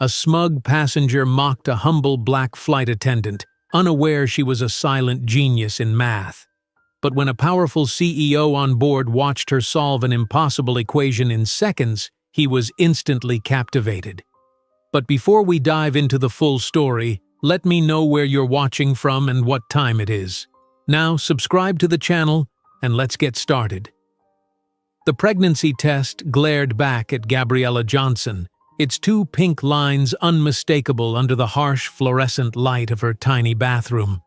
A smug passenger mocked a humble black flight attendant, unaware she was a silent genius in math. But when a powerful CEO on board watched her solve an impossible equation in seconds, he was instantly captivated. But before we dive into the full story, let me know where you're watching from and what time it is. Now, subscribe to the channel, and let's get started. The pregnancy test glared back at Gabriella Johnson, its two pink lines unmistakable under the harsh fluorescent light of her tiny bathroom.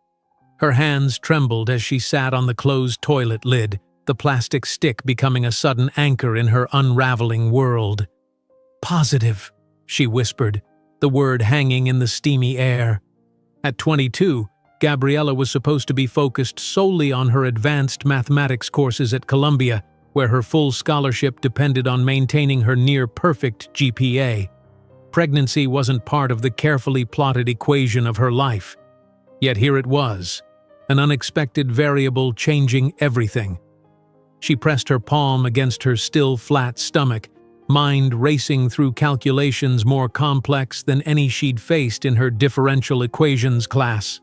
Her hands trembled as she sat on the closed toilet lid, the plastic stick becoming a sudden anchor in her unraveling world. "Positive," she whispered, the word hanging in the steamy air. At 22, Gabriella was supposed to be focused solely on her advanced mathematics courses at Columbia, where her full scholarship depended on maintaining her near-perfect GPA. Pregnancy wasn't part of the carefully plotted equation of her life. Yet here it was, an unexpected variable changing everything. She pressed her palm against her still flat stomach, mind racing through calculations more complex than any she'd faced in her differential equations class.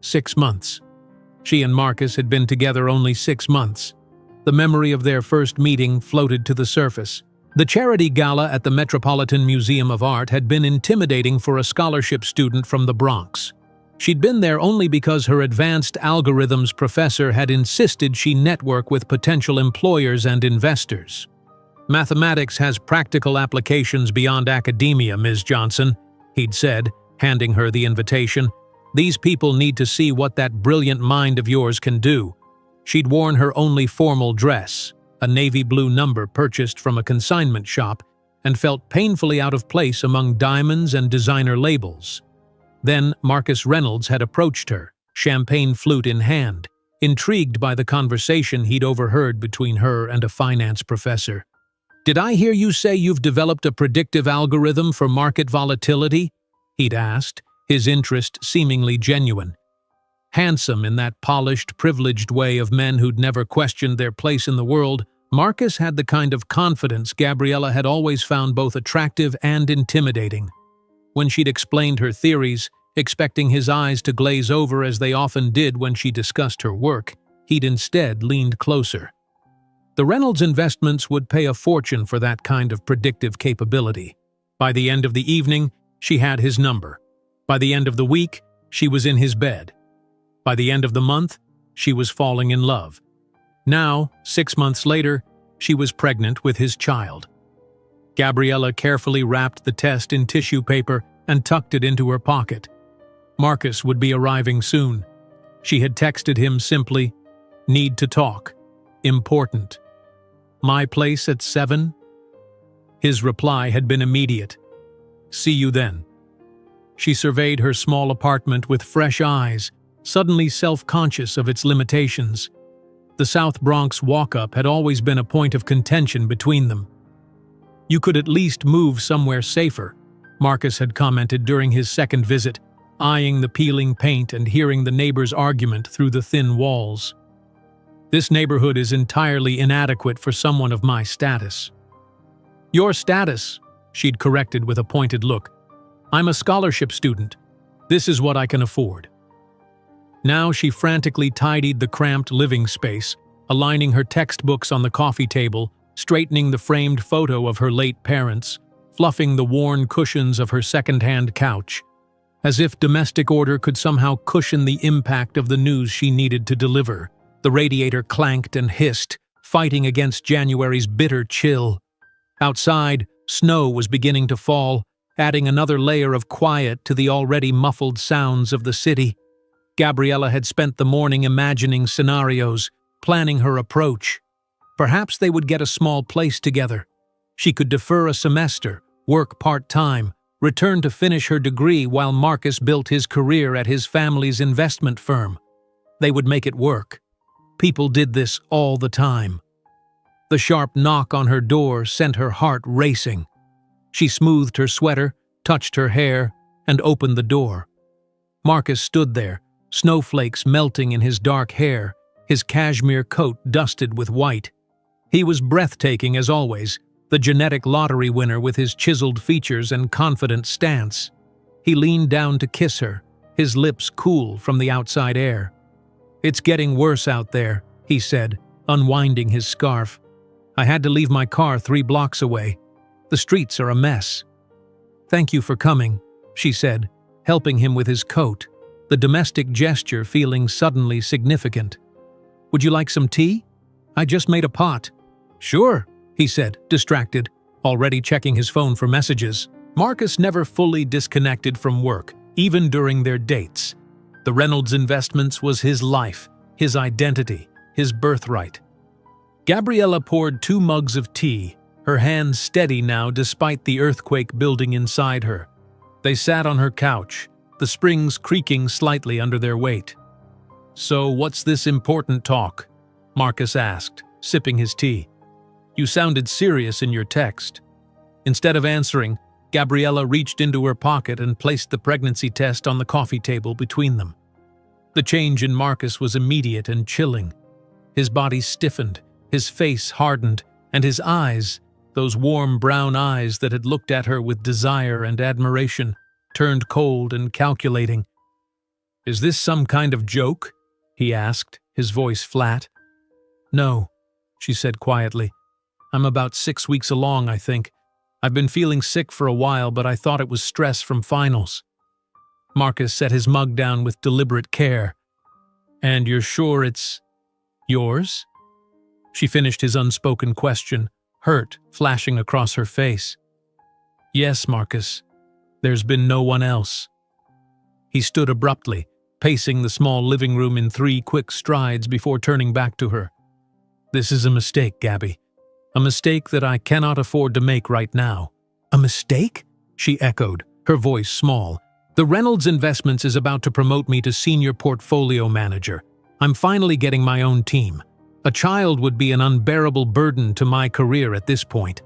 6 months. She and Marcus had been together only 6 months. The memory of their first meeting floated to the surface. The charity gala at the Metropolitan Museum of Art had been intimidating for a scholarship student from the Bronx. She'd been there only because her advanced algorithms professor had insisted she network with potential employers and investors. "Mathematics has practical applications beyond academia, Ms. Johnson," he'd said, handing her the invitation. "These people need to see what that brilliant mind of yours can do." She'd worn her only formal dress, a navy blue number purchased from a consignment shop, and felt painfully out of place among diamonds and designer labels. Then Marcus Reynolds had approached her, champagne flute in hand, intrigued by the conversation he'd overheard between her and a finance professor. "Did I hear you say you've developed a predictive algorithm for market volatility?" he'd asked, his interest seemingly genuine. Handsome in that polished, privileged way of men who'd never questioned their place in the world, Marcus had the kind of confidence Gabriella had always found both attractive and intimidating. When she'd explained her theories, expecting his eyes to glaze over as they often did when she discussed her work, he'd instead leaned closer. The Reynolds investments would pay a fortune for that kind of predictive capability. By the end of the evening, she had his number. By the end of the week, she was in his bed. By the end of the month, she was falling in love. Now, 6 months later, she was pregnant with his child. Gabriella carefully wrapped the test in tissue paper and tucked it into her pocket. Marcus would be arriving soon. She had texted him simply, "Need to talk. Important. My place at 7?" His reply had been immediate. "See you then." She surveyed her small apartment with fresh eyes, suddenly self-conscious of its limitations. The South Bronx walk-up had always been a point of contention between them. "You could at least move somewhere safer," Marcus had commented during his second visit, eyeing the peeling paint and hearing the neighbors' argument through the thin walls. "This neighborhood is entirely inadequate for someone of my status." "Your status," she'd corrected with a pointed look. "I'm a scholarship student. This is what I can afford." Now she frantically tidied the cramped living space, aligning her textbooks on the coffee table, straightening the framed photo of her late parents, fluffing the worn cushions of her second-hand couch. As if domestic order could somehow cushion the impact of the news she needed to deliver, the radiator clanked and hissed, fighting against January's bitter chill. Outside, snow was beginning to fall, adding another layer of quiet to the already muffled sounds of the city. Gabriella had spent the morning imagining scenarios, planning her approach. Perhaps they would get a small place together. She could defer a semester, work part-time, return to finish her degree while Marcus built his career at his family's investment firm. They would make it work. People did this all the time. The sharp knock on her door sent her heart racing. She smoothed her sweater, touched her hair, and opened the door. Marcus stood there, snowflakes melting in his dark hair, his cashmere coat dusted with white. He was breathtaking as always, the genetic lottery winner with his chiseled features and confident stance. He leaned down to kiss her, his lips cool from the outside air. "It's getting worse out there," he said, unwinding his scarf. "I had to leave my car 3 blocks away. The streets are a mess." "Thank you for coming," she said, helping him with his coat, the domestic gesture feeling suddenly significant. "Would you like some tea? I just made a pot." "Sure," he said, distracted, already checking his phone for messages. Marcus never fully disconnected from work, even during their dates. The Reynolds Investments was his life, his identity, his birthright. Gabriella poured 2 mugs of tea, her hands steady now despite the earthquake building inside her. They sat on her couch, the springs creaking slightly under their weight. "So what's this important talk?" Marcus asked, sipping his tea. "You sounded serious in your text." Instead of answering, Gabriella reached into her pocket and placed the pregnancy test on the coffee table between them. The change in Marcus was immediate and chilling. His body stiffened, his face hardened, and his eyes, those warm brown eyes that had looked at her with desire and admiration, turned cold and calculating. "Is this some kind of joke?" he asked, his voice flat. "No," she said quietly. "I'm about 6 weeks along, I think. I've been feeling sick for a while, but I thought it was stress from finals." Marcus set his mug down with deliberate care. "And you're sure it's yours?" She finished his unspoken question, hurt flashing across her face. "Yes, Marcus. There's been no one else." He stood abruptly, pacing the small living room in 3 quick strides before turning back to her. "This is a mistake, Gabby. A mistake that I cannot afford to make right now." "A mistake?" she echoed, her voice small. "The Reynolds Investments is about to promote me to senior portfolio manager. I'm finally getting my own team. A child would be an unbearable burden to my career at this point."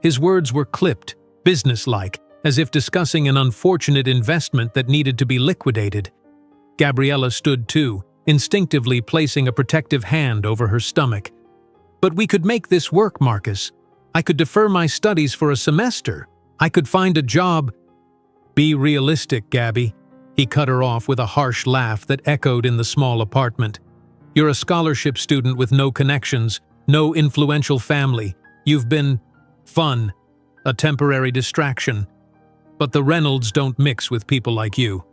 His words were clipped, businesslike, as if discussing an unfortunate investment that needed to be liquidated. Gabriella stood too, instinctively placing a protective hand over her stomach. "But we could make this work, Marcus. I could defer my studies for a semester. I could find a job." "Be realistic, Gabby," he cut her off with a harsh laugh that echoed in the small apartment. "You're a scholarship student with no connections, no influential family. You've been fun, a temporary distraction. But the Reynolds don't mix with people like you."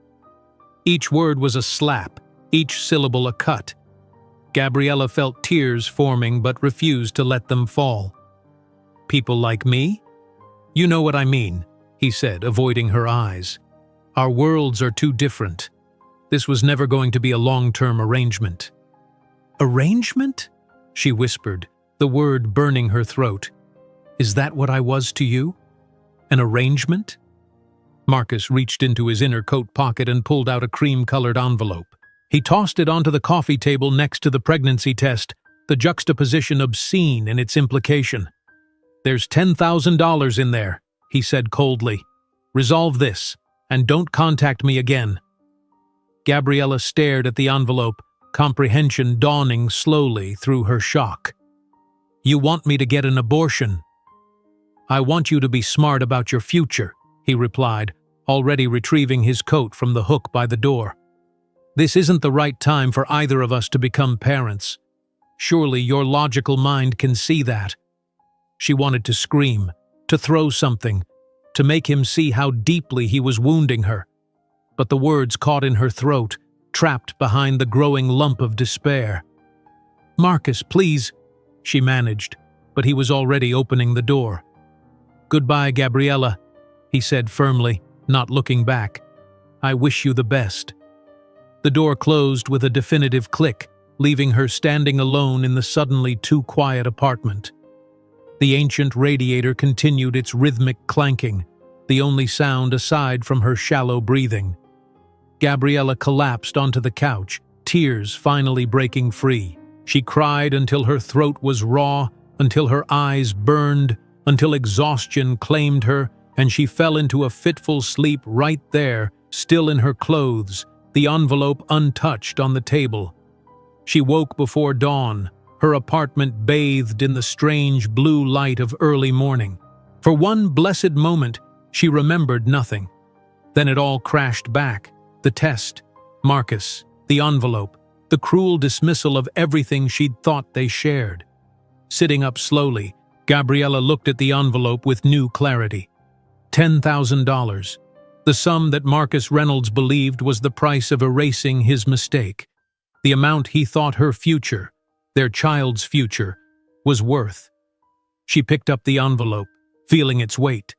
Each word was a slap, each syllable a cut. Gabriella felt tears forming but refused to let them fall. "People like me? You know what I mean," he said, avoiding her eyes. "Our worlds are too different. This was never going to be a long-term arrangement." "Arrangement?" she whispered, the word burning her throat. "Is that what I was to you? An arrangement?" Marcus reached into his inner coat pocket and pulled out a cream-colored envelope. He tossed it onto the coffee table next to the pregnancy test, the juxtaposition obscene in its implication. "There's $10,000 in there," he said coldly. "Resolve this, and don't contact me again." Gabriella stared at the envelope, comprehension dawning slowly through her shock. "You want me to get an abortion?" "I want you to be smart about your future," he replied, already retrieving his coat from the hook by the door. "This isn't the right time for either of us to become parents. Surely your logical mind can see that." She wanted to scream, to throw something, to make him see how deeply he was wounding her. But the words caught in her throat, trapped behind the growing lump of despair. "Marcus, please," she managed, but he was already opening the door. "Goodbye, Gabriella," he said firmly, not looking back. "I wish you the best." The door closed with a definitive click, leaving her standing alone in the suddenly too quiet apartment. The ancient radiator continued its rhythmic clanking, the only sound aside from her shallow breathing. Gabriella collapsed onto the couch, tears finally breaking free. She cried until her throat was raw, until her eyes burned, until exhaustion claimed her, and she fell into a fitful sleep right there, still in her clothes, the envelope untouched on the table. She woke before dawn, her apartment bathed in the strange blue light of early morning. For one blessed moment, she remembered nothing. Then it all crashed back. The test, Marcus, the envelope, the cruel dismissal of everything she'd thought they shared. Sitting up slowly, Gabriella looked at the envelope with new clarity. $10,000. The sum that Marcus Reynolds believed was the price of erasing his mistake. The amount he thought her future, their child's future, was worth. She picked up the envelope, feeling its weight.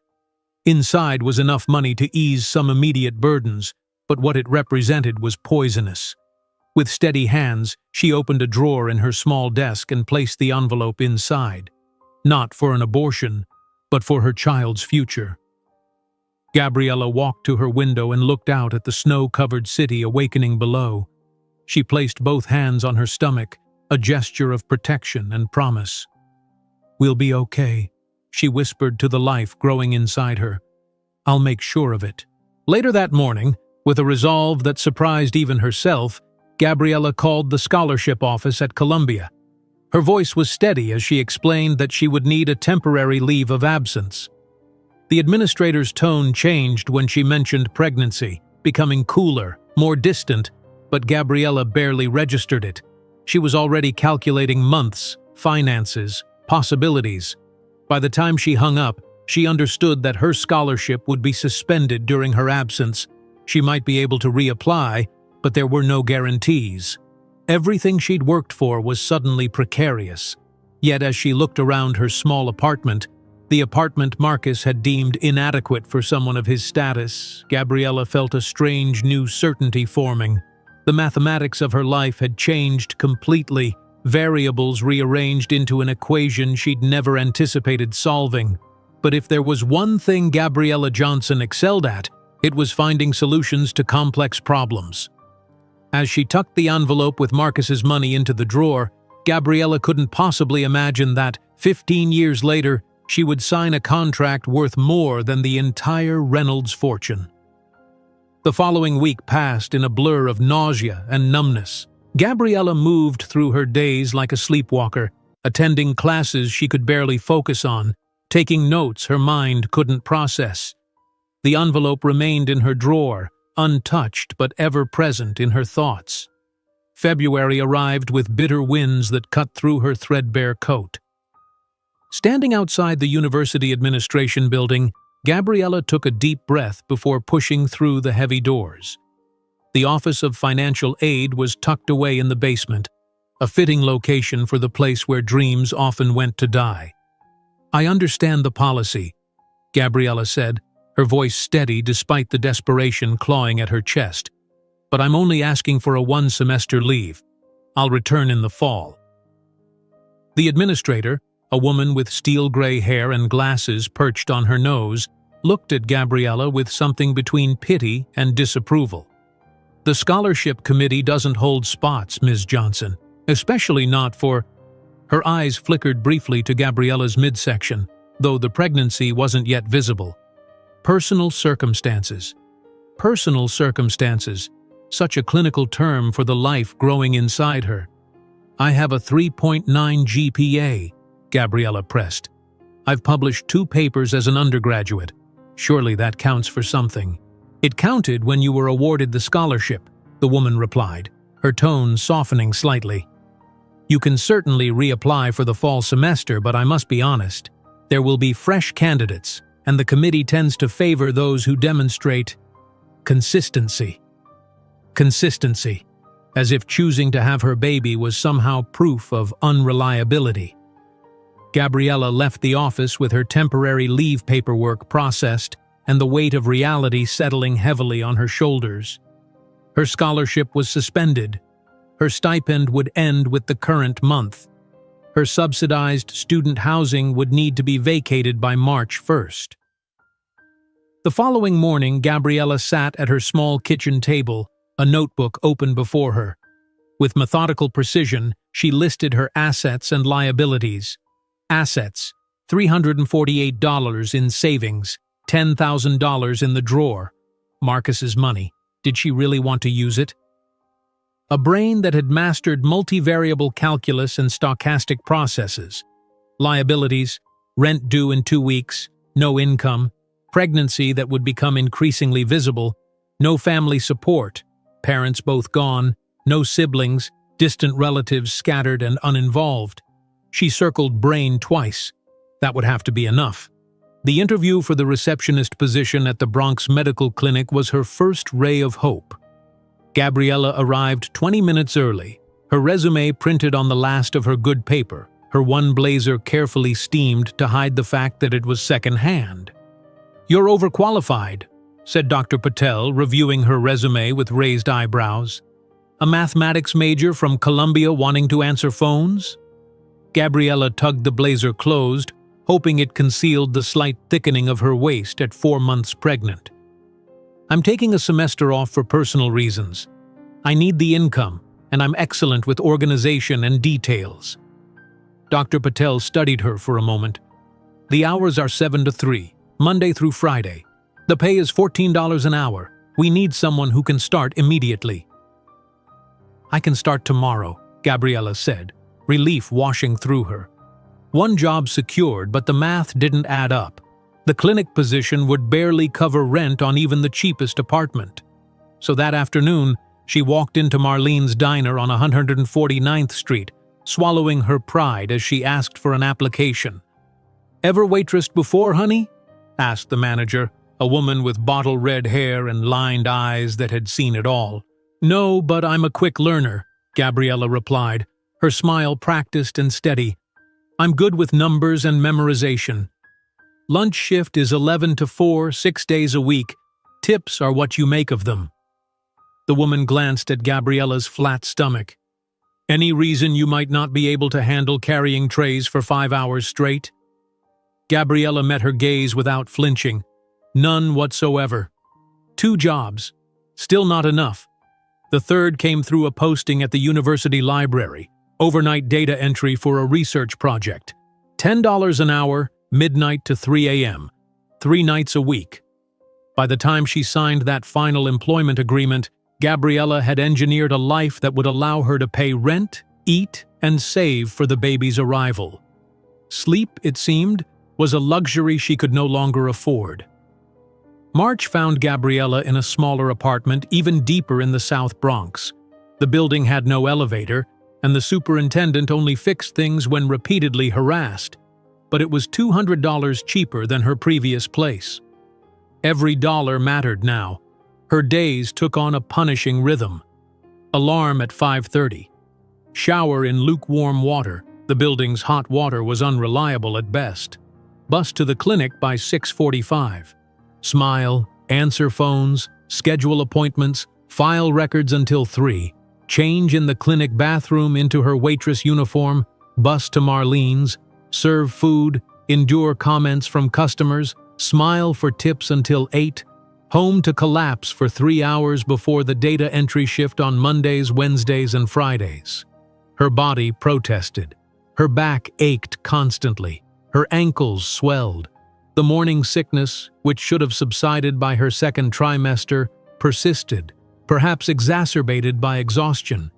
Inside was enough money to ease some immediate burdens, but what it represented was poisonous. With steady hands, she opened a drawer in her small desk and placed the envelope inside. Not for an abortion, but for her child's future. Gabriella walked to her window and looked out at the snow-covered city awakening below. She placed both hands on her stomach, a gesture of protection and promise. "We'll be okay," she whispered to the life growing inside her. "I'll make sure of it." Later that morning, with a resolve that surprised even herself, Gabriella called the scholarship office at Columbia. Her voice was steady as she explained that she would need a temporary leave of absence. The administrator's tone changed when she mentioned pregnancy, becoming cooler, more distant, but Gabriella barely registered it. She was already calculating months, finances, possibilities. By the time she hung up, she understood that her scholarship would be suspended during her absence. She might be able to reapply, but there were no guarantees. Everything she'd worked for was suddenly precarious. Yet as she looked around her small apartment, the apartment Marcus had deemed inadequate for someone of his status, Gabriella felt a strange new certainty forming. The mathematics of her life had changed completely, variables rearranged into an equation she'd never anticipated solving. But if there was one thing Gabriella Johnson excelled at, it was finding solutions to complex problems. As she tucked the envelope with Marcus's money into the drawer, Gabriella couldn't possibly imagine that, 15 years later, she would sign a contract worth more than the entire Reynolds fortune. The following week passed in a blur of nausea and numbness. Gabriella moved through her days like a sleepwalker, attending classes she could barely focus on, taking notes her mind couldn't process. The envelope remained in her drawer, untouched but ever present in her thoughts. February arrived with bitter winds that cut through her threadbare coat. Standing outside the university administration building, Gabriella took a deep breath before pushing through the heavy doors. The Office of Financial Aid was tucked away in the basement, a fitting location for the place where dreams often went to die. "I understand the policy," Gabriella said, her voice steady despite the desperation clawing at her chest. "But I'm only asking for a one-semester leave. I'll return in the fall." The administrator, a woman with steel-gray hair and glasses perched on her nose, looked at Gabriella with something between pity and disapproval. "The scholarship committee doesn't hold spots, Ms. Johnson, especially not for—" Her eyes flickered briefly to Gabriella's midsection, though the pregnancy wasn't yet visible. Personal circumstances. Personal circumstances. Such a clinical term for the life growing inside her. "I have a 3.9 GPA, Gabriella pressed. "I've published 2 papers as an undergraduate. Surely that counts for something." "It counted when you were awarded the scholarship," the woman replied, her tone softening slightly. "You can certainly reapply for the fall semester, but I must be honest. There will be fresh candidates, and the committee tends to favor those who demonstrate consistency. Consistency, as if choosing to have her baby was somehow proof of unreliability. Gabriella left the office with her temporary leave paperwork processed and the weight of reality settling heavily on her shoulders. Her scholarship was suspended. Her stipend would end with the current month. Her subsidized student housing would need to be vacated by March 1st. The following morning, Gabriella sat at her small kitchen table, a notebook open before her. With methodical precision, she listed her assets and liabilities. Assets, $348 in savings, $10,000 in the drawer. Marcus's money. Did she really want to use it? A brain that had mastered multivariable calculus and stochastic processes. Liabilities, rent due in 2 weeks, no income, pregnancy that would become increasingly visible, no family support, parents both gone, no siblings, distant relatives scattered and uninvolved. She circled brain twice. That would have to be enough. The interview for the receptionist position at the Bronx Medical Clinic was her first ray of hope. Gabriella arrived 20 minutes early, her resume printed on the last of her good paper, her one blazer carefully steamed to hide the fact that it was second-hand. "You're overqualified," said Dr. Patel, reviewing her resume with raised eyebrows. "A mathematics major from Columbia wanting to answer phones?" Gabriella tugged the blazer closed, hoping it concealed the slight thickening of her waist at 4 months pregnant. "I'm taking a semester off for personal reasons. I need the income, and I'm excellent with organization and details." Dr. Patel studied her for a moment. "The hours are 7 to 3, Monday through Friday. The pay is $14 an hour. We need someone who can start immediately." "I can start tomorrow," Gabriella said, relief washing through her. One job secured, but the math didn't add up. The clinic position would barely cover rent on even the cheapest apartment. So that afternoon, she walked into Marlene's diner on 149th Street, swallowing her pride as she asked for an application. "Ever waitressed before, honey?" asked the manager, a woman with bottle-red hair and lined eyes that had seen it all. "No, but I'm a quick learner," Gabriella replied, her smile practiced and steady. "I'm good with numbers and memorization. Lunch shift is 11 to 4, 6 days a week. Tips are what you make of them." The woman glanced at Gabriella's flat stomach. "Any reason you might not be able to handle carrying trays for 5 hours straight?" Gabriella met her gaze without flinching. "None whatsoever. 2 jobs. Still not enough. The third came through a posting at the university library, overnight data entry for a research project. $10 an hour, midnight to 3 a.m., 3 nights a week." By the time she signed that final employment agreement, Gabriella had engineered a life that would allow her to pay rent, eat, and save for the baby's arrival. Sleep, it seemed, was a luxury she could no longer afford. March found Gabriella in a smaller apartment even deeper in the South Bronx. The building had no elevator, and the superintendent only fixed things when repeatedly harassed, but it was $200 cheaper than her previous place. Every dollar mattered now. Her days took on a punishing rhythm. Alarm at 5:30. Shower in lukewarm water. The building's hot water was unreliable at best. Bus to the clinic by 6:45. Smile, answer phones, schedule appointments, file records until 3. Change in the clinic bathroom into her waitress uniform, bus to Marlene's, serve food, endure comments from customers, smile for tips until 8, home to collapse for 3 hours before the data entry shift on Mondays, Wednesdays, and Fridays. Her body protested. Her back ached constantly. Her ankles swelled. The morning sickness, which should have subsided by her second trimester, persisted, perhaps exacerbated by exhaustion.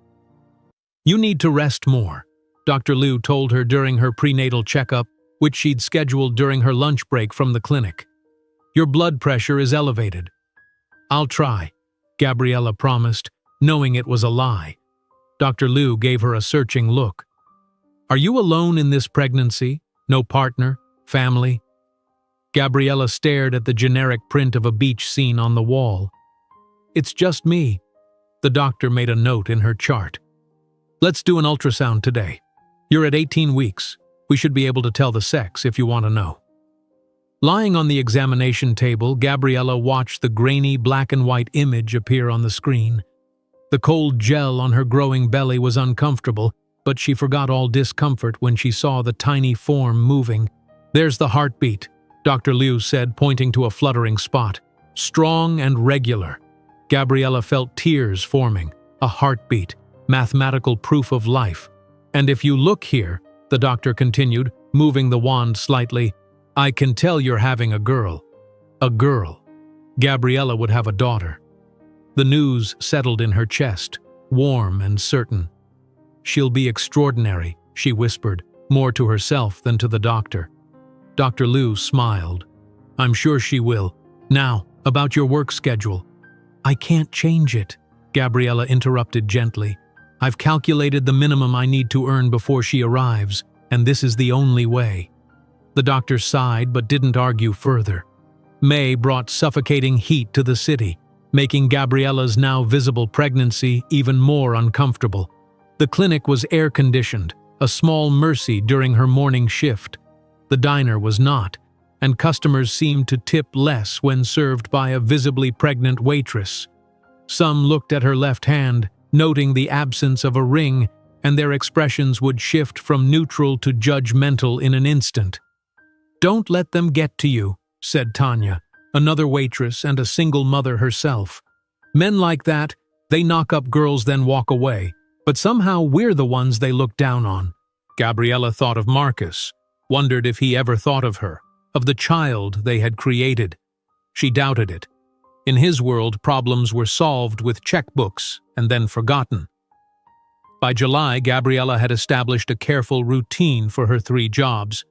"You need to rest more," Dr. Liu told her during her prenatal checkup, which she'd scheduled during her lunch break from the clinic. "Your blood pressure is elevated." "I'll try," Gabriella promised, knowing it was a lie. Dr. Liu gave her a searching look. "Are you alone in this pregnancy? No partner? Family?" Gabriella stared at the generic print of a beach scene on the wall. "It's just me." The doctor made a note in her chart. "Let's do an ultrasound today. You're at 18 weeks. We should be able to tell the sex if you want to know." Lying on the examination table, Gabriella watched the grainy black-and-white image appear on the screen. The cold gel on her growing belly was uncomfortable, but she forgot all discomfort when she saw the tiny form moving. "There's the heartbeat," Dr. Liu said, pointing to a fluttering spot. "Strong and regular." Gabriella felt tears forming. A heartbeat, mathematical proof of life. "And if you look here," the doctor continued, moving the wand slightly, "I can tell you're having a girl." A girl. Gabriella would have a daughter. The news settled in her chest. warm and certain. "She'll be extraordinary," she whispered, more to herself than to the doctor. Dr. Liu smiled. "I'm sure she will. Now, about your work schedule." "I can't change it," Gabriella interrupted gently. "I've calculated the minimum I need to earn before she arrives, and this is the only way." The doctor sighed but didn't argue further. May brought suffocating heat to the city, making Gabriella's now visible pregnancy even more uncomfortable. The clinic was air-conditioned, a small mercy during her morning shift. The diner was not, and customers seemed to tip less when served by a visibly pregnant waitress. Some looked at her left hand, noting the absence of a ring, and their expressions would shift from neutral to judgmental in an instant. "Don't let them get to you," said Tanya, another waitress and a single mother herself. "Men like that, they knock up girls then walk away, but somehow we're the ones they look down on." Gabriella thought of Marcus, wondered if he ever thought of her, of the child they had created. She doubted it. In his world, problems were solved with checkbooks and then forgotten. By July, Gabriella had established a careful routine for her 3 jobs.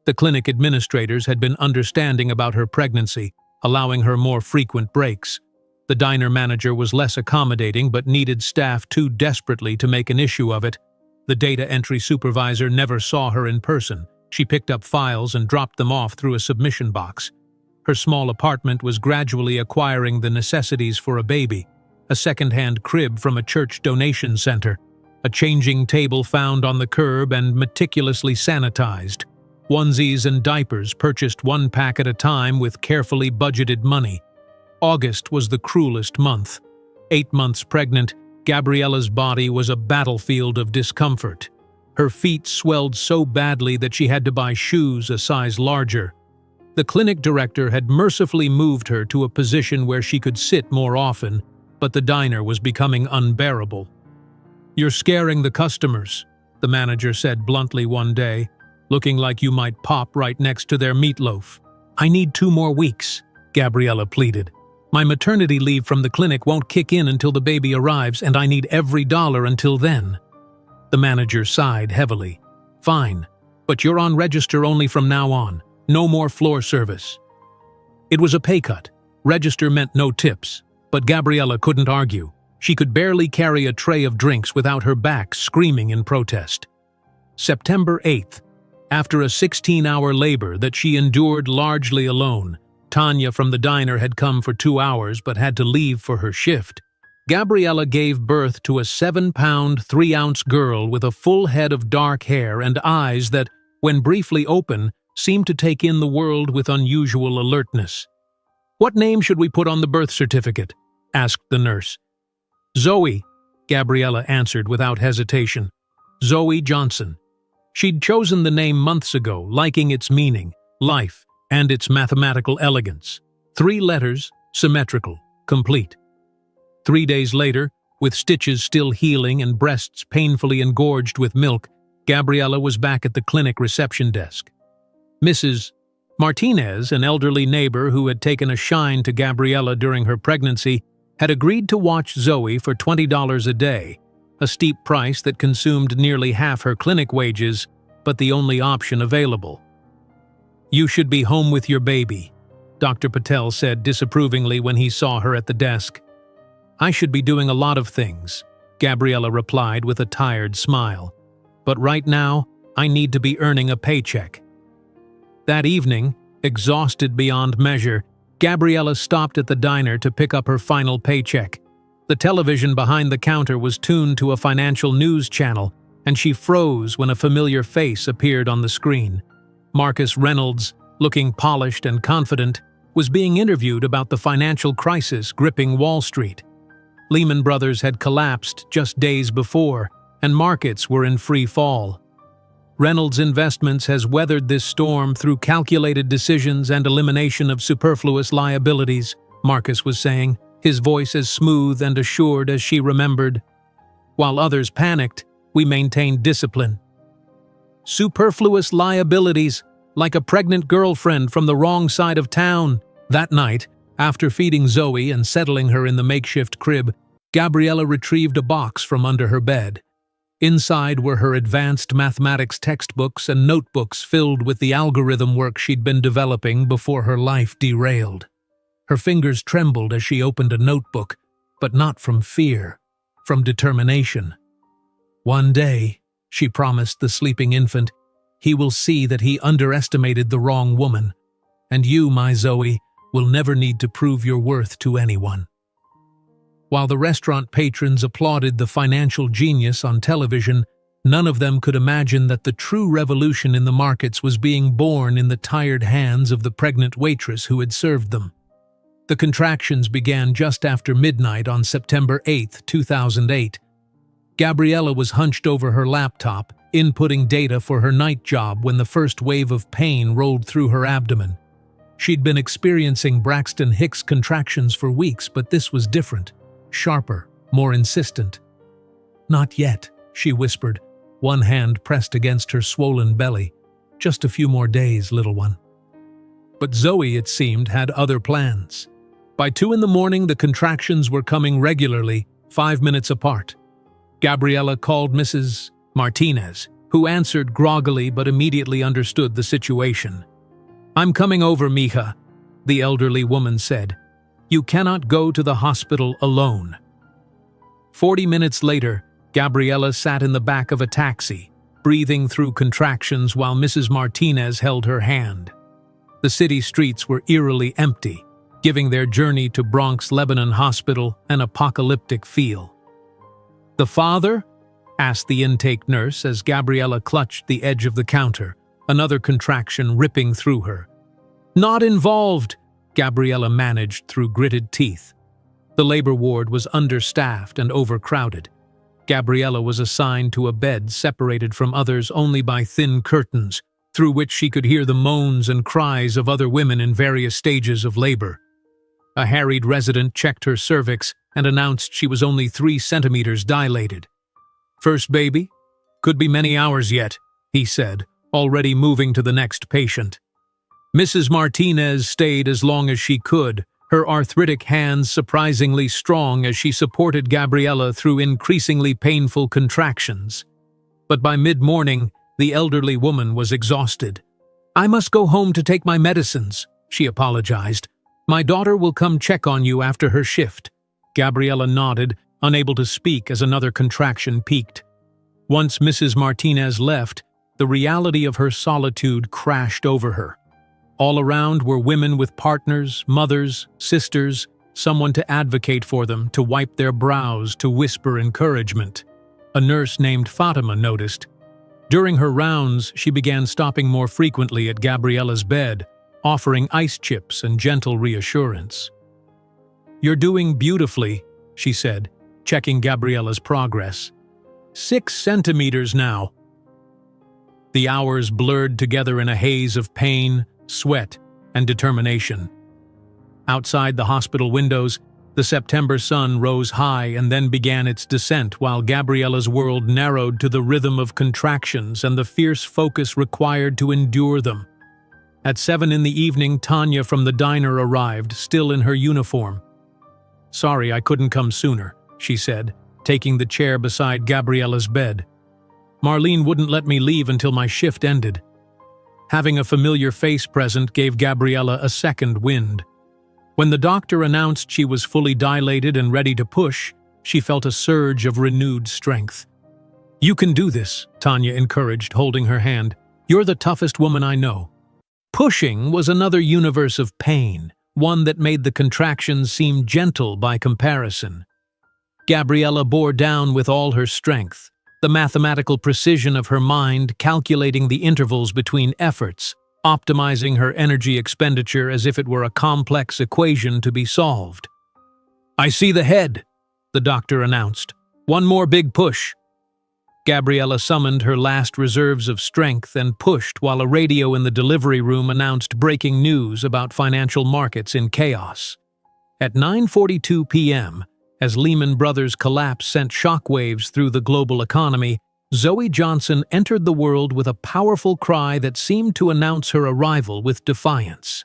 The clinic administrators had been understanding about her pregnancy, allowing her more frequent breaks. The diner manager was less accommodating but needed staff too desperately to make an issue of it. The data entry supervisor never saw her in person. She picked up files and dropped them off through a submission box. Her small apartment was gradually acquiring the necessities for a baby: a second-hand crib from a church donation center, a changing table found on the curb and meticulously sanitized, onesies and diapers purchased 1 pack at a time with carefully budgeted money. August was the cruelest month. 8 months pregnant, Gabriella's body was a battlefield of discomfort. Her feet swelled so badly that she had to buy shoes a size larger. The clinic director had mercifully moved her to a position where she could sit more often, but the diner was becoming unbearable. "You're scaring the customers," the manager said bluntly one day, "looking like you might pop right next to their meatloaf." "I need 2 more weeks," Gabriella pleaded. "My maternity leave from the clinic won't kick in until the baby arrives, and I need every dollar until then." The manager sighed heavily. "Fine, but you're on register only from now on. No more floor service." It was a pay cut. Register meant no tips, but Gabriella couldn't argue. She could barely carry a tray of drinks without her back screaming in protest. September 8th. After a 16-hour labor that she endured largely alone, Tanya from the diner had come for 2 hours but had to leave for her shift. Gabriella gave birth to a 7-pound, 3-ounce girl with a full head of dark hair and eyes that, when briefly open, seemed to take in the world with unusual alertness. "What name should we put on the birth certificate?" asked the nurse. "Zoe," Gabriella answered without hesitation. "Zoe Johnson." She'd chosen the name months ago, liking its meaning, life, and its mathematical elegance. 3 letters, symmetrical, complete. 3 days later, with stitches still healing and breasts painfully engorged with milk, Gabriella was back at the clinic reception desk. Mrs. Martinez, an elderly neighbor who had taken a shine to Gabriella during her pregnancy, had agreed to watch Zoe for $20 a day, a steep price that consumed nearly half her clinic wages, but the only option available. "You should be home with your baby," Dr. Patel said disapprovingly when he saw her at the desk. "I should be doing a lot of things," Gabriella replied with a tired smile. "But right now, I need to be earning a paycheck." That evening, exhausted beyond measure, Gabriella stopped at the diner to pick up her final paycheck. The television behind the counter was tuned to a financial news channel, and she froze when a familiar face appeared on the screen. Marcus Reynolds, looking polished and confident, was being interviewed about the financial crisis gripping Wall Street. Lehman Brothers had collapsed just days before, and markets were in free fall. "Reynolds Investments has weathered this storm through calculated decisions and elimination of superfluous liabilities," Marcus was saying, his voice as smooth and assured as she remembered. "While others panicked, we maintained discipline." Superfluous liabilities, like a pregnant girlfriend from the wrong side of town. That night, after feeding Zoe and settling her in the makeshift crib, Gabriella retrieved a box from under her bed. Inside were her advanced mathematics textbooks and notebooks filled with the algorithm work she'd been developing before her life derailed. Her fingers trembled as she opened a notebook, but not from fear, from determination. One day, she promised the sleeping infant, he will see that he underestimated the wrong woman, and you, my Zoe, will never need to prove your worth to anyone. While the restaurant patrons applauded the financial genius on television, none of them could imagine that the true revolution in the markets was being born in the tired hands of the pregnant waitress who had served them. The contractions began just after midnight on September 8, 2008. Gabriella was hunched over her laptop, inputting data for her night job when the first wave of pain rolled through her abdomen. She'd been experiencing Braxton Hicks contractions for weeks, but this was different, sharper, more insistent. "Not yet," she whispered, one hand pressed against her swollen belly. "Just a few more days, little one." But Zoe, it seemed, had other plans. By 2 in the morning, the contractions were coming regularly, 5 minutes apart. Gabriella called Mrs. Martinez, who answered groggily but immediately understood the situation. "I'm coming over, mija," the elderly woman said. "You cannot go to the hospital alone." 40 minutes later, Gabriella sat in the back of a taxi, breathing through contractions while Mrs. Martinez held her hand. The city streets were eerily empty, giving their journey to Bronx Lebanon Hospital an apocalyptic feel. "The father?" asked the intake nurse as Gabriella clutched the edge of the counter, another contraction ripping through her. "Not involved," Gabriella managed through gritted teeth. The labor ward was understaffed and overcrowded. Gabriella was assigned to a bed separated from others only by thin curtains, through which she could hear the moans and cries of other women in various stages of labor. A harried resident checked her cervix and announced she was only 3 centimeters dilated. "First baby? Could be many hours yet," he said, already moving to the next patient. Mrs. Martinez stayed as long as she could, her arthritic hands surprisingly strong as she supported Gabriella through increasingly painful contractions. But by mid-morning, the elderly woman was exhausted. "I must go home to take my medicines," she apologized. "My daughter will come check on you after her shift." Gabriella nodded, unable to speak as another contraction peaked. Once Mrs. Martinez left, the reality of her solitude crashed over her. All around were women with partners, mothers, sisters, someone to advocate for them, to wipe their brows, to whisper encouragement. A nurse named Fatima noticed. During her rounds, she began stopping more frequently at Gabriella's bed, offering ice chips and gentle reassurance. "You're doing beautifully," she said, checking Gabriella's progress. 6 centimeters now." The hours blurred together in a haze of pain, sweat, and determination. Outside the hospital windows, the September sun rose high and then began its descent while Gabriella's world narrowed to the rhythm of contractions and the fierce focus required to endure them. At 7 in the evening, Tanya from the diner arrived, still in her uniform. "Sorry I couldn't come sooner," she said, taking the chair beside Gabriella's bed. "Marlene wouldn't let me leave until my shift ended." Having a familiar face present gave Gabriella a second wind. When the doctor announced she was fully dilated and ready to push, she felt a surge of renewed strength. "You can do this," Tanya encouraged, holding her hand. "You're the toughest woman I know." Pushing was another universe of pain, one that made the contractions seem gentle by comparison. Gabriella bore down with all her strength, the mathematical precision of her mind calculating the intervals between efforts, optimizing her energy expenditure as if it were a complex equation to be solved. "I see the head," the doctor announced. "One more big push." Gabriella summoned her last reserves of strength and pushed while a radio in the delivery room announced breaking news about financial markets in chaos. At 9:42 p.m., as Lehman Brothers' collapse sent shockwaves through the global economy, Zoe Johnson entered the world with a powerful cry that seemed to announce her arrival with defiance.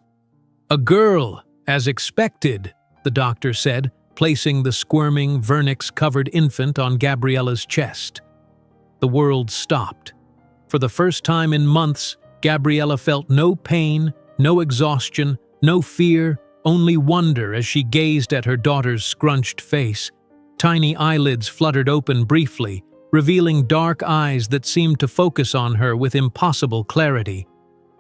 "A girl, as expected," the doctor said, placing the squirming, vernix-covered infant on Gabriella's chest. The world stopped. For the first time in months, Gabriella felt no pain, no exhaustion, no fear, only wonder as she gazed at her daughter's scrunched face. Tiny eyelids fluttered open briefly, revealing dark eyes that seemed to focus on her with impossible clarity.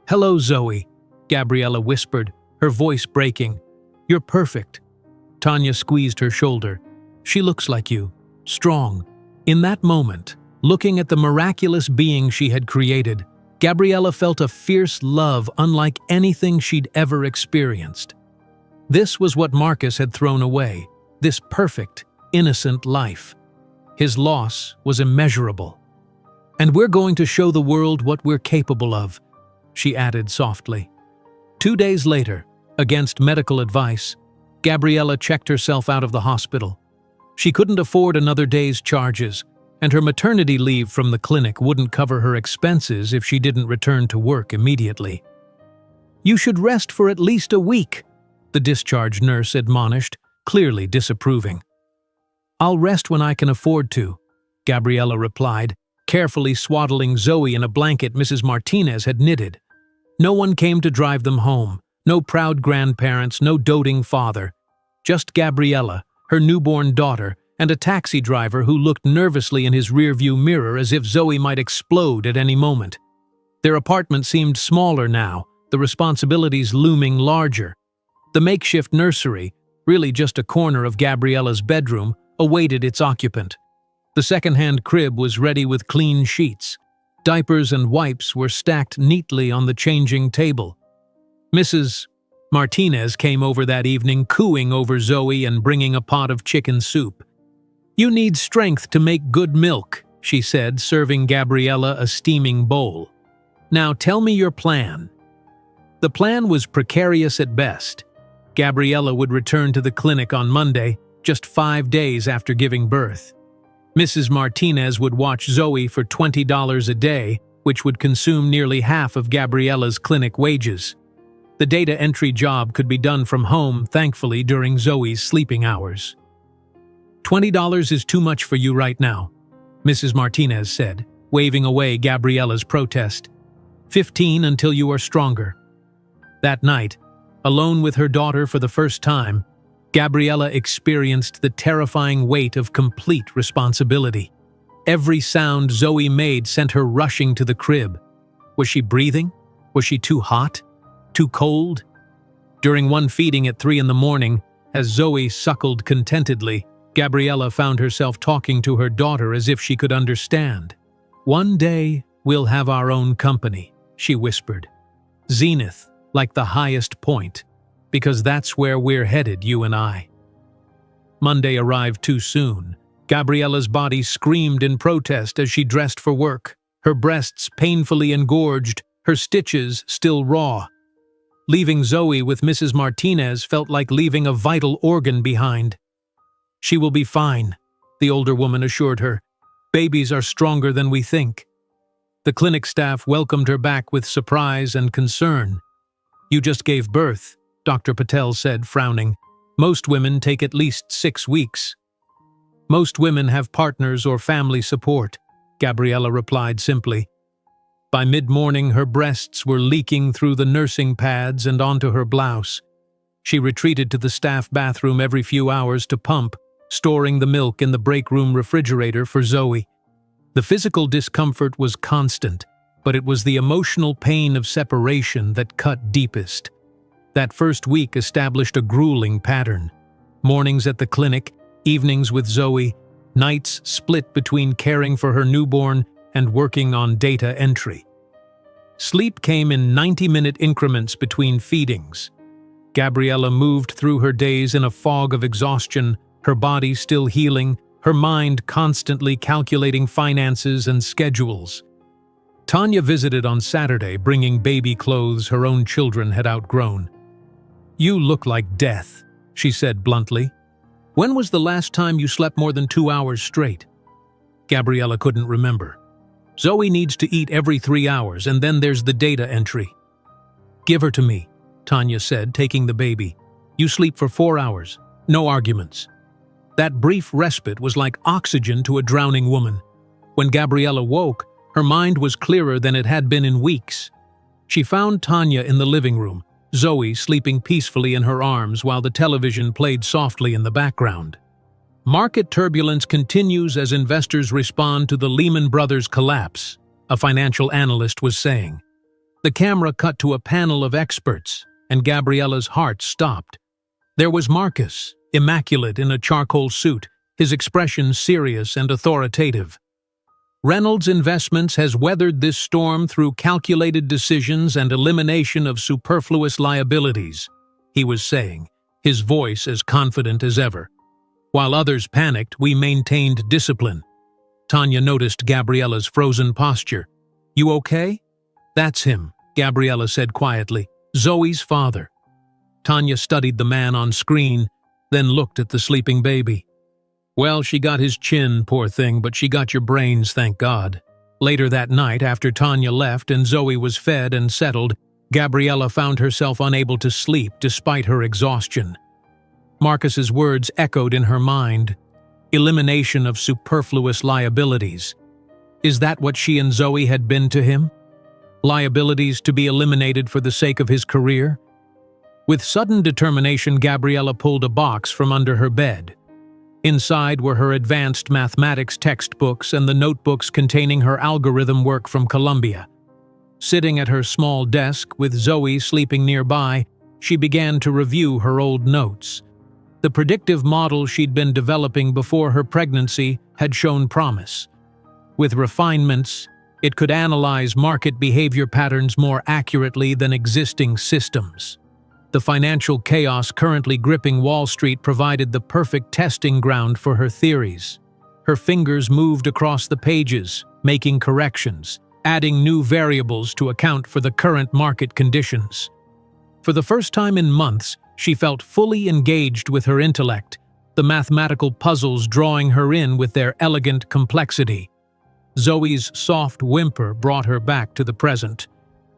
"Hello, Zoe," Gabriella whispered, her voice breaking. "You're perfect." Tanya squeezed her shoulder. "She looks like you, strong." In that moment, looking at the miraculous being she had created, Gabriella felt a fierce love unlike anything she'd ever experienced. This was what Marcus had thrown away, this perfect, innocent life. His loss was immeasurable. "And we're going to show the world what we're capable of," she added softly. 2 days later, against medical advice, Gabriella checked herself out of the hospital. She couldn't afford another day's charges, and her maternity leave from the clinic wouldn't cover her expenses if she didn't return to work immediately. "You should rest for at least a week," the discharge nurse admonished, clearly disapproving. "I'll rest when I can afford to," Gabriella replied, carefully swaddling Zoe in a blanket Mrs. Martinez had knitted. No one came to drive them home, no proud grandparents, no doting father. Just Gabriella, her newborn daughter, and a taxi driver who looked nervously in his rearview mirror as if Zoe might explode at any moment. Their apartment seemed smaller now, the responsibilities looming larger. The makeshift nursery, really just a corner of Gabriella's bedroom, awaited its occupant. The second-hand crib was ready with clean sheets. Diapers and wipes were stacked neatly on the changing table. Mrs. Martinez came over that evening cooing over Zoe and bringing a pot of chicken soup. "You need strength to make good milk," she said, serving Gabriella a steaming bowl. "Now tell me your plan." The plan was precarious at best. Gabriella would return to the clinic on Monday, just 5 days after giving birth. Mrs. Martinez would watch Zoe for $20 a day, which would consume nearly half of Gabriella's clinic wages. The data entry job could be done from home, thankfully, during Zoe's sleeping hours. $20 is too much for you right now, Mrs. Martinez said, waving away Gabriella's protest. 15 until you are stronger. That night, alone with her daughter for the first time, Gabriella experienced the terrifying weight of complete responsibility. Every sound Zoe made sent her rushing to the crib. Was she breathing? Was she too hot? Too cold? During one feeding at 3 in the morning, as Zoe suckled contentedly, Gabriella found herself talking to her daughter as if she could understand. "One day, we'll have our own company," she whispered. "Zenith, like the highest point, because that's where we're headed, you and I." Monday arrived too soon. Gabriella's body screamed in protest as she dressed for work, her breasts painfully engorged, her stitches still raw. Leaving Zoe with Mrs. Martinez felt like leaving a vital organ behind. "She will be fine," the older woman assured her. "Babies are stronger than we think." The clinic staff welcomed her back with surprise and concern. "You just gave birth," Dr. Patel said, frowning. "Most women take at least 6 weeks." "Most women have partners or family support," Gabriella replied simply. By mid-morning, her breasts were leaking through the nursing pads and onto her blouse. She retreated to the staff bathroom every few hours to pump, storing the milk in the break room refrigerator for Zoe. The physical discomfort was constant, but it was the emotional pain of separation that cut deepest. That first week established a grueling pattern. Mornings at the clinic, evenings with Zoe, nights split between caring for her newborn and working on data entry. Sleep came in 90-minute increments between feedings. Gabriella moved through her days in a fog of exhaustion, her body still healing, her mind constantly calculating finances and schedules. Tanya visited on Saturday, bringing baby clothes her own children had outgrown. "You look like death," she said bluntly. "When was the last time you slept more than 2 hours straight?" Gabriella couldn't remember. "Zoe needs to eat every 3 hours, and then there's the data entry." "Give her to me," Tanya said, taking the baby. "You sleep for 4 hours. No arguments." That brief respite was like oxygen to a drowning woman. When Gabriella woke, her mind was clearer than it had been in weeks. She found Tanya in the living room, Zoe sleeping peacefully in her arms while the television played softly in the background. Market turbulence continues as investors respond to the Lehman Brothers collapse, a financial analyst was saying. The camera cut to a panel of experts, and Gabriella's heart stopped. There was Marcus, immaculate in a charcoal suit, his expression serious and authoritative. Reynolds Investments has weathered this storm through calculated decisions and elimination of superfluous liabilities, he was saying, his voice as confident as ever. While others panicked, we maintained discipline. Tanya noticed Gabriella's frozen posture. You okay? That's him, Gabriella said quietly. Zoe's father. Tanya studied the man on screen, then looked at the sleeping baby. Well, she got his chin, poor thing, but she got your brains, thank God. Later that night, after Tanya left and Zoe was fed and settled, Gabriella found herself unable to sleep despite her exhaustion. Marcus's words echoed in her mind. Elimination of superfluous liabilities. Is that what she and Zoe had been to him? Liabilities to be eliminated for the sake of his career? With sudden determination, Gabriella pulled a box from under her bed. Inside were her advanced mathematics textbooks and the notebooks containing her algorithm work from Columbia. Sitting at her small desk with Zoe sleeping nearby, she began to review her old notes. The predictive model she'd been developing before her pregnancy had shown promise. With refinements, it could analyze market behavior patterns more accurately than existing systems. The financial chaos currently gripping Wall Street provided the perfect testing ground for her theories. Her fingers moved across the pages, making corrections, adding new variables to account for the current market conditions. For the first time in months, she felt fully engaged with her intellect, the mathematical puzzles drawing her in with their elegant complexity. Zoe's soft whimper brought her back to the present.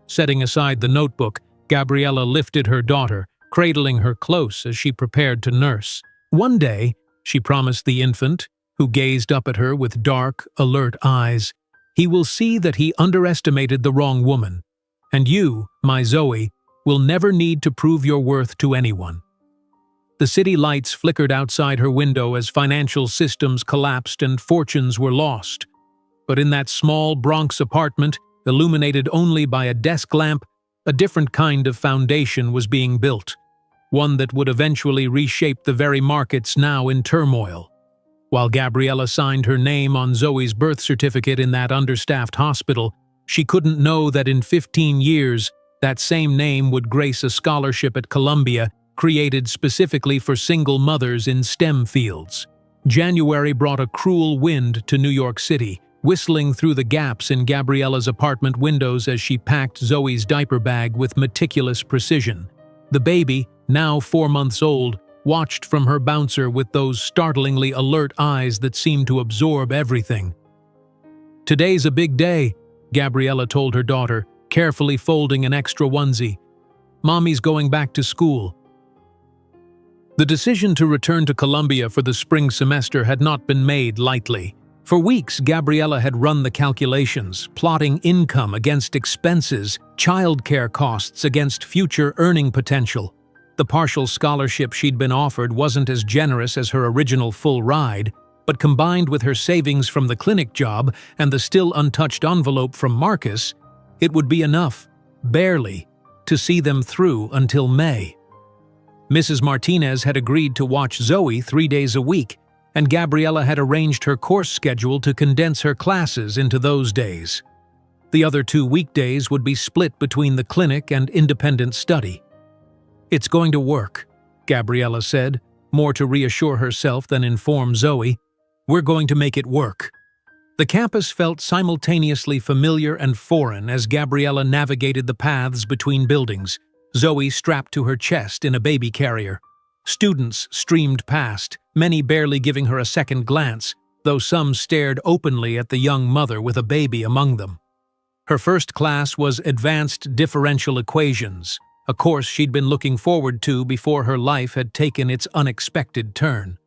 Setting aside the notebook, Gabriella lifted her daughter, cradling her close as she prepared to nurse. One day, she promised the infant, who gazed up at her with dark, alert eyes, he will see that he underestimated the wrong woman. And you, my Zoe, will never need to prove your worth to anyone. The city lights flickered outside her window as financial systems collapsed and fortunes were lost. But in that small Bronx apartment, illuminated only by a desk lamp, a different kind of foundation was being built, one that would eventually reshape the very markets now in turmoil. While Gabriella signed her name on Zoe's birth certificate in that understaffed hospital, she couldn't know that in 15 years, that same name would grace a scholarship at Columbia created specifically for single mothers in STEM fields. January brought a cruel wind to New York City, whistling through the gaps in Gabriella's apartment windows as she packed Zoe's diaper bag with meticulous precision. The baby, now 4 months old, watched from her bouncer with those startlingly alert eyes that seemed to absorb everything. Today's a big day, Gabriella told her daughter, carefully folding an extra onesie. Mommy's going back to school. The decision to return to Columbia for the spring semester had not been made lightly. For weeks, Gabriella had run the calculations, plotting income against expenses, childcare costs against future earning potential. The partial scholarship she'd been offered wasn't as generous as her original full ride, but combined with her savings from the clinic job and the still untouched envelope from Marcus, it would be enough, barely, to see them through until May. Mrs. Martinez had agreed to watch Zoe 3 days a week, and Gabriella had arranged her course schedule to condense her classes into those days. The other 2 weekdays would be split between the clinic and independent study. It's going to work, Gabriella said, more to reassure herself than inform Zoe. We're going to make it work. The campus felt simultaneously familiar and foreign as Gabriella navigated the paths between buildings, Zoe strapped to her chest in a baby carrier. Students streamed past, many barely giving her a second glance, though some stared openly at the young mother with a baby among them. Her first class was Advanced Differential Equations, a course she'd been looking forward to before her life had taken its unexpected turn.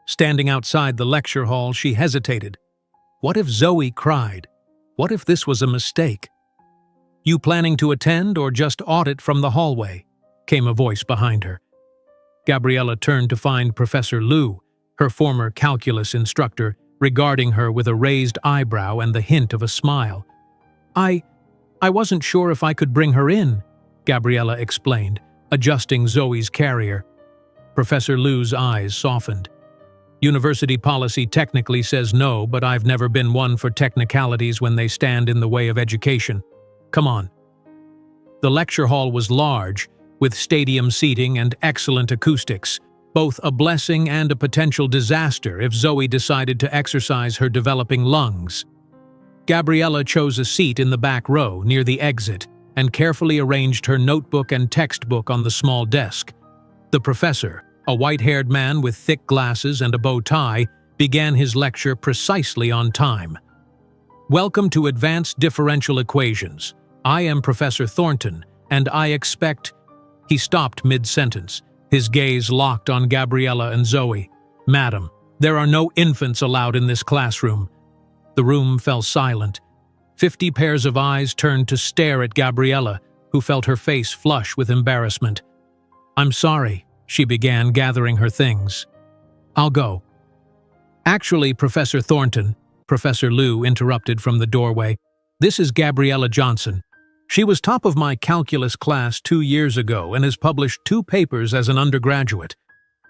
Standing outside the lecture hall, she hesitated. What if Zoe cried? What if this was a mistake? "You planning to attend or just audit from the hallway?" came a voice behind her. Gabriella turned to find Professor Liu, her former calculus instructor, regarding her with a raised eyebrow and the hint of a smile. I wasn't sure if I could bring her in," Gabriella explained, adjusting Zoe's carrier. Professor Liu's eyes softened. "University policy technically says no, but I've never been one for technicalities when they stand in the way of education. Come on." The lecture hall was large, with stadium seating and excellent acoustics, both a blessing and a potential disaster if Zoe decided to exercise her developing lungs. Gabriella chose a seat in the back row, near the exit, and carefully arranged her notebook and textbook on the small desk. The professor, a white-haired man with thick glasses and a bow tie, began his lecture precisely on time. "Welcome to Advanced Differential Equations. I am Professor Thornton, and I expect—" He stopped mid-sentence, his gaze locked on Gabriella and Zoe. "Madam, there are no infants allowed in this classroom." The room fell silent. 50 pairs of eyes turned to stare at Gabriella, who felt her face flush with embarrassment. "I'm sorry," she began, gathering her things. "I'll go." "Actually, Professor Thornton," Professor Liu interrupted from the doorway, "this is Gabriella Johnson. She was top of my calculus class 2 years ago and has published 2 papers as an undergraduate.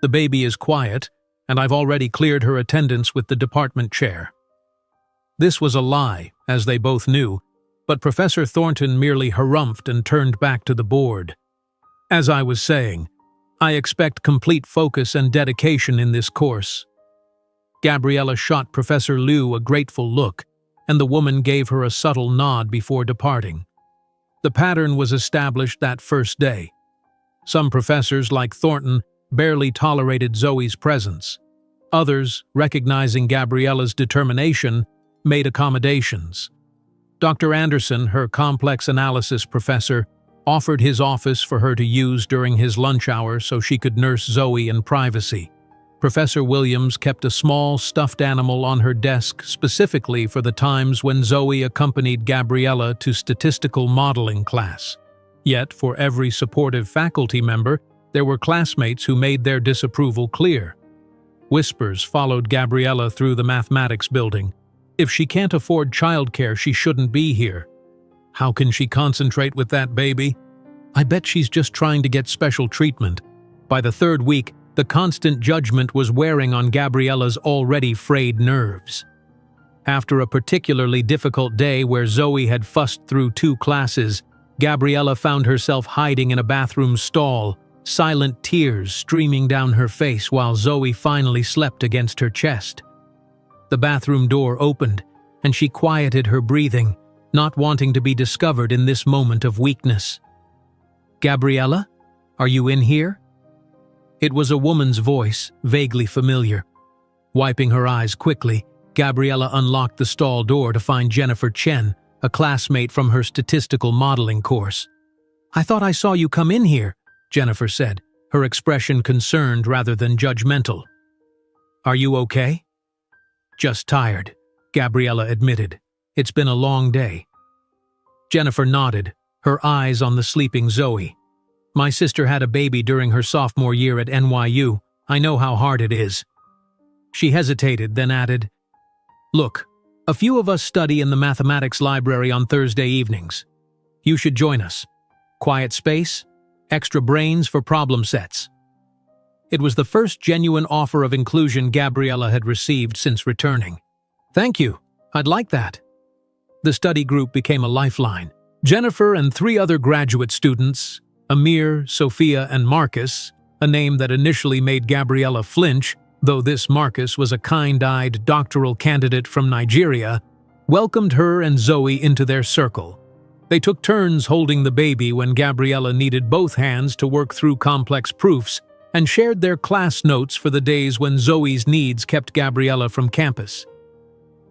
The baby is quiet, and I've already cleared her attendance with the department chair." This was a lie, as they both knew, but Professor Thornton merely harumphed and turned back to the board. "As I was saying, I expect complete focus and dedication in this course." Gabriella shot Professor Liu a grateful look, and the woman gave her a subtle nod before departing. The pattern was established that first day. Some professors, like Thornton, barely tolerated Zoe's presence. Others, recognizing Gabriella's determination, made accommodations. Dr. Anderson, her complex analysis professor, offered his office for her to use during his lunch hour so she could nurse Zoe in privacy. Professor Williams kept a small stuffed animal on her desk specifically for the times when Zoe accompanied Gabriella to statistical modeling class. Yet, for every supportive faculty member, there were classmates who made their disapproval clear. Whispers followed Gabriella through the mathematics building. "If she can't afford childcare, she shouldn't be here. How can she concentrate with that baby? I bet she's just trying to get special treatment." By the 3rd week, the constant judgment was wearing on Gabriella's already frayed nerves. After a particularly difficult day where Zoe had fussed through 2 classes, Gabriella found herself hiding in a bathroom stall, silent tears streaming down her face while Zoe finally slept against her chest. The bathroom door opened, and she quieted her breathing, not wanting to be discovered in this moment of weakness. "Gabriella, are you in here?" It was a woman's voice, vaguely familiar. Wiping her eyes quickly, Gabriella unlocked the stall door to find Jennifer Chen, a classmate from her statistical modeling course. "I thought I saw you come in here," Jennifer said, her expression concerned rather than judgmental. "Are you okay?" "Just tired," Gabriella admitted. "It's been a long day." Jennifer nodded, her eyes on the sleeping Zoe. "My sister had a baby during her sophomore year at NYU. I know how hard it is." She hesitated, then added, "Look, a few of us study in the mathematics library on Thursday evenings. You should join us. Quiet space, extra brains for problem sets." It was the first genuine offer of inclusion Gabriella had received since returning. "Thank you, I'd like that." The study group became a lifeline. Jennifer and 3 other graduate students, Amir, Sophia, and Marcus, a name that initially made Gabriella flinch, though this Marcus was a kind-eyed doctoral candidate from Nigeria, welcomed her and Zoe into their circle. They took turns holding the baby when Gabriella needed both hands to work through complex proofs, and shared their class notes for the days when Zoe's needs kept Gabriella from campus.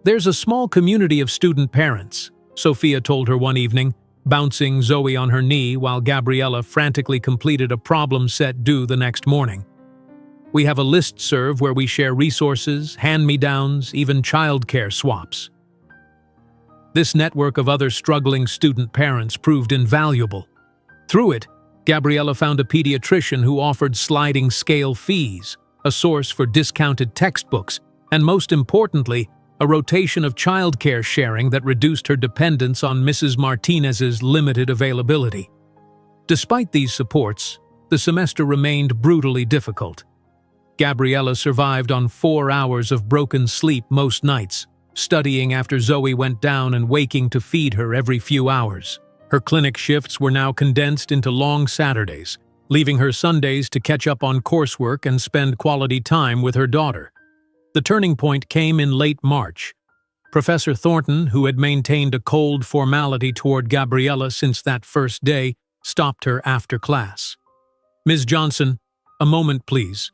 "There's a small community of student parents," Sophia told her one evening, bouncing Zoe on her knee while Gabriella frantically completed a problem set due the next morning. We have a listserv where we share resources, hand-me-downs, even childcare swaps. This network of other struggling student parents proved invaluable. Through it, Gabriella found a pediatrician who offered sliding scale fees, a source for discounted textbooks, and most importantly, a rotation of childcare sharing that reduced her dependence on Mrs. Martinez's limited availability. Despite these supports, the semester remained brutally difficult. Gabriella survived on 4 hours of broken sleep most nights, studying after Zoe went down and waking to feed her every few hours. Her clinic shifts were now condensed into long Saturdays, leaving her Sundays to catch up on coursework and spend quality time with her daughter. The turning point came in late March. Professor Thornton, who had maintained a cold formality toward Gabriella since that first day, stopped her after class. "Ms. Johnson, a moment please."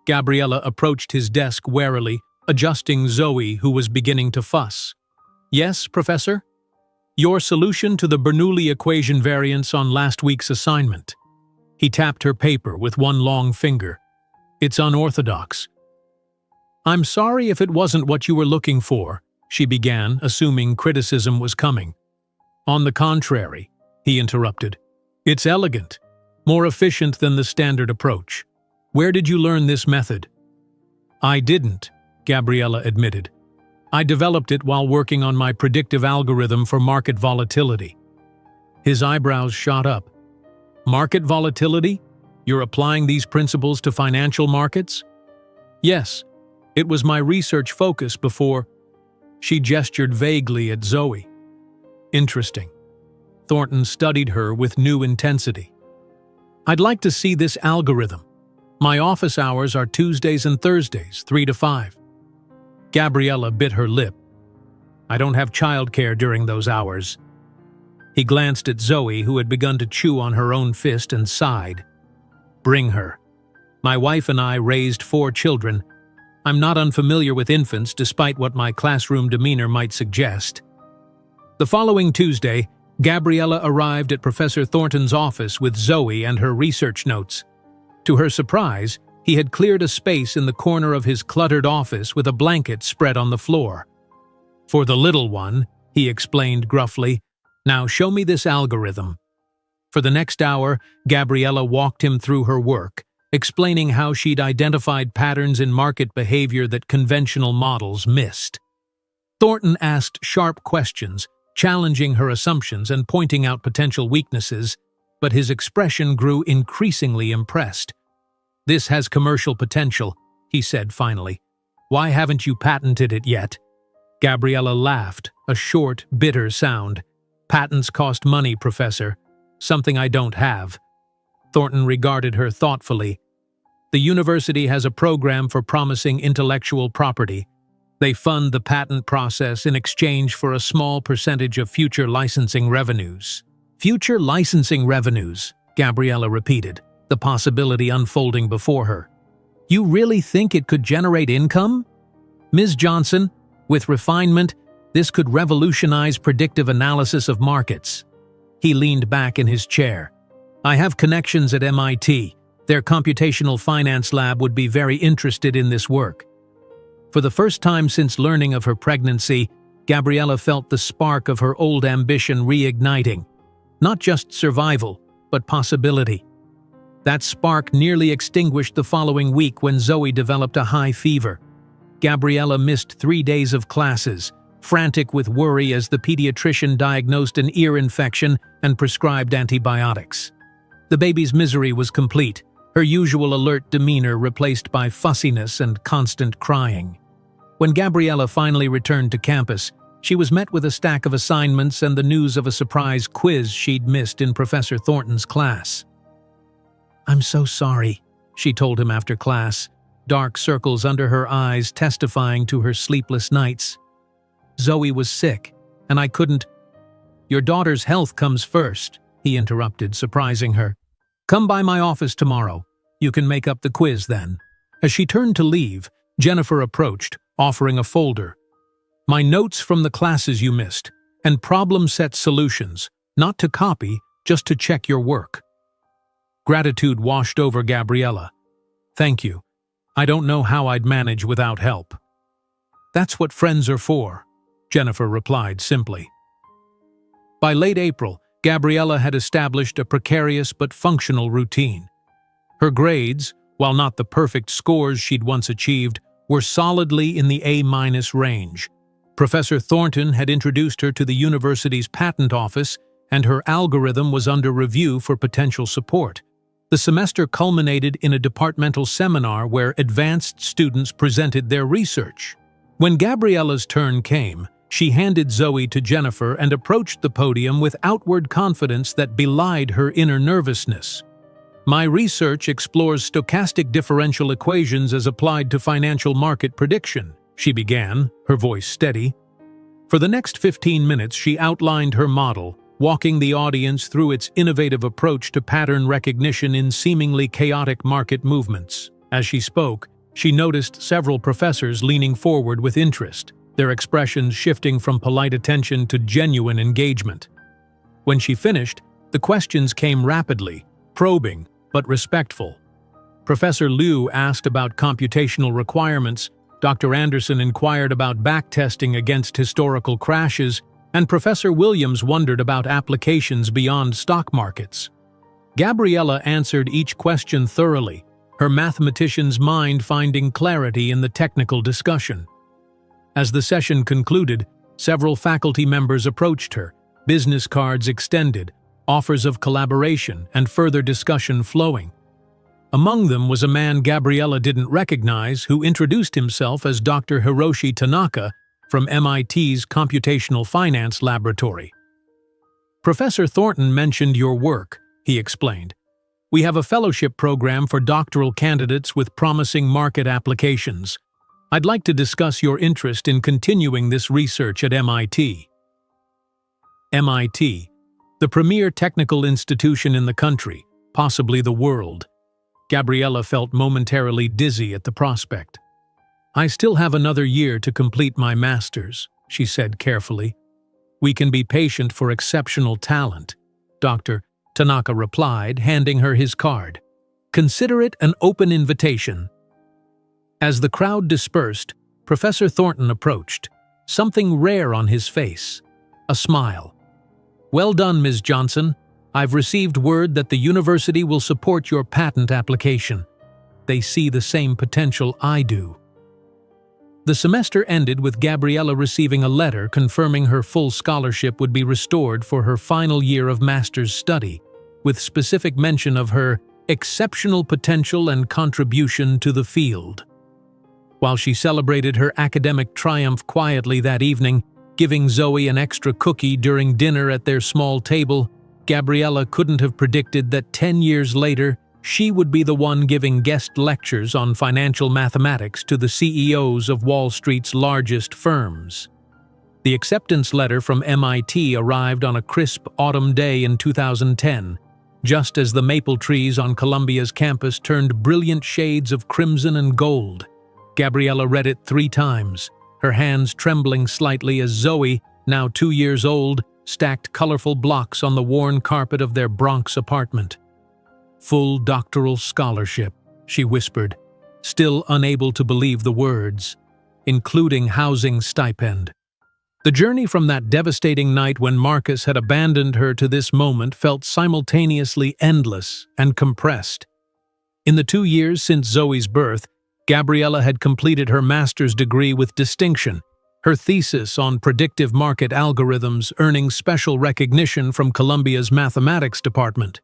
Gabriella approached his desk warily, adjusting Zoe, who was beginning to fuss. "Yes, Professor?" "Your solution to the Bernoulli equation variance on last week's assignment." He tapped her paper with one long finger. "It's unorthodox." "I'm sorry if it wasn't what you were looking for," she began, assuming criticism was coming. "On the contrary," he interrupted. "It's elegant, more efficient than the standard approach. Where did you learn this method?" "I didn't," Gabriella admitted. "I developed it while working on my predictive algorithm for market volatility." His eyebrows shot up. "Market volatility? You're applying these principles to financial markets?" "Yes. It was my research focus before." She gestured vaguely at Zoe. "Interesting." Thornton studied her with new intensity. "I'd like to see this algorithm. My office hours are Tuesdays and Thursdays, 3 to 5. Gabriella bit her lip. "I don't have childcare during those hours." He glanced at Zoe, who had begun to chew on her own fist, and sighed. "Bring her. My wife and I raised 4 children. I'm not unfamiliar with infants, despite what my classroom demeanor might suggest." The following Tuesday, Gabriella arrived at Professor Thornton's office with Zoe and her research notes. To her surprise, he had cleared a space in the corner of his cluttered office with a blanket spread on the floor. "For the little one," he explained gruffly. "Now show me this algorithm." For the next hour, Gabriella walked him through her work, explaining how she'd identified patterns in market behavior that conventional models missed. Thornton asked sharp questions, challenging her assumptions and pointing out potential weaknesses, but his expression grew increasingly impressed. "This has commercial potential," he said finally. "Why haven't you patented it yet?" Gabriella laughed, a short, bitter sound. "Patents cost money, Professor. Something I don't have." Thornton regarded her thoughtfully. "The university has a program for promising intellectual property. They fund the patent process in exchange for a small percentage of future licensing revenues." "Future licensing revenues," Gabriella repeated, the possibility unfolding before her. "You really think it could generate income? Ms. Johnson, with refinement, this could revolutionize predictive analysis of markets." He leaned back in his chair. "I have connections at MIT. Their computational finance lab would be very interested in this work." For the first time since learning of her pregnancy, Gabriella felt the spark of her old ambition reigniting. Not just survival, but possibility. That spark nearly extinguished the following week when Zoe developed a high fever. Gabriella missed 3 days of classes, frantic with worry as the pediatrician diagnosed an ear infection and prescribed antibiotics. The baby's misery was complete, her usual alert demeanor replaced by fussiness and constant crying. When Gabriella finally returned to campus, she was met with a stack of assignments and the news of a surprise quiz she'd missed in Professor Thornton's class. "I'm so sorry," she told him after class, dark circles under her eyes testifying to her sleepless nights. "Zoe was sick, and I couldn't—" "Your daughter's health comes first," he interrupted, surprising her. "Come by my office tomorrow. You can make up the quiz then." As she turned to leave, Jennifer approached, offering a folder. "My notes from the classes you missed, and problem set solutions, not to copy, just to check your work." Gratitude washed over Gabriella. "Thank you. I don't know how I'd manage without help." "That's what friends are for," Jennifer replied simply. By late April, Gabriella had established a precarious but functional routine. Her grades, while not the perfect scores she'd once achieved, were solidly in the A- range. Professor Thornton had introduced her to the university's patent office, and her algorithm was under review for potential support. The semester culminated in a departmental seminar where advanced students presented their research. When Gabriella's turn came, she handed Zoe to Jennifer and approached the podium with outward confidence that belied her inner nervousness. "My research explores stochastic differential equations as applied to financial market prediction," she began, her voice steady. For the next 15 minutes she outlined her model, walking the audience through its innovative approach to pattern recognition in seemingly chaotic market movements. As she spoke, she noticed several professors leaning forward with interest, their expressions shifting from polite attention to genuine engagement. When she finished, the questions came rapidly, probing, but respectful. Professor Liu asked about computational requirements, Dr. Anderson inquired about backtesting against historical crashes, and Professor Williams wondered about applications beyond stock markets. Gabriella answered each question thoroughly, her mathematician's mind finding clarity in the technical discussion. As the session concluded, several faculty members approached her, business cards extended, offers of collaboration and further discussion flowing. Among them was a man Gabriella didn't recognize who introduced himself as Dr. Hiroshi Tanaka from MIT's Computational Finance Laboratory. "Professor Thornton mentioned your work," he explained. "We have a fellowship program for doctoral candidates with promising market applications. I'd like to discuss your interest in continuing this research at MIT." MIT, the premier technical institution in the country, possibly the world. Gabriella felt momentarily dizzy at the prospect. "I still have another year to complete my master's," she said carefully. "We can be patient for exceptional talent," Dr. Tanaka replied, handing her his card. "Consider it an open invitation." As the crowd dispersed, Professor Thornton approached, something rare on his face, a smile. "Well done, Ms. Johnson. I've received word that the university will support your patent application. They see the same potential I do." The semester ended with Gabriella receiving a letter confirming her full scholarship would be restored for her final year of master's study, with specific mention of her exceptional potential and contribution to the field. While she celebrated her academic triumph quietly that evening, giving Zoe an extra cookie during dinner at their small table, Gabriella couldn't have predicted that 10 years later, she would be the one giving guest lectures on financial mathematics to the CEOs of Wall Street's largest firms. The acceptance letter from MIT arrived on a crisp autumn day in 2010, just as the maple trees on Columbia's campus turned brilliant shades of crimson and gold. Gabriella read it 3 times, her hands trembling slightly as Zoe, now 2 years old, stacked colorful blocks on the worn carpet of their Bronx apartment. "Full doctoral scholarship," she whispered, still unable to believe the words, "including housing stipend." The journey from that devastating night when Marcus had abandoned her to this moment felt simultaneously endless and compressed. In the 2 years since Zoe's birth, Gabriella had completed her master's degree with distinction, her thesis on predictive market algorithms earning special recognition from Columbia's mathematics department.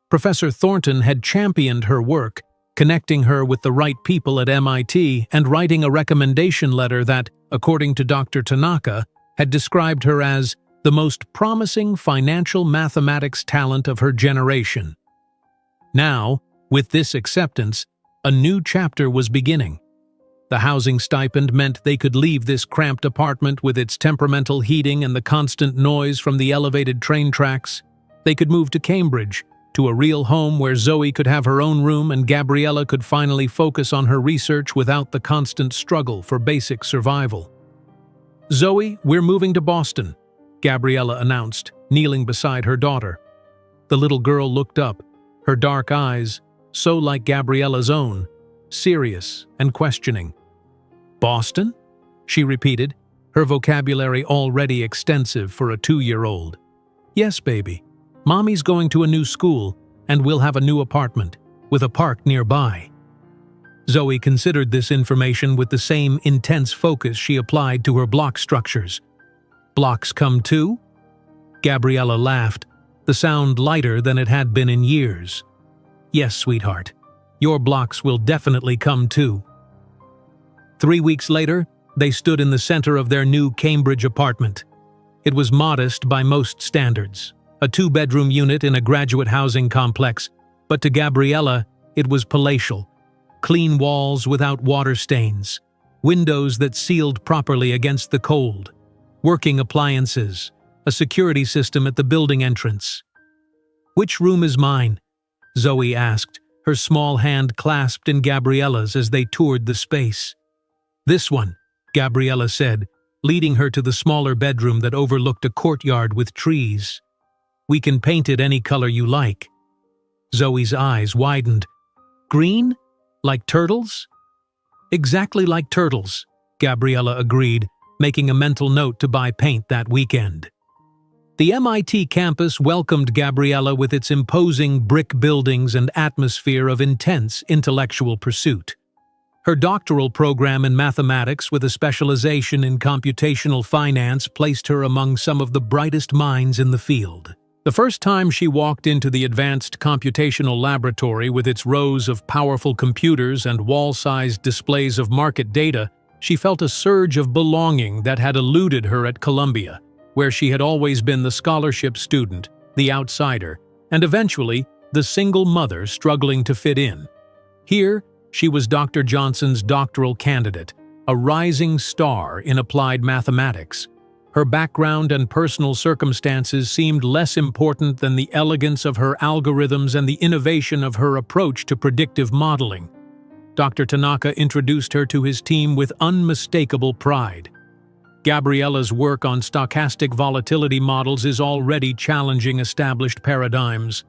Professor Thornton had championed her work, connecting her with the right people at MIT and writing a recommendation letter that, according to Dr. Tanaka, had described her as the most promising financial mathematics talent of her generation. Now, with this acceptance, a new chapter was beginning. The housing stipend meant they could leave this cramped apartment with its temperamental heating and the constant noise from the elevated train tracks. They could move to Cambridge, to a real home where Zoe could have her own room and Gabriella could finally focus on her research without the constant struggle for basic survival. "Zoe, we're moving to Boston," Gabriella announced, kneeling beside her daughter. The little girl looked up, her dark eyes, so like Gabriella's own, serious and questioning. "Boston?" she repeated, her vocabulary already extensive for a 2-year-old. "Yes, baby. Mommy's going to a new school, and we'll have a new apartment, with a park nearby." Zoe considered this information with the same intense focus she applied to her block structures. "Blocks come too?" Gabriella laughed, the sound lighter than it had been in years. "Yes, sweetheart. Your blocks will definitely come too." 3 weeks later, they stood in the center of their new Cambridge apartment. It was modest by most standards, a 2-bedroom unit in a graduate housing complex, but to Gabriella, it was palatial. Clean walls without water stains, windows that sealed properly against the cold, working appliances, a security system at the building entrance. "Which room is mine?" Zoe asked, her small hand clasped in Gabriella's as they toured the space. "This one," Gabriella said, leading her to the smaller bedroom that overlooked a courtyard with trees. "We can paint it any color you like." Zoe's eyes widened. "Green? Like turtles?" "Exactly like turtles," Gabriella agreed, making a mental note to buy paint that weekend. The MIT campus welcomed Gabriella with its imposing brick buildings and atmosphere of intense intellectual pursuit. Her doctoral program in mathematics with a specialization in computational finance placed her among some of the brightest minds in the field. The first time she walked into the advanced computational laboratory with its rows of powerful computers and wall-sized displays of market data, she felt a surge of belonging that had eluded her at Columbia, where she had always been the scholarship student, the outsider, and eventually the single mother struggling to fit in. Here, she was Dr. Johnson's doctoral candidate, a rising star in applied mathematics. Her background and personal circumstances seemed less important than the elegance of her algorithms and the innovation of her approach to predictive modeling. Dr. Tanaka introduced her to his team with unmistakable pride. Gabriella's work on stochastic volatility models is already challenging established paradigms.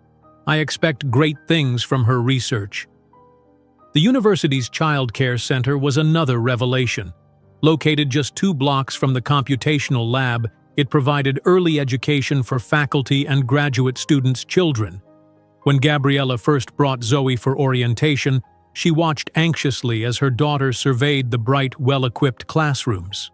I expect great things from her research. The university's child care center was another revelation. Located just 2 blocks from the computational lab, it provided early education for faculty and graduate students' children. When Gabriella first brought Zoe for orientation, she watched anxiously as her daughter surveyed the bright, well-equipped classrooms.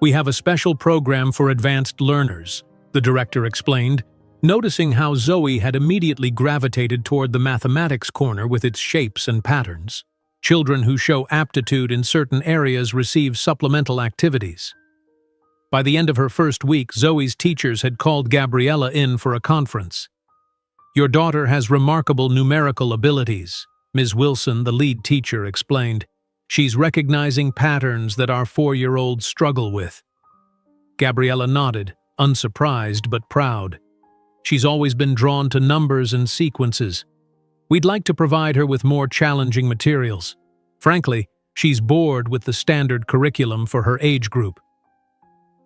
"We have a special program for advanced learners," the director explained, noticing how Zoe had immediately gravitated toward the mathematics corner with its shapes and patterns. Children who show aptitude in certain areas receive supplemental activities. By the end of her first week, Zoe's teachers had called Gabriella in for a conference. "Your daughter has remarkable numerical abilities," Ms. Wilson, the lead teacher, explained. "She's recognizing patterns that our 4-year-olds struggle with." Gabriella nodded, unsurprised but proud. She's always been drawn to numbers and sequences. We'd like to provide her with more challenging materials. Frankly, she's bored with the standard curriculum for her age group.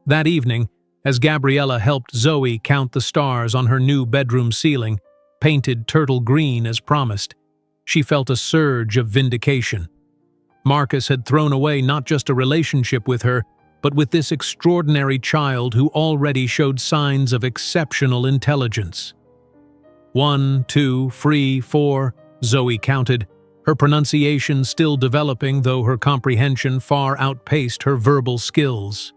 That evening, as Gabriella helped Zoe count the stars on her new bedroom ceiling, painted turtle green as promised, she felt a surge of vindication. Marcus had thrown away not just a relationship with her, but with this extraordinary child who already showed signs of exceptional intelligence. 1, 2, 3, 4, Zoe counted, her pronunciation still developing, though her comprehension far outpaced her verbal skills.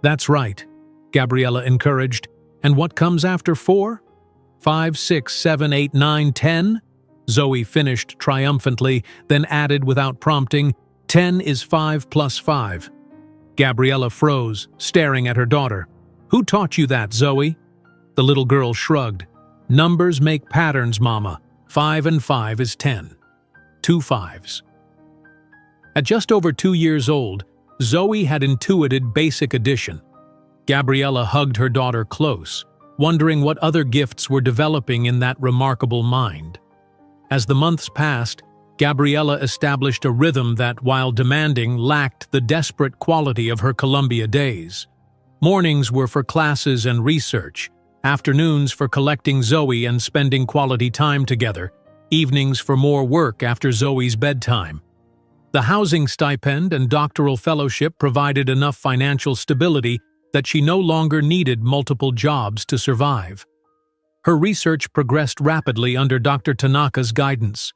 "That's right," Gabriella encouraged. "And what comes after 4? 5, 6, 7, 8, 9, 10? Zoe finished triumphantly, then added without prompting, 10 is 5 plus 5. Gabriella froze, staring at her daughter. "Who taught you that, Zoe?" The little girl shrugged. "Numbers make patterns, Mama. 5 and 5 is 10. 2 5s. At just over 2 years old, Zoe had intuited basic addition. Gabriella hugged her daughter close, wondering what other gifts were developing in that remarkable mind. As the months passed, Gabriella established a rhythm that, while demanding, lacked the desperate quality of her Columbia days. Mornings were for classes and research, afternoons for collecting Zoe and spending quality time together, evenings for more work after Zoe's bedtime. The housing stipend and doctoral fellowship provided enough financial stability that she no longer needed multiple jobs to survive. Her research progressed rapidly under Dr. Tanaka's guidance.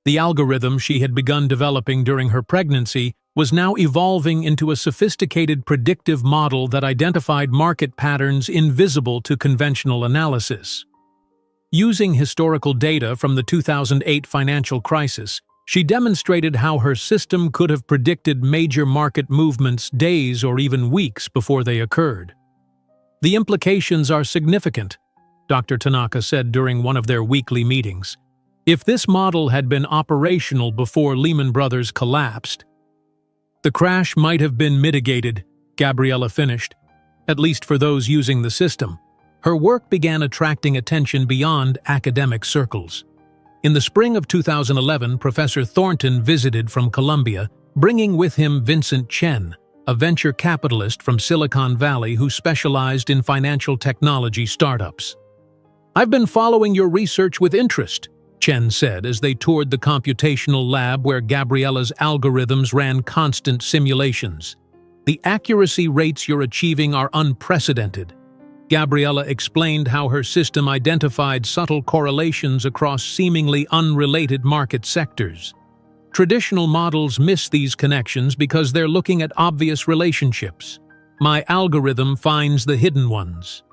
The algorithm she had begun developing during her pregnancy was now evolving into a sophisticated predictive model that identified market patterns invisible to conventional analysis. Using historical data from the 2008 financial crisis, she demonstrated how her system could have predicted major market movements days or even weeks before they occurred. "The implications are significant," Dr. Tanaka said during one of their weekly meetings. "If this model had been operational before Lehman Brothers collapsed, the crash might have been mitigated," Gabriella finished, "at least for those using the system." Her work began attracting attention beyond academic circles. In the spring of 2011, Professor Thornton visited from Columbia, bringing with him Vincent Chen, a venture capitalist from Silicon Valley who specialized in financial technology startups. "I've been following your research with interest," Chen said as they toured the computational lab where Gabriella's algorithms ran constant simulations. "The accuracy rates you're achieving are unprecedented." Gabriella explained how her system identified subtle correlations across seemingly unrelated market sectors. "Traditional models miss these connections because they're looking at obvious relationships. My algorithm finds the hidden ones."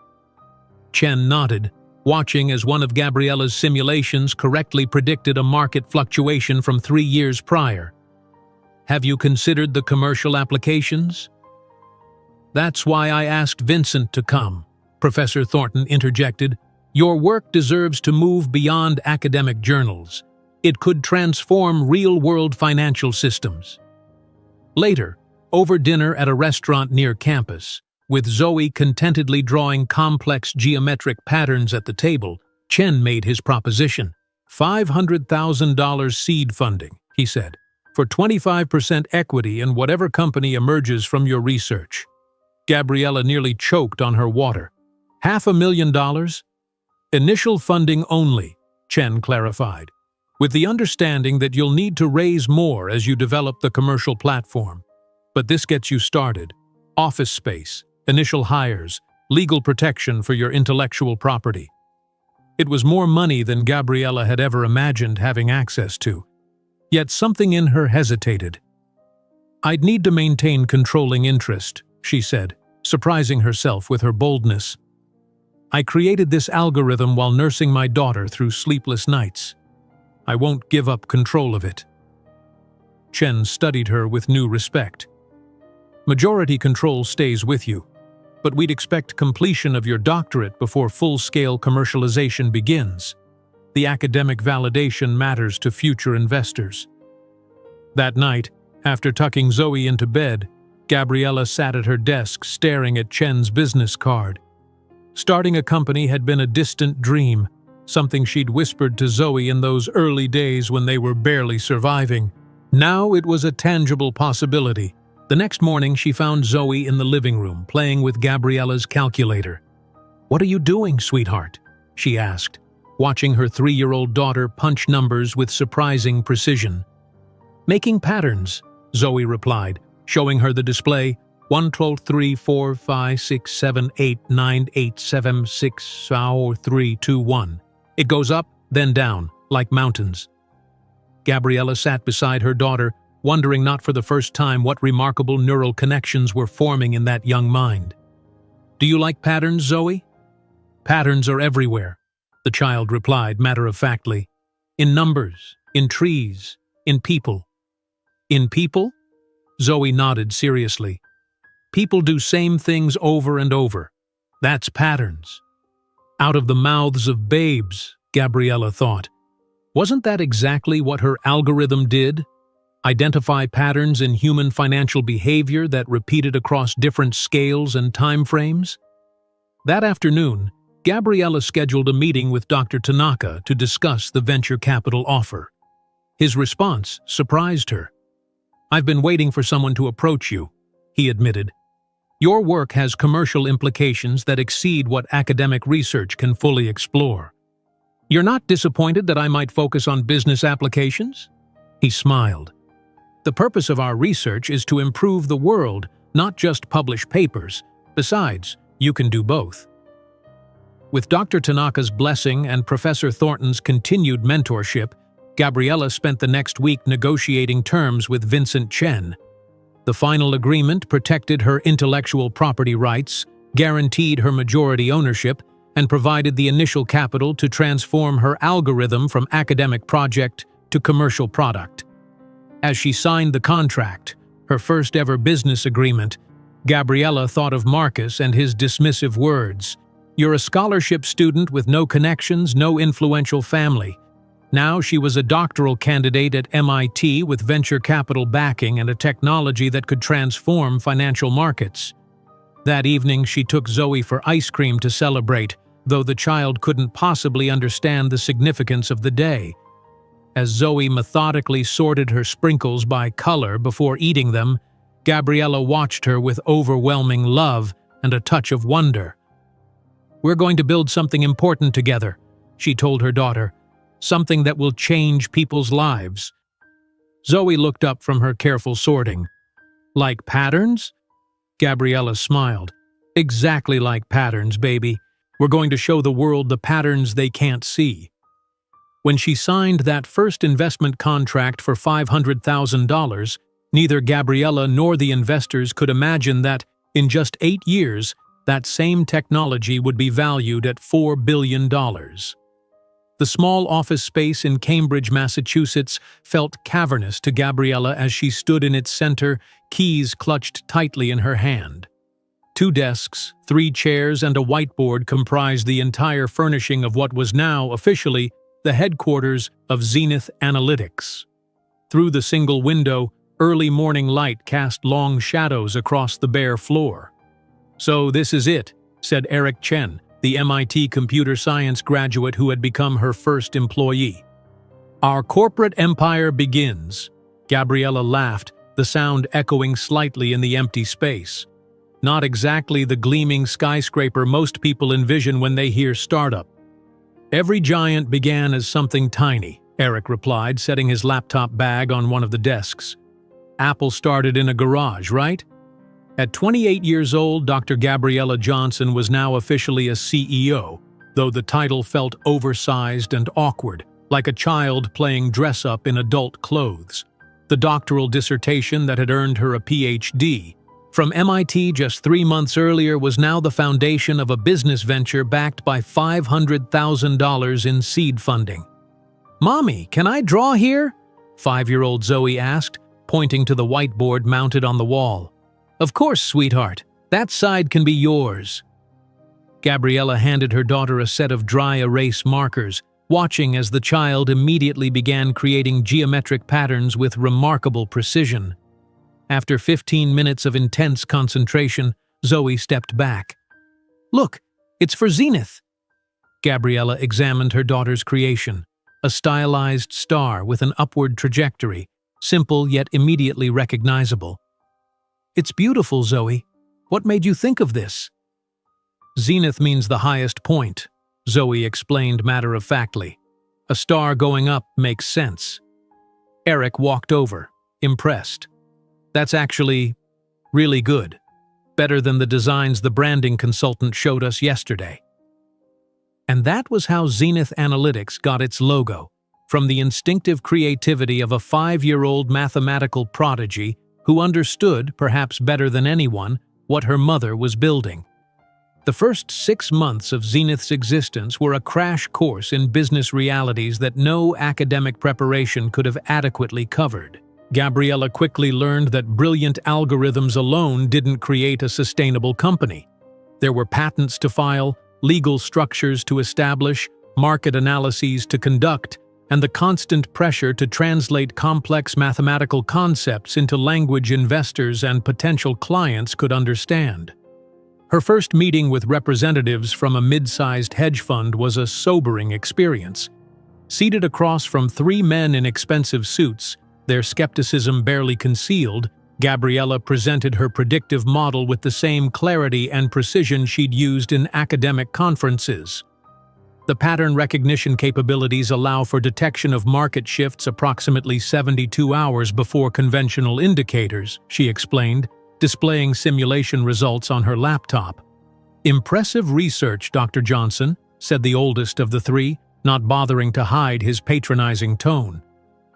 Chen nodded, watching as one of Gabriella's simulations correctly predicted a market fluctuation from 3 years prior. "Have you considered the commercial applications?" "That's why I asked Vincent to come," Professor Thornton interjected. "Your work deserves to move beyond academic journals. It could transform real-world financial systems." Later, over dinner at a restaurant near campus, with Zoe contentedly drawing complex geometric patterns at the table, Chen made his proposition. $500,000 seed funding, he said, for 25% equity in whatever company emerges from your research. Gabriella nearly choked on her water. $500,000? Initial funding only, Chen clarified, with the understanding that you'll need to raise more as you develop the commercial platform. But this gets you started. Office space, initial hires, legal protection for your intellectual property. It was more money than Gabriella had ever imagined having access to. Yet something in her hesitated. "I'd need to maintain controlling interest," she said, surprising herself with her boldness. "I created this algorithm while nursing my daughter through sleepless nights. I won't give up control of it." Chen studied her with new respect. "Majority control stays with you, but we'd expect completion of your doctorate before full-scale commercialization begins. The academic validation matters to future investors." That night, after tucking Zoe into bed, Gabriella sat at her desk staring at Chen's business card. Starting a company had been a distant dream, something she'd whispered to Zoe in those early days when they were barely surviving. Now it was a tangible possibility. The next morning she found Zoe in the living room playing with Gabriella's calculator. "What are you doing, sweetheart?" she asked, watching her 3-year-old daughter punch numbers with surprising precision. "Making patterns," Zoe replied, showing her the display. 1, 2, 3, 4, 5, 6, 7, 8, 9, 8, 7, 6, 4, 3, 2, 1. It goes up, then down, like mountains. Gabriella sat beside her daughter, wondering not for the first time what remarkable neural connections were forming in that young mind. "Do you like patterns, Zoe?" "Patterns are everywhere," the child replied matter-of-factly. "In numbers, in trees, in people." "In people?" Zoe nodded seriously. "People do same things over and over. That's patterns." Out of the mouths of babes, Gabriella thought. Wasn't that exactly what her algorithm did? Identify patterns in human financial behavior that repeated across different scales and time frames? That afternoon, Gabriella scheduled a meeting with Dr. Tanaka to discuss the venture capital offer. His response surprised her. "I've been waiting for someone to approach you," he admitted. "Your work has commercial implications that exceed what academic research can fully explore." You're not disappointed that I might focus on business applications? He smiled. The purpose of our research is to improve the world, not just publish papers. Besides, you can do both. With Dr. Tanaka's blessing and Professor Thornton's continued mentorship, Gabriella spent the next week negotiating terms with Vincent Chen. The final agreement protected her intellectual property rights, guaranteed her majority ownership, and provided the initial capital to transform her algorithm from academic project to commercial product. As she signed the contract, her first ever business agreement, Gabriella thought of Marcus and his dismissive words. "You're a scholarship student with no connections, no influential family." Now she was a doctoral candidate at MIT with venture capital backing and a technology that could transform financial markets. That evening she took Zoe for ice cream to celebrate, though the child couldn't possibly understand the significance of the day. As Zoe methodically sorted her sprinkles by color before eating them, Gabriella watched her with overwhelming love and a touch of wonder. "We're going to build something important together," she told her daughter. "Something that will change people's lives." Zoe looked up from her careful sorting. "Like patterns?" Gabriella smiled. "Exactly like patterns, baby. We're going to show the world the patterns they can't see." When she signed that first investment contract for $500,000, neither Gabriella nor the investors could imagine that, in just 8 years, that same technology would be valued at $4 billion. The small office space in Cambridge, Massachusetts, felt cavernous to Gabriella as she stood in its center, keys clutched tightly in her hand. 2 desks, 3 chairs, and a whiteboard comprised the entire furnishing of what was now, officially, the headquarters of Zenith Analytics. Through the single window, early morning light cast long shadows across the bare floor. "So this is it," said Eric Chen, the MIT computer science graduate who had become her first employee. "Our corporate empire begins." Gabriella laughed, the sound echoing slightly in the empty space. Not exactly the gleaming skyscraper most people envision when they hear startup. "Every giant began as something tiny," Eric replied, setting his laptop bag on one of the desks. "Apple started in a garage, right?" At 28 years old, Dr. Gabriella Johnson was now officially a CEO, though the title felt oversized and awkward, like a child playing dress-up in adult clothes. The doctoral dissertation that had earned her a PhD from MIT just 3 months earlier was now the foundation of a business venture backed by $500,000 in seed funding. "Mommy, can I draw here?" 5-year-old Zoe asked, pointing to the whiteboard mounted on the wall. "Of course, sweetheart. That side can be yours." Gabriella handed her daughter a set of dry erase markers, watching as the child immediately began creating geometric patterns with remarkable precision. After 15 minutes of intense concentration, Zoe stepped back. "Look, it's for Zenith." Gabriella examined her daughter's creation, a stylized star with an upward trajectory, simple yet immediately recognizable. "It's beautiful, Zoe. What made you think of this?" "Zenith means the highest point," Zoe explained matter-of-factly. "A star going up makes sense." Eric walked over, impressed. "That's actually really good. Better than the designs the branding consultant showed us yesterday." And that was how Zenith Analytics got its logo, from the instinctive creativity of a 5-year-old mathematical prodigy who understood, perhaps better than anyone, what her mother was building. The first 6 months of Zenith's existence were a crash course in business realities that no academic preparation could have adequately covered. Gabriella quickly learned that brilliant algorithms alone didn't create a sustainable company. There were patents to file, legal structures to establish, market analyses to conduct, and the constant pressure to translate complex mathematical concepts into language investors and potential clients could understand. Her first meeting with representatives from a mid-sized hedge fund was a sobering experience. Seated across from 3 men in expensive suits, their skepticism barely concealed, Gabriella presented her predictive model with the same clarity and precision she'd used in academic conferences. The pattern recognition capabilities allow for detection of market shifts approximately 72 hours before conventional indicators, she explained, displaying simulation results on her laptop. "Impressive research, Dr. Johnson," said the oldest of the three, not bothering to hide his patronizing tone.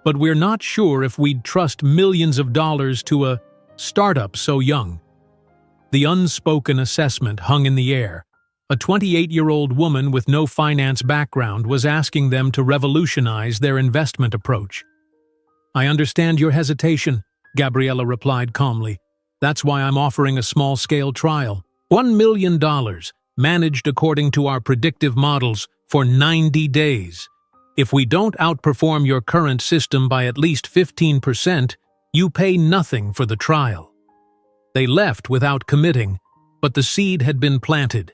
"But we're not sure if we'd trust millions of dollars to a startup so young." The unspoken assessment hung in the air. A 28-year-old woman with no finance background was asking them to revolutionize their investment approach. "I understand your hesitation," Gabriella replied calmly. "That's why I'm offering a small-scale trial. $1 million, managed according to our predictive models, for 90 days. If we don't outperform your current system by at least 15%, you pay nothing for the trial." They left without committing, but the seed had been planted.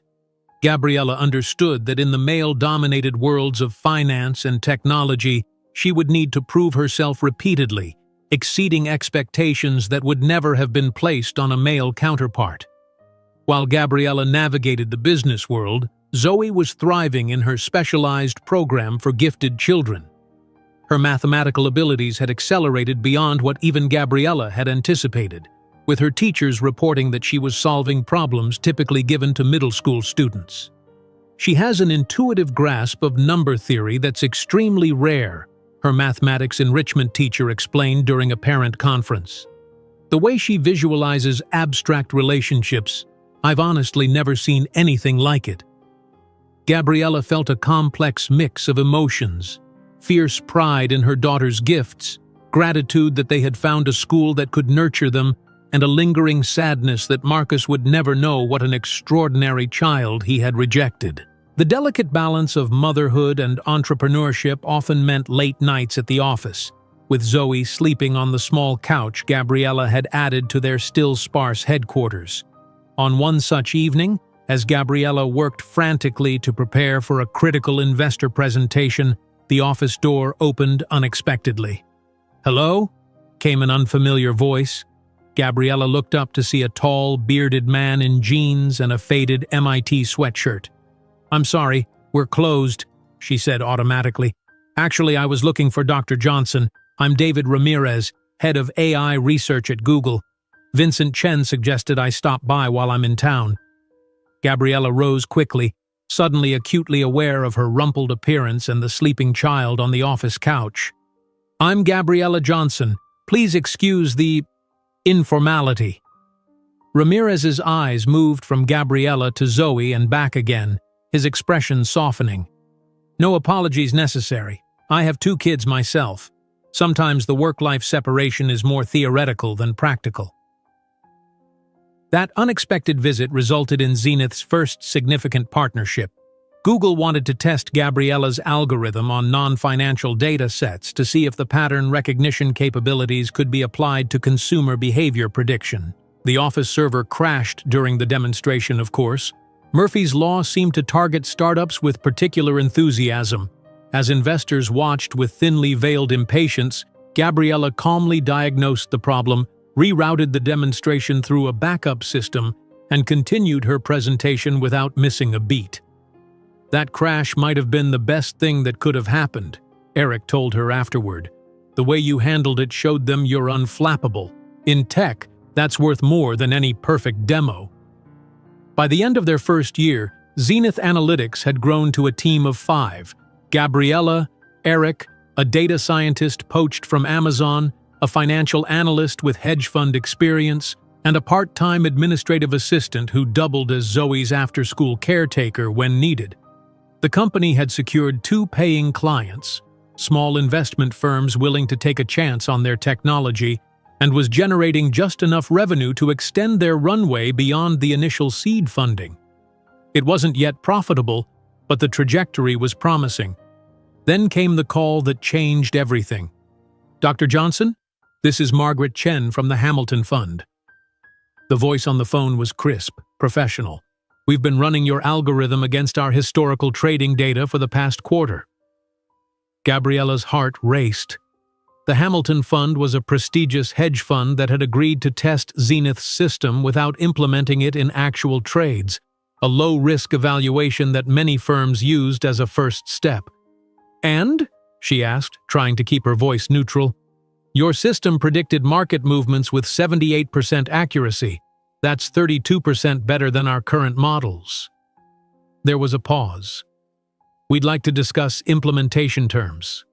Gabriella understood that in the male-dominated worlds of finance and technology, she would need to prove herself repeatedly, exceeding expectations that would never have been placed on a male counterpart. While Gabriella navigated the business world, Zoe was thriving in her specialized program for gifted children. Her mathematical abilities had accelerated beyond what even Gabriella had anticipated, with her teachers reporting that she was solving problems typically given to middle school students. "She has an intuitive grasp of number theory that's extremely rare," her mathematics enrichment teacher explained during a parent conference. "The way she visualizes abstract relationships, I've honestly never seen anything like it." Gabriella felt a complex mix of emotions: fierce pride in her daughter's gifts, gratitude that they had found a school that could nurture them, and a lingering sadness that Marcus would never know what an extraordinary child he had rejected. The delicate balance of motherhood and entrepreneurship often meant late nights at the office. With Zoe sleeping on the small couch Gabriella had added to their still sparse headquarters. On one such evening, as Gabriella worked frantically to prepare for a critical investor presentation, the office door opened unexpectedly. "Hello?" came an unfamiliar voice. Gabriella looked up to see a tall, bearded man in jeans and a faded MIT sweatshirt. "I'm sorry, we're closed," she said automatically. "Actually, I was looking for Dr. Johnson. I'm David Ramirez, head of AI research at Google. Vincent Chen suggested I stop by while I'm in town." Gabriella rose quickly, suddenly acutely aware of her rumpled appearance and the sleeping child on the office couch. "I'm Gabriella Johnson. Please excuse the informality." Ramirez's eyes moved from Gabriella to Zoe and back again, his expression softening. "No apologies necessary. I have 2 kids myself. Sometimes the work-life separation is more theoretical than practical." That unexpected visit resulted in Zenith's first significant partnership. Google wanted to test Gabriella's algorithm on non-financial data sets to see if the pattern recognition capabilities could be applied to consumer behavior prediction. The Office server crashed during the demonstration, of course. Murphy's Law seemed to target startups with particular enthusiasm. As investors watched with thinly veiled impatience, Gabriella calmly diagnosed the problem, rerouted the demonstration through a backup system, and continued her presentation without missing a beat. "That crash might have been the best thing that could have happened," Eric told her afterward. "The way you handled it showed them you're unflappable. In tech, that's worth more than any perfect demo." By the end of their first year, Zenith Analytics had grown to a team of 5: Gabriella, Eric, a data scientist poached from Amazon, a financial analyst with hedge fund experience, and a part-time administrative assistant who doubled as Zoe's after-school caretaker when needed. The company had secured 2 paying clients, small investment firms willing to take a chance on their technology, and was generating just enough revenue to extend their runway beyond the initial seed funding. It wasn't yet profitable, but the trajectory was promising. Then came the call that changed everything. "Dr. Johnson, this is Margaret Chen from the Hamilton Fund." The voice on the phone was crisp, professional. "We've been running your algorithm against our historical trading data for the past quarter." Gabriella's heart raced. The Hamilton Fund was a prestigious hedge fund that had agreed to test Zenith's system without implementing it in actual trades. a low-risk evaluation that many firms used as a first step. "And?" she asked, trying to keep her voice neutral. "Your system predicted market movements with 78% accuracy. That's 32% better than our current models." There was a pause. "We'd like to discuss implementation terms."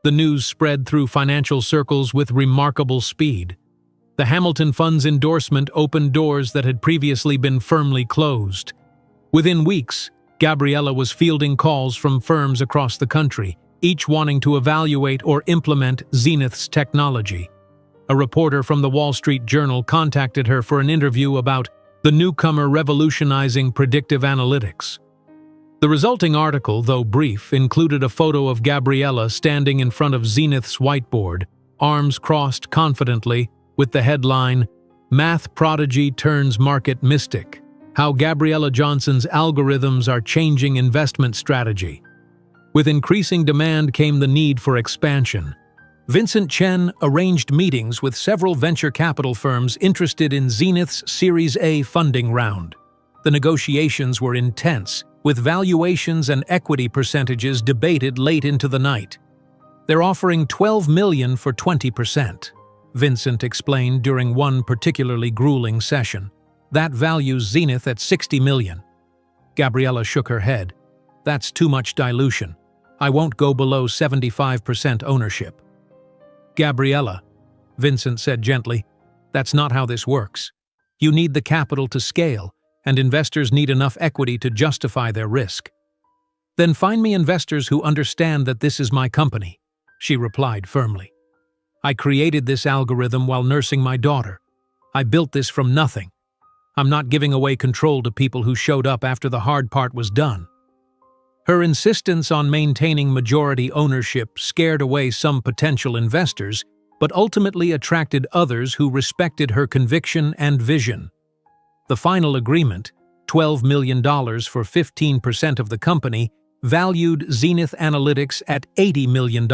The news spread through financial circles with remarkable speed. The Hamilton Fund's endorsement opened doors that had previously been firmly closed. Within weeks, Gabriella was fielding calls from firms across the country, each wanting to evaluate or implement Zenith's technology. A reporter from the Wall Street Journal contacted her for an interview about the newcomer revolutionizing predictive analytics. The resulting article, though brief, included a photo of Gabriella standing in front of Zenith's whiteboard, arms crossed confidently, with the headline, "Math Prodigy Turns Market Mystic: How Gabriella Johnson's Algorithms Are Changing Investment Strategy." With increasing demand came the need for expansion. Vincent Chen arranged meetings with several venture capital firms interested in Zenith's Series A funding round. The negotiations were intense, with valuations and equity percentages debated late into the night. "They're offering $12 million for 20%. Vincent explained during one particularly grueling session. "That values Zenith at $60 million. Gabriella shook her head. "That's too much dilution. I won't go below 75% ownership." "Gabriella," Vincent said gently, "that's not how this works. You need the capital to scale, and investors need enough equity to justify their risk." "Then find me investors who understand that this is my company," she replied firmly. "I created this algorithm while nursing my daughter. I built this from nothing. I'm not giving away control to people who showed up after the hard part was done." Her insistence on maintaining majority ownership scared away some potential investors, but ultimately attracted others who respected her conviction and vision. The final agreement, $12 million for 15% of the company, valued Zenith Analytics at $80 million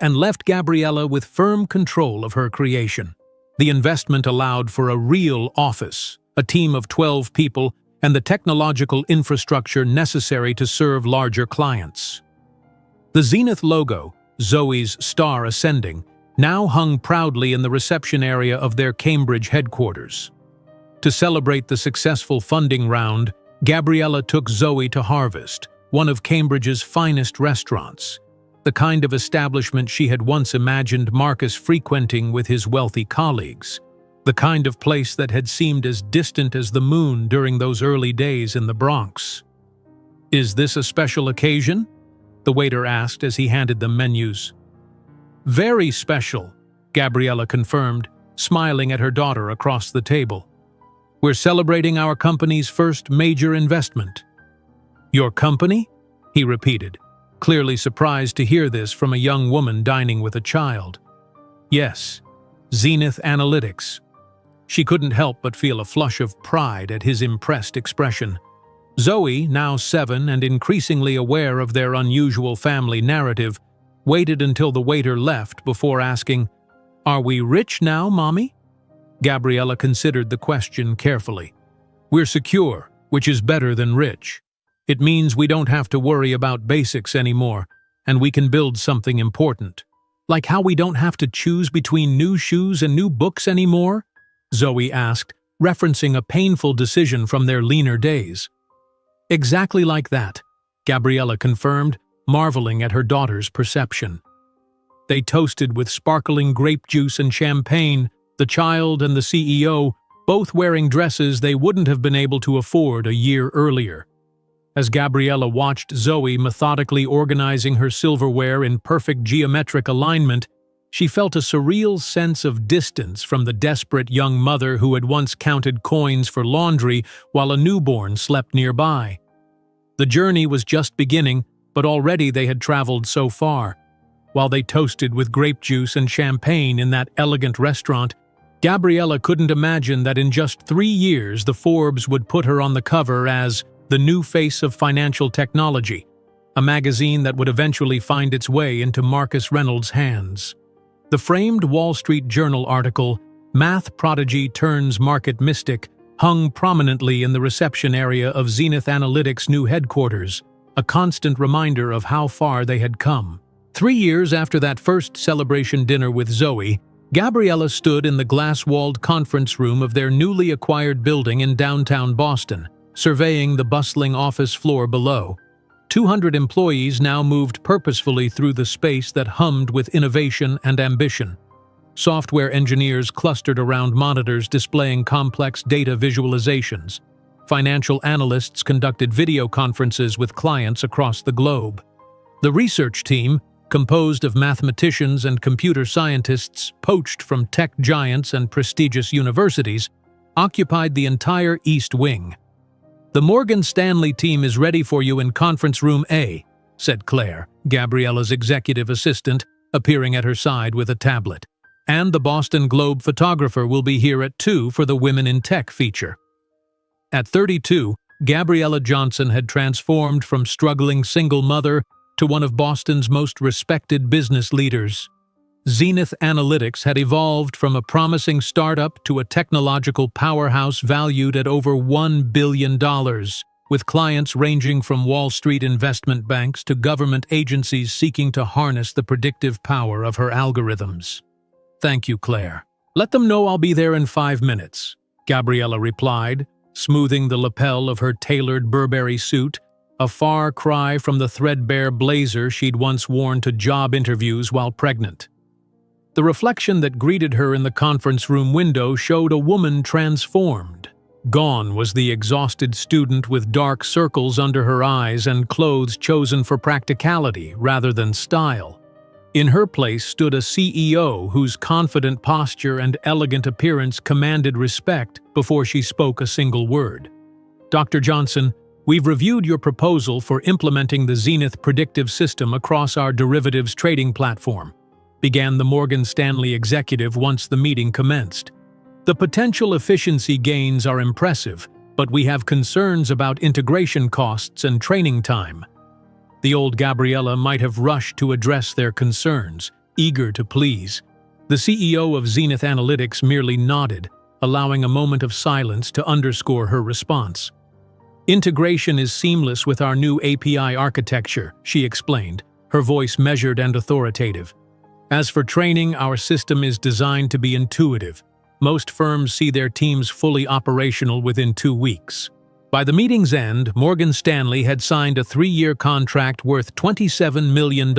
and left Gabriella with firm control of her creation. The investment allowed for a real office, a team of 12 people, and the technological infrastructure necessary to serve larger clients. The Zenith logo, Zoe's star ascending, now hung proudly in the reception area of their Cambridge headquarters. To celebrate the successful funding round, Gabriella took Zoe to Harvest, one of Cambridge's finest restaurants, the kind of establishment she had once imagined Marcus frequenting with his wealthy colleagues, the kind of place that had seemed as distant as the moon during those early days in the Bronx. "Is this a special occasion?" the waiter asked as he handed them menus. "Very special," Gabriella confirmed, smiling at her daughter across the table. "We're celebrating our company's first major investment." "Your company?" he repeated, clearly surprised to hear this from a young woman dining with a child. "Yes, Zenith Analytics." She couldn't help but feel a flush of pride at his impressed expression. Zoe, now 7 and increasingly aware of their unusual family narrative, waited until the waiter left before asking, "Are we rich now, Mommy?" Gabriella considered the question carefully. "We're secure, which is better than rich. It means we don't have to worry about basics anymore, and we can build something important. Like how we don't have to choose between new shoes and new books anymore?" Zoe asked, referencing a painful decision from their leaner days. "Exactly like that," Gabriella confirmed, marveling at her daughter's perception. They toasted with sparkling grape juice and champagne, the child and the CEO, both wearing dresses they wouldn't have been able to afford a year earlier. As Gabriella watched Zoe methodically organizing her silverware in perfect geometric alignment, she felt a surreal sense of distance from the desperate young mother who had once counted coins for laundry while a newborn slept nearby. The journey was just beginning, but already they had traveled so far. While they toasted with grape juice and champagne in that elegant restaurant, Gabriella couldn't imagine that in just 3 years the Forbes would put her on the cover as the new face of financial technology, a magazine that would eventually find its way into Marcus Reynolds' hands. The framed Wall Street Journal article, "Math Prodigy Turns Market Mystic: hung prominently in the reception area of Zenith Analytics' new headquarters, a constant reminder of how far they had come. 3 years after that first celebration dinner with Zoe, Gabriella stood in the glass-walled conference room of their newly acquired building in downtown Boston, surveying the bustling office floor below. 200 employees now moved purposefully through the space that hummed with innovation and ambition. Software engineers clustered around monitors displaying complex data visualizations. Financial analysts conducted video conferences with clients across the globe. The research team, composed of mathematicians and computer scientists poached from tech giants and prestigious universities, occupied the entire East Wing. "The Morgan Stanley team is ready for you in Conference Room A," said Claire, Gabriella's executive assistant, appearing at her side with a tablet. "And the Boston Globe photographer will be here at 2 for the Women in Tech feature." At 32, Gabriella Johnson had transformed from struggling single mother to one of Boston's most respected business leaders. Zenith Analytics had evolved from a promising startup to a technological powerhouse valued at over $1 billion, with clients ranging from Wall Street investment banks to government agencies seeking to harness the predictive power of her algorithms. "Thank you, Claire. Let them know I'll be there in 5 minutes," Gabriella replied, smoothing the lapel of her tailored Burberry suit, a far cry from the threadbare blazer she'd once worn to job interviews while pregnant. The reflection that greeted her in the conference room window showed a woman transformed. Gone was the exhausted student with dark circles under her eyes and clothes chosen for practicality rather than style. In her place stood a CEO whose confident posture and elegant appearance commanded respect before she spoke a single word. "Dr. Johnson, we've reviewed your proposal for implementing the Zenith predictive system across our derivatives trading platform," began the Morgan Stanley executive once the meeting commenced. "The potential efficiency gains are impressive, but we have concerns about integration costs and training time." The old Gabriella might have rushed to address their concerns, eager to please. The CEO of Zenith Analytics merely nodded, allowing a moment of silence to underscore her response. "Integration is seamless with our new API architecture," she explained, her voice measured and authoritative. "As for training, our system is designed to be intuitive. Most firms see their teams fully operational within 2 weeks." By the meeting's end, Morgan Stanley had signed a 3-year contract worth $27 million.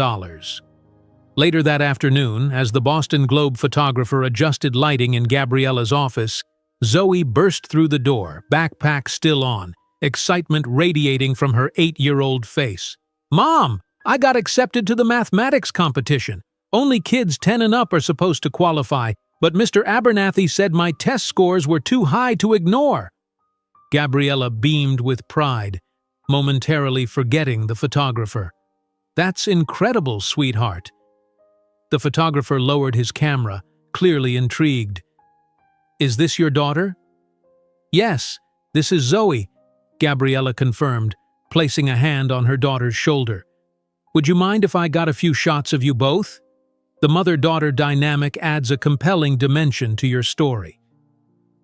Later that afternoon, as the Boston Globe photographer adjusted lighting in Gabriella's office, Zoe burst through the door, backpack still on, excitement radiating from her 8-year-old face. "Mom, I got accepted to the mathematics competition. Only kids 10 and up are supposed to qualify, but Mr. Abernathy said my test scores were too high to ignore." Gabriella beamed with pride, momentarily forgetting the photographer. "That's incredible, sweetheart." The photographer lowered his camera, clearly intrigued. "Is this your daughter?" "Yes, this is Zoe," Gabriella confirmed, placing a hand on her daughter's shoulder. "Would you mind if I got a few shots of you both? The mother-daughter dynamic adds a compelling dimension to your story."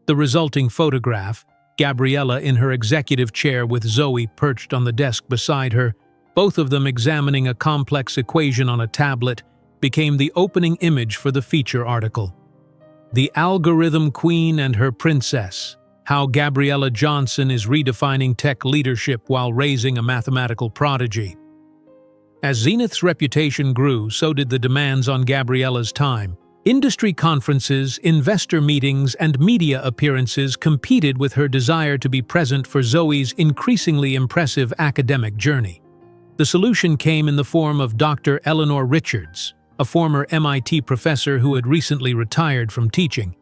The resulting photograph, Gabriella in her executive chair with Zoe perched on the desk beside her, both of them examining a complex equation on a tablet, became the opening image for the feature article. "The Algorithm Queen and Her Princess: How Gabriella Johnson is Redefining Tech Leadership While Raising a Mathematical Prodigy." As Zenith's reputation grew, so did the demands on Gabriella's time. Industry conferences, investor meetings, and media appearances competed with her desire to be present for Zoe's increasingly impressive academic journey. The solution came in the form of Dr. Eleanor Richards, a former MIT professor who had recently retired from teaching.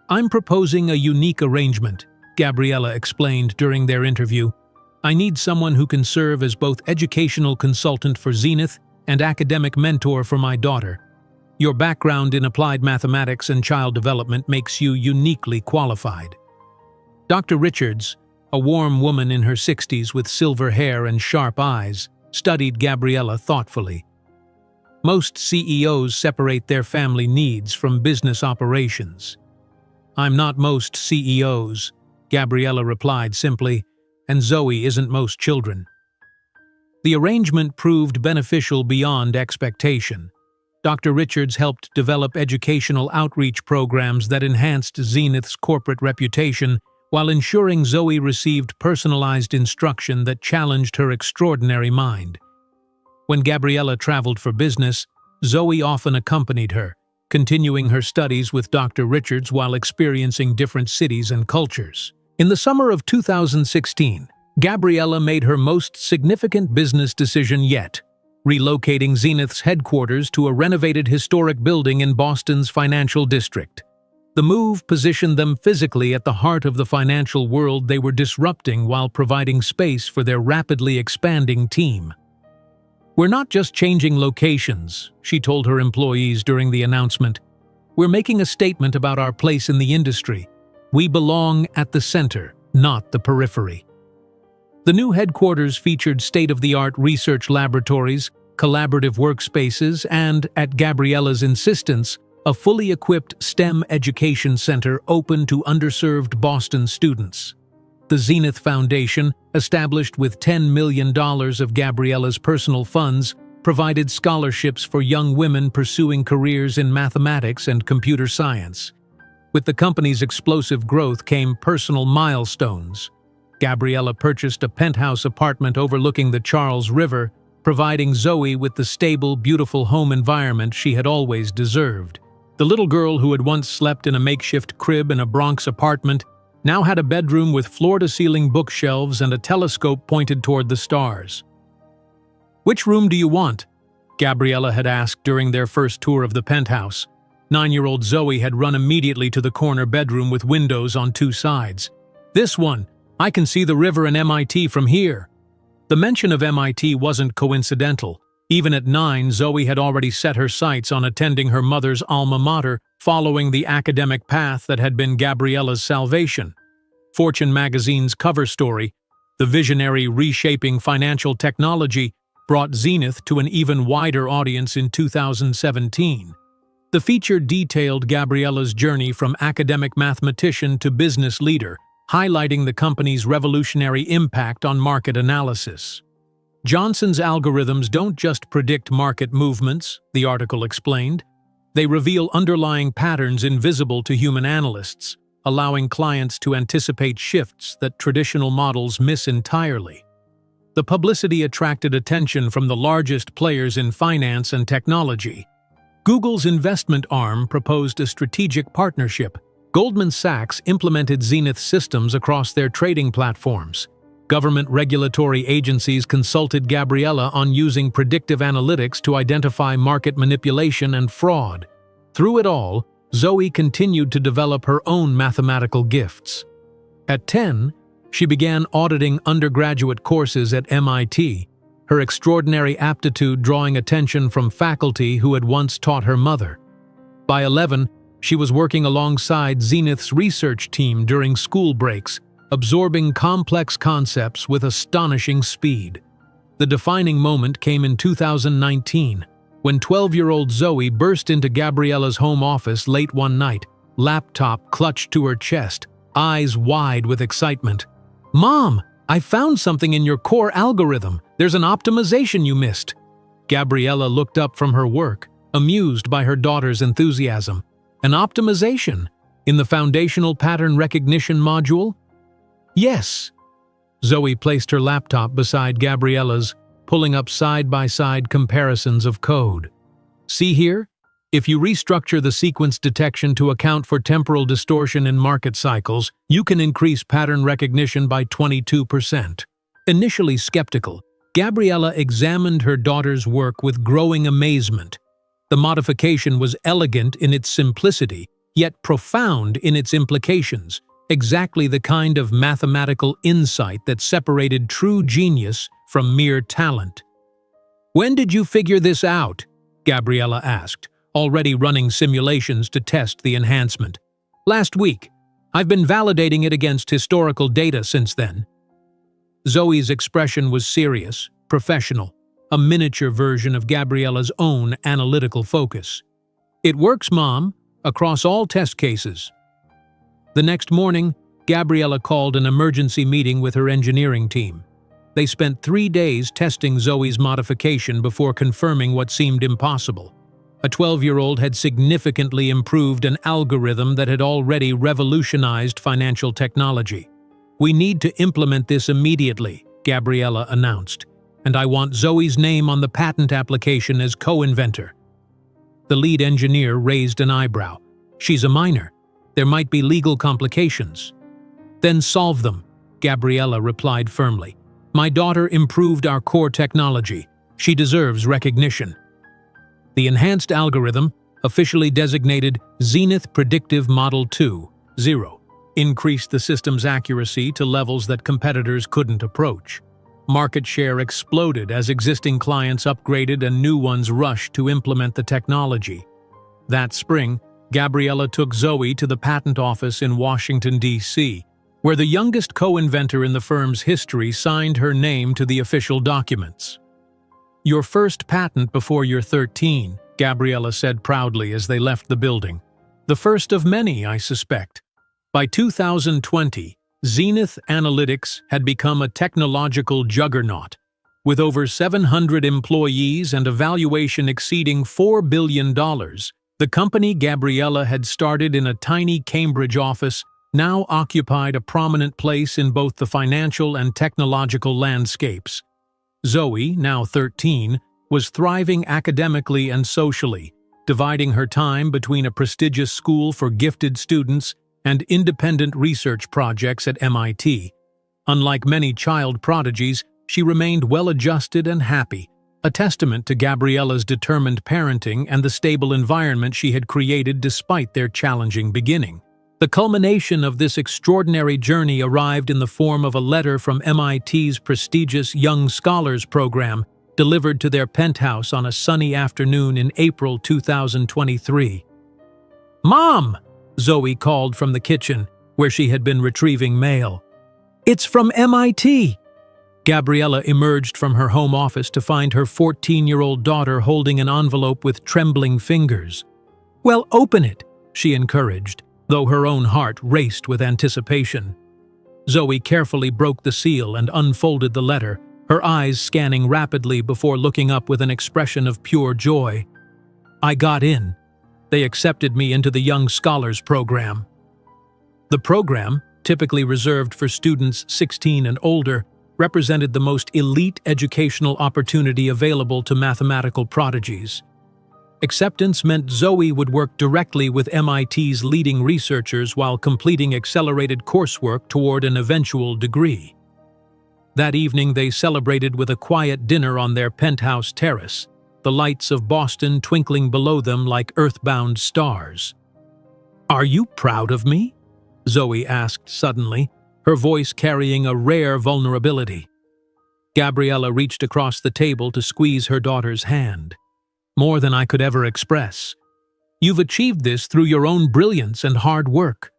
"I'm proposing a unique arrangement," Gabriella explained during their interview. "I need someone who can serve as both educational consultant for Zenith and academic mentor for my daughter. Your background in applied mathematics and child development makes you uniquely qualified." Dr. Richards, a warm woman in her 60s with silver hair and sharp eyes, studied Gabriella thoughtfully. "Most CEOs separate their family needs from business operations. I'm not most CEOs," Gabriella replied simply, "and Zoe isn't most children." The arrangement proved beneficial beyond expectation. Dr. Richards helped develop educational outreach programs that enhanced Zenith's corporate reputation while ensuring Zoe received personalized instruction that challenged her extraordinary mind. When Gabriella traveled for business, Zoe often accompanied her, continuing her studies with Dr. Richards while experiencing different cities and cultures. In the summer of 2016, Gabriella made her most significant business decision yet, relocating Zenith's headquarters to a renovated historic building in Boston's financial district. The move positioned them physically at the heart of the financial world they were disrupting while providing space for their rapidly expanding team. "We're not just changing locations," she told her employees during the announcement. "We're making a statement about our place in the industry. We belong at the center, not the periphery." The new headquarters featured state-of-the-art research laboratories, collaborative workspaces, and, at Gabriella's insistence, a fully equipped STEM education center open to underserved Boston students. The Zenith Foundation, established with $10 million of Gabriella's personal funds, provided scholarships for young women pursuing careers in mathematics and computer science. With the company's explosive growth came personal milestones. Gabriella purchased a penthouse apartment overlooking the Charles River, providing Zoe with the stable, beautiful home environment she had always deserved. The little girl who had once slept in a makeshift crib in a Bronx apartment now had a bedroom with floor-to-ceiling bookshelves and a telescope pointed toward the stars. "Which room do you want?" Gabriella had asked during their first tour of the penthouse. 9-year-old Zoe had run immediately to the corner bedroom with windows on 2 sides. "This one. I can see the river and MIT from here." The mention of MIT wasn't coincidental. Even at 9, Zoe had already set her sights on attending her mother's alma mater, following the academic path that had been Gabriella's salvation. Fortune magazine's cover story, "The Visionary Reshaping Financial Technology," brought Zenith to an even wider audience in 2017. The feature detailed Gabriella's journey from academic mathematician to business leader, highlighting the company's revolutionary impact on market analysis. "Johnson's algorithms don't just predict market movements," the article explained. "They reveal underlying patterns invisible to human analysts, allowing clients to anticipate shifts that traditional models miss entirely." The publicity attracted attention from the largest players in finance and technology. Google's investment arm proposed a strategic partnership. Goldman Sachs implemented Zenith systems across their trading platforms. Government regulatory agencies consulted Gabriella on using predictive analytics to identify market manipulation and fraud. Through it all, Zoe continued to develop her own mathematical gifts. At 10, she began auditing undergraduate courses at MIT, her extraordinary aptitude drawing attention from faculty who had once taught her mother. By 11, she was working alongside Zenith's research team during school breaks, absorbing complex concepts with astonishing speed. The defining moment came in 2019, when 12-year-old Zoe burst into Gabriella's home office late one night, laptop clutched to her chest, eyes wide with excitement. "Mom, I found something in your core algorithm. There's an optimization you missed." Gabriella looked up from her work, amused by her daughter's enthusiasm. "An optimization? In the foundational pattern recognition module?" "Yes." Zoe placed her laptop beside Gabriella's, pulling up side-by-side comparisons of code. "See here? If you restructure the sequence detection to account for temporal distortion in market cycles, you can increase pattern recognition by 22%. Initially skeptical, Gabriella examined her daughter's work with growing amazement. The modification was elegant in its simplicity, yet profound in its implications, exactly the kind of mathematical insight that separated true genius from mere talent. "When did you figure this out?" Gabriella asked, already running simulations to test the enhancement. "Last week. I've been validating it against historical data since then." Zoe's expression was serious, professional, a miniature version of Gabriella's own analytical focus. "It works, Mom, across all test cases." The next morning, Gabriella called an emergency meeting with her engineering team. They spent 3 days testing Zoe's modification before confirming what seemed impossible. A 12-year-old had significantly improved an algorithm that had already revolutionized financial technology. "We need to implement this immediately," Gabriella announced, "and I want Zoe's name on the patent application as co-inventor." The lead engineer raised an eyebrow. "She's a minor. There might be legal complications." "Then solve them," Gabriella replied firmly. "My daughter improved our core technology. She deserves recognition." The enhanced algorithm, officially designated Zenith Predictive Model 2.0, increased the system's accuracy to levels that competitors couldn't approach. Market share exploded as existing clients upgraded and new ones rushed to implement the technology. That spring, Gabriella took Zoe to the patent office in Washington, D.C., where the youngest co-inventor in the firm's history signed her name to the official documents. "Your first patent before you're 13, Gabriella said proudly as they left the building. "The first of many, I suspect." By 2020, Zenith Analytics had become a technological juggernaut. With over 700 employees and a valuation exceeding $4 billion, the company Gabriella had started in a tiny Cambridge office now occupied a prominent place in both the financial and technological landscapes. Zoe, now 13, was thriving academically and socially, dividing her time between a prestigious school for gifted students and independent research projects at MIT. Unlike many child prodigies, she remained well-adjusted and happy, a testament to Gabriella's determined parenting and the stable environment she had created despite their challenging beginning. The culmination of this extraordinary journey arrived in the form of a letter from MIT's prestigious Young Scholars Program, delivered to their penthouse on a sunny afternoon in April 2023. "Mom!" Zoe called from the kitchen, where she had been retrieving mail. "It's from MIT!" Gabriella emerged from her home office to find her 14-year-old daughter holding an envelope with trembling fingers. "Well, open it," she encouraged, though her own heart raced with anticipation. Zoe carefully broke the seal and unfolded the letter, her eyes scanning rapidly before looking up with an expression of pure joy. "I got in. They accepted me into the Young Scholars Program." The program, typically reserved for students 16 and older, represented the most elite educational opportunity available to mathematical prodigies. Acceptance meant Zoe would work directly with MIT's leading researchers while completing accelerated coursework toward an eventual degree. That evening they celebrated with a quiet dinner on their penthouse terrace, the lights of Boston twinkling below them like earthbound stars. "Are you proud of me?" Zoe asked suddenly, her voice carrying a rare vulnerability. Gabriella reached across the table to squeeze her daughter's hand. "More than I could ever express. You've achieved this through your own brilliance and hard work."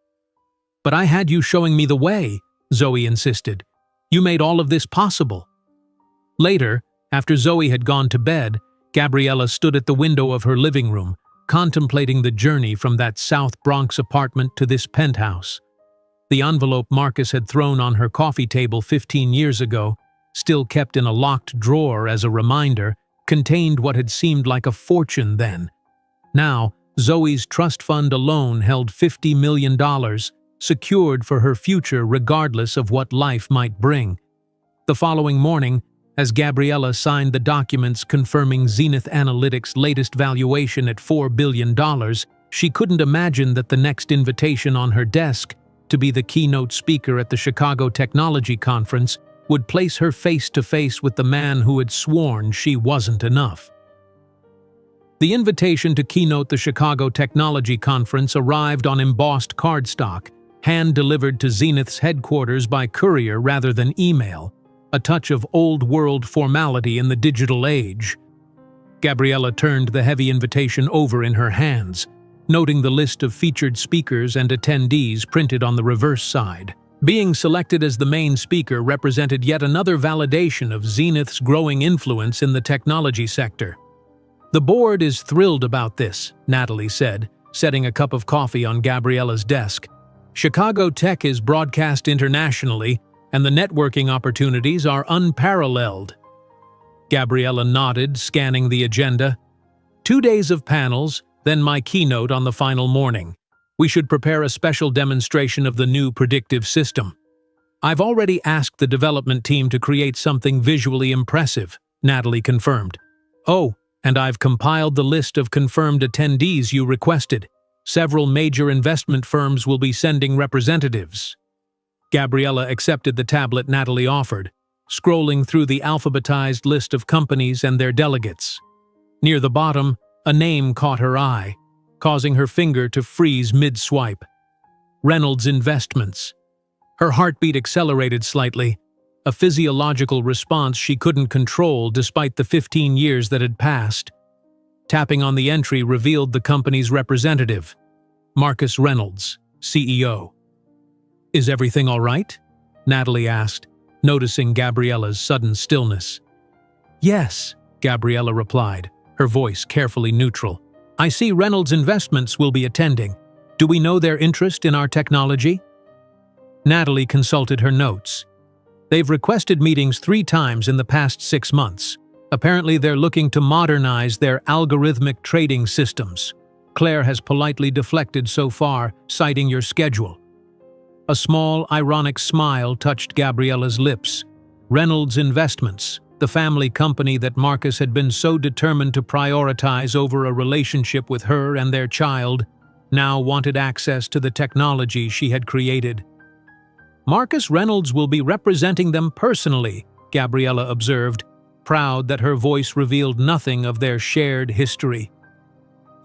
"But I had you showing me the way," Zoe insisted. "You made all of this possible." Later, after Zoe had gone to bed, Gabriella stood at the window of her living room, contemplating the journey from that South Bronx apartment to this penthouse. The envelope Marcus had thrown on her coffee table 15 years ago, still kept in a locked drawer as a reminder, contained what had seemed like a fortune then. Now, Zoe's trust fund alone held $50 million, secured for her future regardless of what life might bring. The following morning, as Gabriella signed the documents confirming Zenith Analytics' latest valuation at $4 billion, she couldn't imagine that the next invitation on her desk, to be the keynote speaker at the Chicago Technology Conference, would place her face-to-face with the man who had sworn she wasn't enough. The invitation to keynote the Chicago Technology Conference arrived on embossed cardstock, hand-delivered to Zenith's headquarters by courier rather than email, a touch of old-world formality in the digital age. Gabriella turned the heavy invitation over in her hands, noting the list of featured speakers and attendees printed on the reverse side. Being selected as the main speaker represented yet another validation of Zenith's growing influence in the technology sector. "The board is thrilled about this," Natalie said, setting a cup of coffee on Gabriella's desk. Chicago tech is broadcast internationally, and the networking opportunities are unparalleled. Gabriella nodded, scanning the agenda. 2 days of panels, then my keynote on the final morning. We should prepare a special demonstration of the new predictive system. I've already asked the development team to create something visually impressive, Natalie confirmed. Oh, and I've compiled the list of confirmed attendees you requested. Several major investment firms will be sending representatives. Gabriella accepted the tablet Natalie offered, scrolling through the alphabetized list of companies and their delegates. Near the bottom, a name caught her eye, causing her finger to freeze mid-swipe. Reynolds Investments. Her heartbeat accelerated slightly, a physiological response she couldn't control despite the 15 years that had passed. Tapping on the entry revealed the company's representative, Marcus Reynolds, CEO. "Is everything all right?" Natalie asked, noticing Gabriella's sudden stillness. "Yes," Gabriella replied, her voice carefully neutral. "I see Reynolds Investments will be attending. Do we know their interest in our technology?" Natalie consulted her notes. "They've requested meetings 3 times in the past 6 months. Apparently they're looking to modernize their algorithmic trading systems. Claire has politely deflected so far, citing your schedule." A small, ironic smile touched Gabriella's lips. Reynolds Investments, the family company that Marcus had been so determined to prioritize over a relationship with her and their child, now wanted access to the technology she had created. "Marcus Reynolds will be representing them personally," Gabriella observed, proud that her voice revealed nothing of their shared history.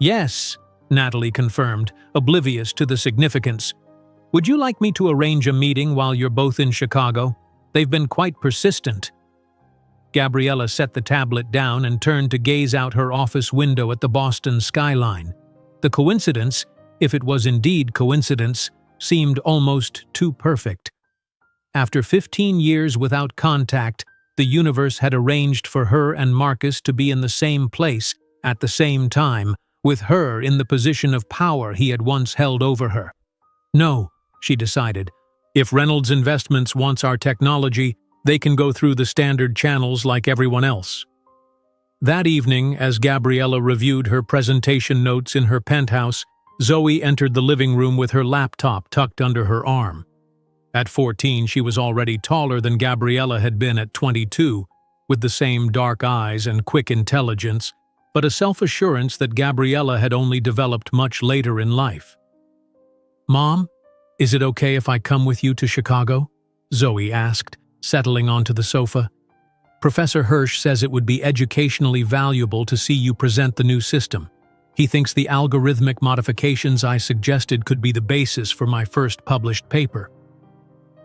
"Yes," Natalie confirmed, oblivious to the significance. "Would you like me to arrange a meeting while you're both in Chicago? They've been quite persistent." Gabriella set the tablet down and turned to gaze out her office window at the Boston skyline. The coincidence, if it was indeed coincidence, seemed almost too perfect. After 15 years without contact, the universe had arranged for her and Marcus to be in the same place at the same time, with her in the position of power he had once held over her. "No," she decided. "If Reynolds Investments wants our technology, they can go through the standard channels like everyone else." That evening, as Gabriella reviewed her presentation notes in her penthouse, Zoe entered the living room with her laptop tucked under her arm. At 14, she was already taller than Gabriella had been at 22, with the same dark eyes and quick intelligence, but a self-assurance that Gabriella had only developed much later in life. "Mom, is it okay if I come with you to Chicago?" Zoe asked, settling onto the sofa. "Professor Hirsch says it would be educationally valuable to see you present the new system. He thinks the algorithmic modifications I suggested could be the basis for my first published paper."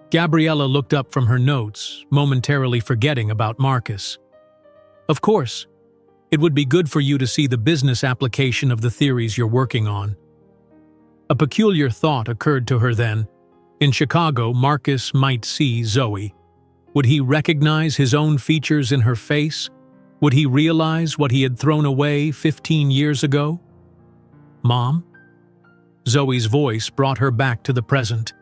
Gabriella looked up from her notes, momentarily forgetting about Marcus. "Of course. It would be good for you to see the business application of the theories you're working on." A peculiar thought occurred to her then. In Chicago, Marcus might see Zoe. Would he recognize his own features in her face? Would he realize what he had thrown away 15 years ago? "Mom?" Zoe's voice brought her back to the present.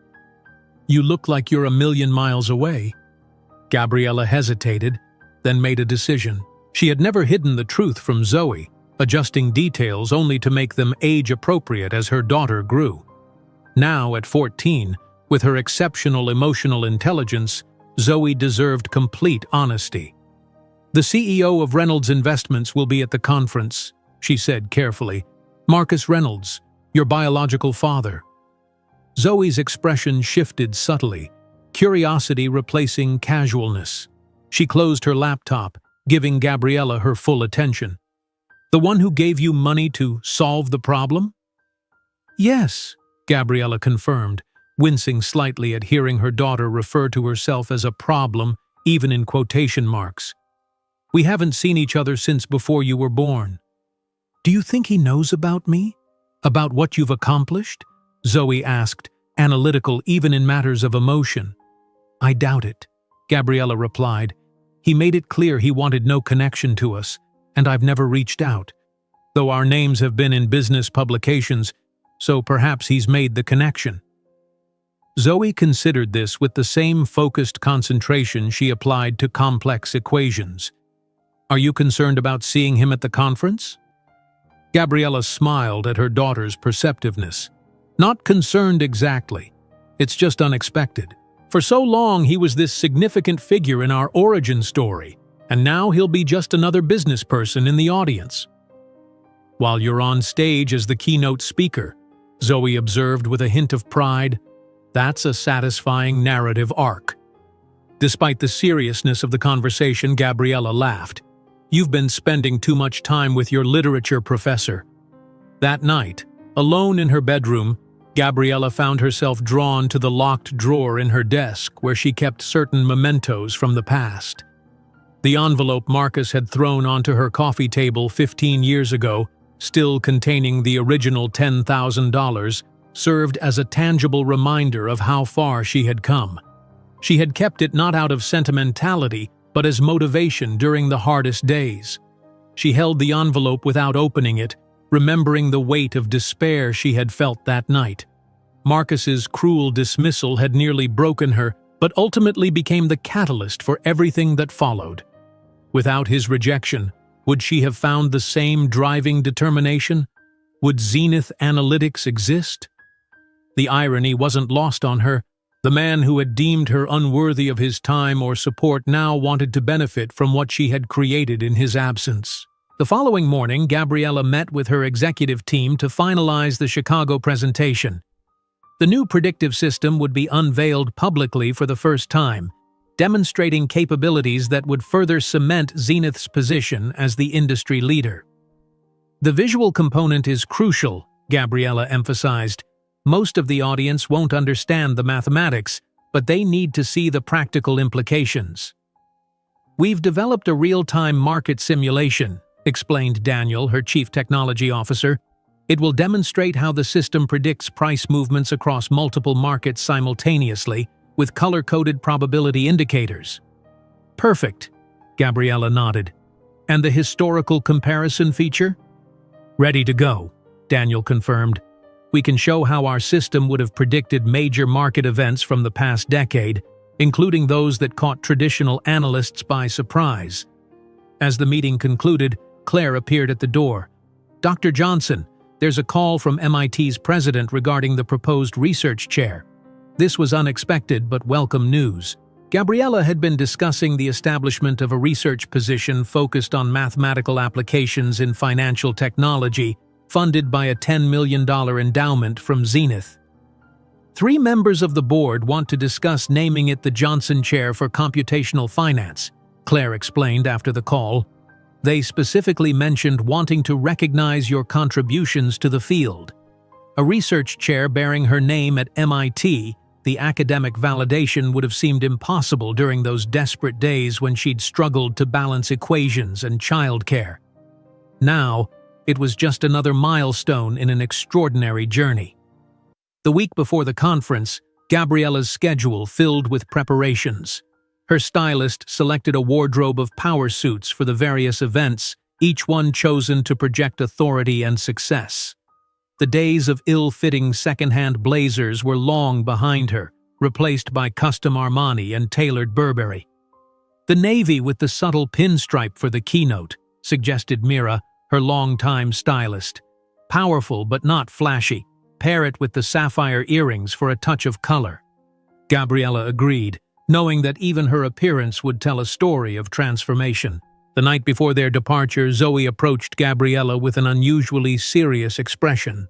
"You look like you're a million miles away." Gabriella hesitated, then made a decision. She had never hidden the truth from Zoe, adjusting details only to make them age-appropriate as her daughter grew. Now, at 14, with her exceptional emotional intelligence, Zoe deserved complete honesty. "The CEO of Reynolds Investments will be at the conference," she said carefully. "Marcus Reynolds, your biological father." Zoe's expression shifted subtly, curiosity replacing casualness. She closed her laptop, giving Gabriella her full attention. "The one who gave you money to solve the problem?" "Yes," Gabriella confirmed, wincing slightly at hearing her daughter refer to herself as a problem, even in quotation marks. "We haven't seen each other since before you were born." "Do you think he knows about me? About what you've accomplished?" Zoe asked, analytical even in matters of emotion. "I doubt it," Gabriella replied. "He made it clear he wanted no connection to us, and I've never reached out. Though our names have been in business publications, so perhaps he's made the connection." Zoe considered this with the same focused concentration she applied to complex equations. "Are you concerned about seeing him at the conference?" Gabriella smiled at her daughter's perceptiveness. "Not concerned exactly. It's just unexpected. For so long he was this significant figure in our origin story, and now he'll be just another business person in the audience." "While you're on stage as the keynote speaker," Zoe observed with a hint of pride, "that's a satisfying narrative arc." Despite the seriousness of the conversation, Gabriella laughed. "You've been spending too much time with your literature professor." That night, alone in her bedroom, Gabriella found herself drawn to the locked drawer in her desk where she kept certain mementos from the past. The envelope Marcus had thrown onto her coffee table 15 years ago, still containing the original $10,000, served as a tangible reminder of how far she had come. She had kept it not out of sentimentality, but as motivation during the hardest days. She held the envelope without opening it, remembering the weight of despair she had felt that night. Marcus's cruel dismissal had nearly broken her, but ultimately became the catalyst for everything that followed. Without his rejection, would she have found the same driving determination? Would Zenith Analytics exist? The irony wasn't lost on her. The man who had deemed her unworthy of his time or support now wanted to benefit from what she had created in his absence. The following morning, Gabriella met with her executive team to finalize the Chicago presentation. The new predictive system would be unveiled publicly for the first time, demonstrating capabilities that would further cement Zenith's position as the industry leader. "The visual component is crucial," Gabriella emphasized. "Most of the audience won't understand the mathematics, but they need to see the practical implications." "We've developed a real-time market simulation," explained Daniel, her chief technology officer. "It will demonstrate how the system predicts price movements across multiple markets simultaneously, with color-coded probability indicators." "Perfect," Gabriella nodded. "And the historical comparison feature?" "Ready to go," Daniel confirmed. "We can show how our system would have predicted major market events from the past decade, including those that caught traditional analysts by surprise." As the meeting concluded, Claire appeared at the door. "Dr. Johnson, there's a call from MIT's president regarding the proposed research chair." This was unexpected but welcome news. Gabriella had been discussing the establishment of a research position focused on mathematical applications in financial technology, funded by a $10 million endowment from Zenith. "3 members of the board want to discuss naming it the Johnson Chair for Computational Finance," Claire explained after the call. "They specifically mentioned wanting to recognize your contributions to the field. A research chair bearing her name at MIT, the academic validation would have seemed impossible during those desperate days when she'd struggled to balance equations and childcare. Now, it was just another milestone in an extraordinary journey." The week before the conference, Gabriella's schedule filled with preparations. Her stylist selected a wardrobe of power suits for the various events, each one chosen to project authority and success. The days of ill-fitting second-hand blazers were long behind her, replaced by custom Armani and tailored Burberry. "The navy with the subtle pinstripe for the keynote," suggested Mira, her longtime stylist. "Powerful but not flashy. Pair it with the sapphire earrings for a touch of color." Gabriella agreed, knowing that even her appearance would tell a story of transformation. The night before their departure, Zoe approached Gabriella with an unusually serious expression.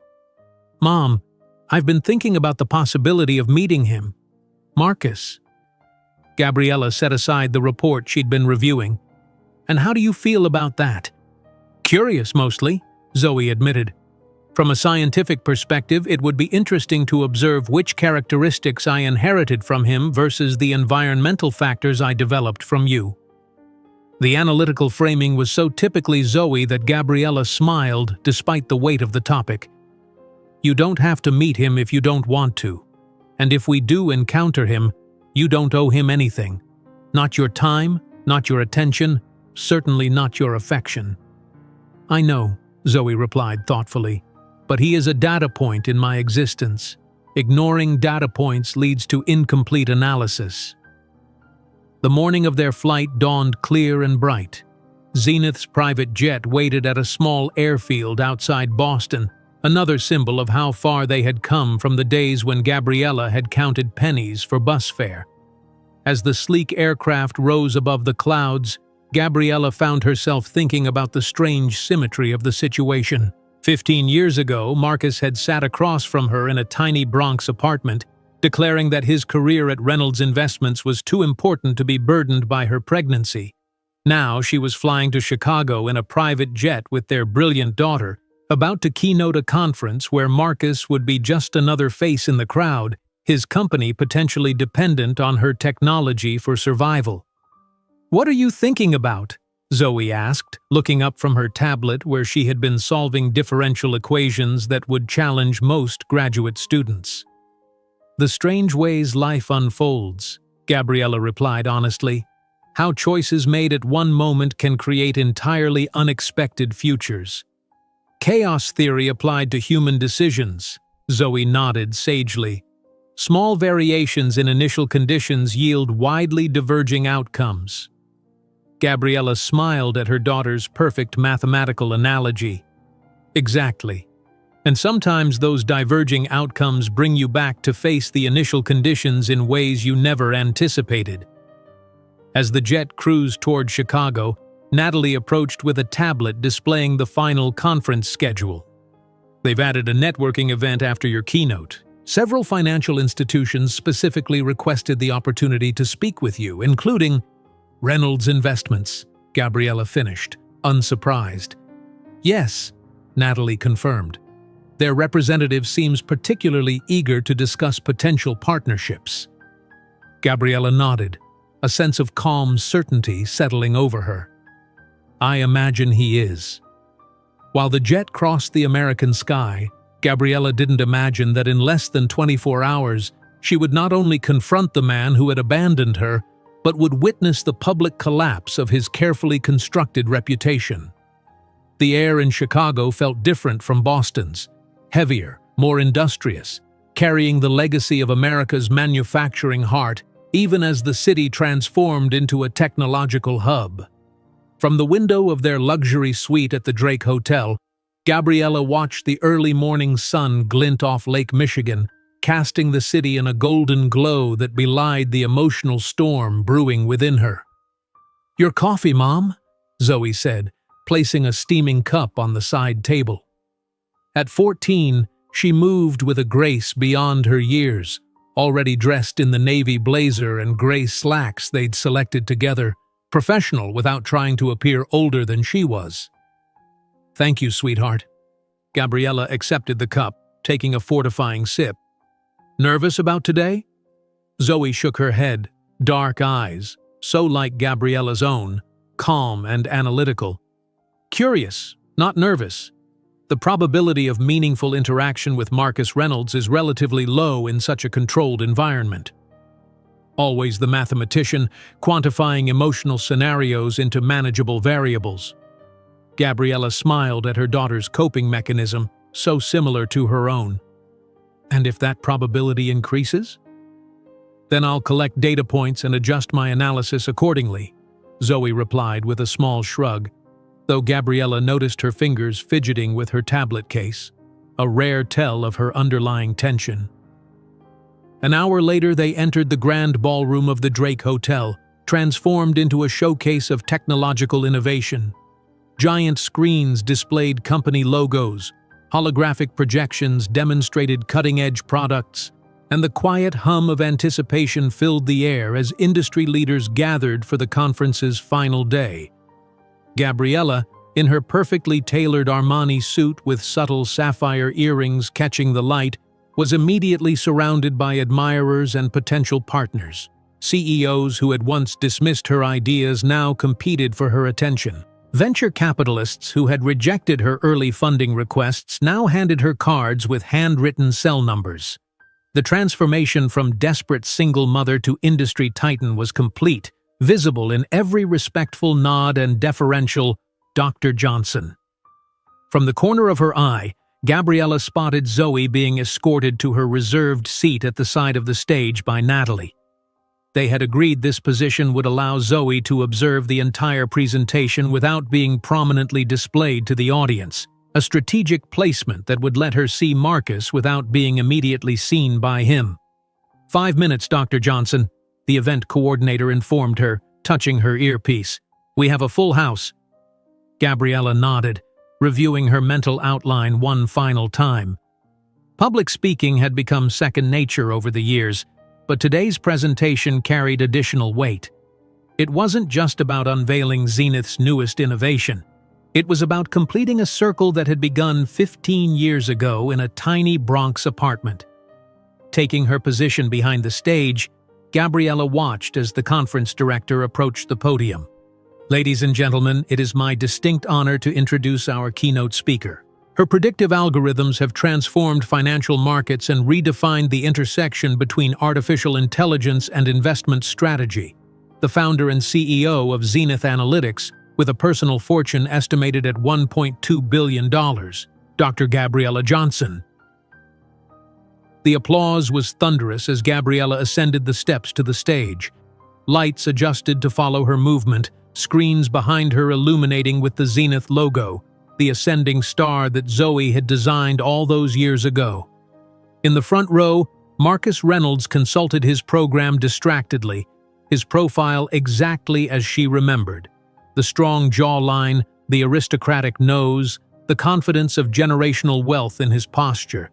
"Mom, I've been thinking about the possibility of meeting him. Marcus." Gabriella set aside the report she'd been reviewing. "And how do you feel about that?" "Curious, mostly," Zoe admitted. "From a scientific perspective, it would be interesting to observe which characteristics I inherited from him versus the environmental factors I developed from you." The analytical framing was so typically Zoe that Gabriella smiled despite the weight of the topic. "You don't have to meet him if you don't want to. And if we do encounter him, you don't owe him anything. Not your time, not your attention, certainly not your affection." "I know," Zoe replied thoughtfully, "but he is a data point in my existence. Ignoring data points leads to incomplete analysis. The morning of their flight dawned clear and bright. Zenith's private jet waited at a small airfield outside Boston, another symbol of how far they had come from the days when Gabriella had counted pennies for bus fare. As the sleek aircraft rose above the clouds, Gabriella found herself thinking about the strange symmetry of the situation. 15 years ago, Marcus had sat across from her in a tiny Bronx apartment, declaring that his career at Reynolds Investments was too important to be burdened by her pregnancy. Now she was flying to Chicago in a private jet with their brilliant daughter, about to keynote a conference where Marcus would be just another face in the crowd, his company potentially dependent on her technology for survival. "What are you thinking about?" Zoe asked, looking up from her tablet where she had been solving differential equations that would challenge most graduate students. "The strange ways life unfolds," Gabriella replied honestly. "How choices made at one moment can create entirely unexpected futures." "Chaos theory applied to human decisions," Zoe nodded sagely. "Small variations in initial conditions yield widely diverging outcomes." Gabriella smiled at her daughter's perfect mathematical analogy. "Exactly. And sometimes those diverging outcomes bring you back to face the initial conditions in ways you never anticipated." As the jet cruised toward Chicago, Natalie approached with a tablet displaying the final conference schedule. "They've added a networking event after your keynote. Several financial institutions specifically requested the opportunity to speak with you, including Reynolds Investments," Gabriella finished, unsurprised. "Yes," Natalie confirmed. "Their representative seems particularly eager to discuss potential partnerships." Gabriella nodded, a sense of calm certainty settling over her. "I imagine he is." While the jet crossed the American sky, Gabriella didn't imagine that in less than 24 hours, she would not only confront the man who had abandoned her, but would witness the public collapse of his carefully constructed reputation. The air in Chicago felt different from Boston's, heavier, more industrious, carrying the legacy of America's manufacturing heart, even as the city transformed into a technological hub. From the window of their luxury suite at the Drake Hotel, Gabriella watched the early morning sun glint off Lake Michigan, casting the city in a golden glow that belied the emotional storm brewing within her. "Your coffee, Mom," Zoe said, placing a steaming cup on the side table. At 14, she moved with a grace beyond her years, already dressed in the navy blazer and gray slacks they'd selected together, professional without trying to appear older than she was. "Thank you, sweetheart." Gabriella accepted the cup, taking a fortifying sip. "Nervous about today?" Zoe shook her head, dark eyes, so like Gabriella's own, calm and analytical. "Curious, not nervous. The probability of meaningful interaction with Marcus Reynolds is relatively low in such a controlled environment." Always the mathematician, quantifying emotional scenarios into manageable variables. Gabriella smiled at her daughter's coping mechanism, so similar to her own. "And if that probability increases?" "Then I'll collect data points and adjust my analysis accordingly," Zoe replied with a small shrug, though Gabriella noticed her fingers fidgeting with her tablet case, a rare tell of her underlying tension. An hour later, they entered the grand ballroom of the Drake Hotel, transformed into a showcase of technological innovation. Giant screens displayed company logos, holographic projections demonstrated cutting-edge products, and the quiet hum of anticipation filled the air as industry leaders gathered for the conference's final day. Gabriella, in her perfectly tailored Armani suit with subtle sapphire earrings catching the light, was immediately surrounded by admirers and potential partners. CEOs who had once dismissed her ideas now competed for her attention. Venture capitalists who had rejected her early funding requests now handed her cards with handwritten cell numbers. The transformation from desperate single mother to industry titan was complete, visible in every respectful nod and deferential "Dr. Johnson." From the corner of her eye, Gabriella spotted Zoe being escorted to her reserved seat at the side of the stage by Natalie. They had agreed this position would allow Zoe to observe the entire presentation without being prominently displayed to the audience, a strategic placement that would let her see Marcus without being immediately seen by him. 5 minutes, Dr. Johnson, the event coordinator informed her, touching her earpiece. We have a full house. Gabriella nodded, reviewing her mental outline one final time. Public speaking had become second nature over the years, but today's presentation carried additional weight. It wasn't just about unveiling Zenith's newest innovation. It was about completing a circle that had begun 15 years ago in a tiny Bronx apartment. Taking her position behind the stage, Gabriella watched as the conference director approached the podium. Ladies and gentlemen, it is my distinct honor to introduce our keynote speaker. Her predictive algorithms have transformed financial markets and redefined the intersection between artificial intelligence and investment strategy. The founder and CEO of Zenith Analytics, with a personal fortune estimated at $1.2 billion, Dr. Gabriella Johnson. The applause was thunderous as Gabriella ascended the steps to the stage. Lights adjusted to follow her movement, screens behind her illuminating with the Zenith logo, the ascending star that Zoe had designed all those years ago. In the front row, Marcus Reynolds consulted his program distractedly, his profile exactly as she remembered. The strong jawline, the aristocratic nose, the confidence of generational wealth in his posture.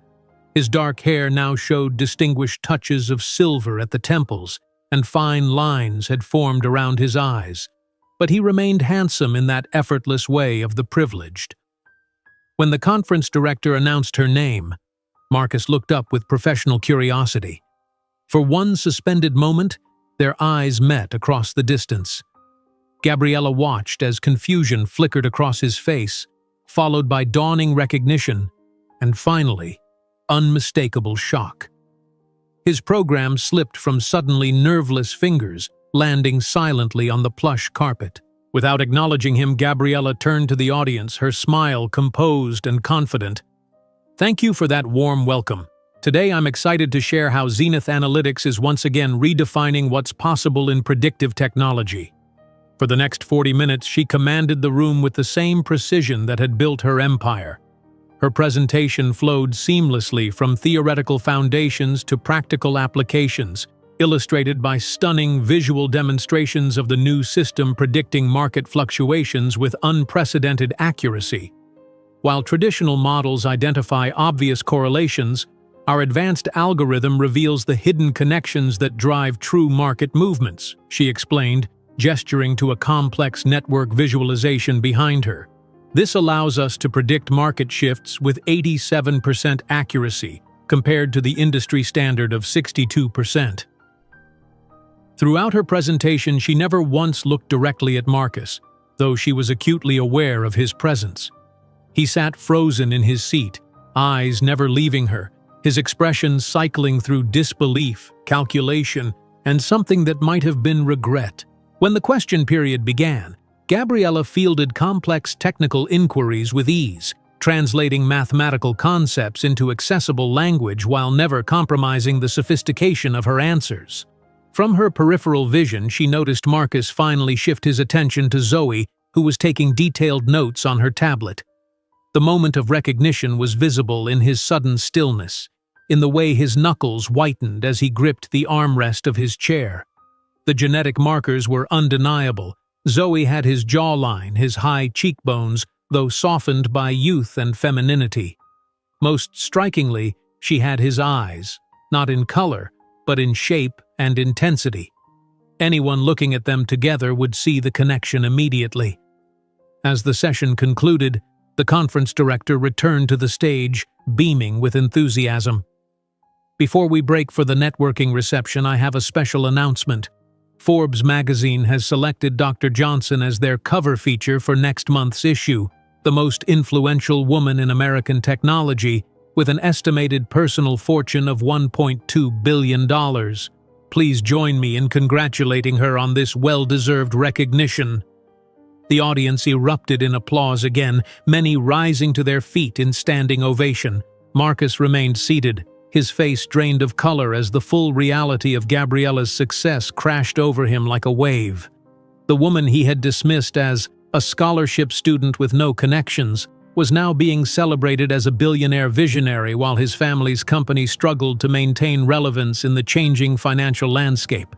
His dark hair now showed distinguished touches of silver at the temples, and fine lines had formed around his eyes. But he remained handsome in that effortless way of the privileged. When the conference director announced her name, Marcus looked up with professional curiosity. For one suspended moment, their eyes met across the distance. Gabriella watched as confusion flickered across his face, followed by dawning recognition, and finally, unmistakable shock. His program slipped from suddenly nerveless fingers, landing silently on the plush carpet. Without acknowledging him, Gabriella turned to the audience, her smile composed and confident. Thank you for that warm welcome. Today I'm excited to share how Zenith Analytics is once again redefining what's possible in predictive technology. For the next 40 minutes, she commanded the room with the same precision that had built her empire. Her presentation flowed seamlessly from theoretical foundations to practical applications, illustrated by stunning visual demonstrations of the new system predicting market fluctuations with unprecedented accuracy. While traditional models identify obvious correlations, our advanced algorithm reveals the hidden connections that drive true market movements, she explained, gesturing to a complex network visualization behind her. This allows us to predict market shifts with 87% accuracy, compared to the industry standard of 62%. Throughout her presentation, she never once looked directly at Marcus, though she was acutely aware of his presence. He sat frozen in his seat, eyes never leaving her, his expression cycling through disbelief, calculation, and something that might have been regret. When the question period began, Gabriella fielded complex technical inquiries with ease, translating mathematical concepts into accessible language while never compromising the sophistication of her answers. From her peripheral vision, she noticed Marcus finally shift his attention to Zoe, who was taking detailed notes on her tablet. The moment of recognition was visible in his sudden stillness, in the way his knuckles whitened as he gripped the armrest of his chair. The genetic markers were undeniable. Zoe had his jawline, his high cheekbones, though softened by youth and femininity. Most strikingly, she had his eyes, not in color, but in shape and intensity. Anyone looking at them together would see the connection immediately. As the session concluded, the conference director returned to the stage, beaming with enthusiasm. Before we break for the networking reception, I have a special announcement. Forbes magazine has selected Dr. Johnson as their cover feature for next month's issue, the most influential woman in American technology, with an estimated personal fortune of $1.2 billion. Please join me in congratulating her on this well-deserved recognition. The audience erupted in applause again, many rising to their feet in standing ovation. Marcus remained seated, his face drained of color as the full reality of Gabriella's success crashed over him like a wave. The woman he had dismissed as a scholarship student with no connections was now being celebrated as a billionaire visionary while his family's company struggled to maintain relevance in the changing financial landscape.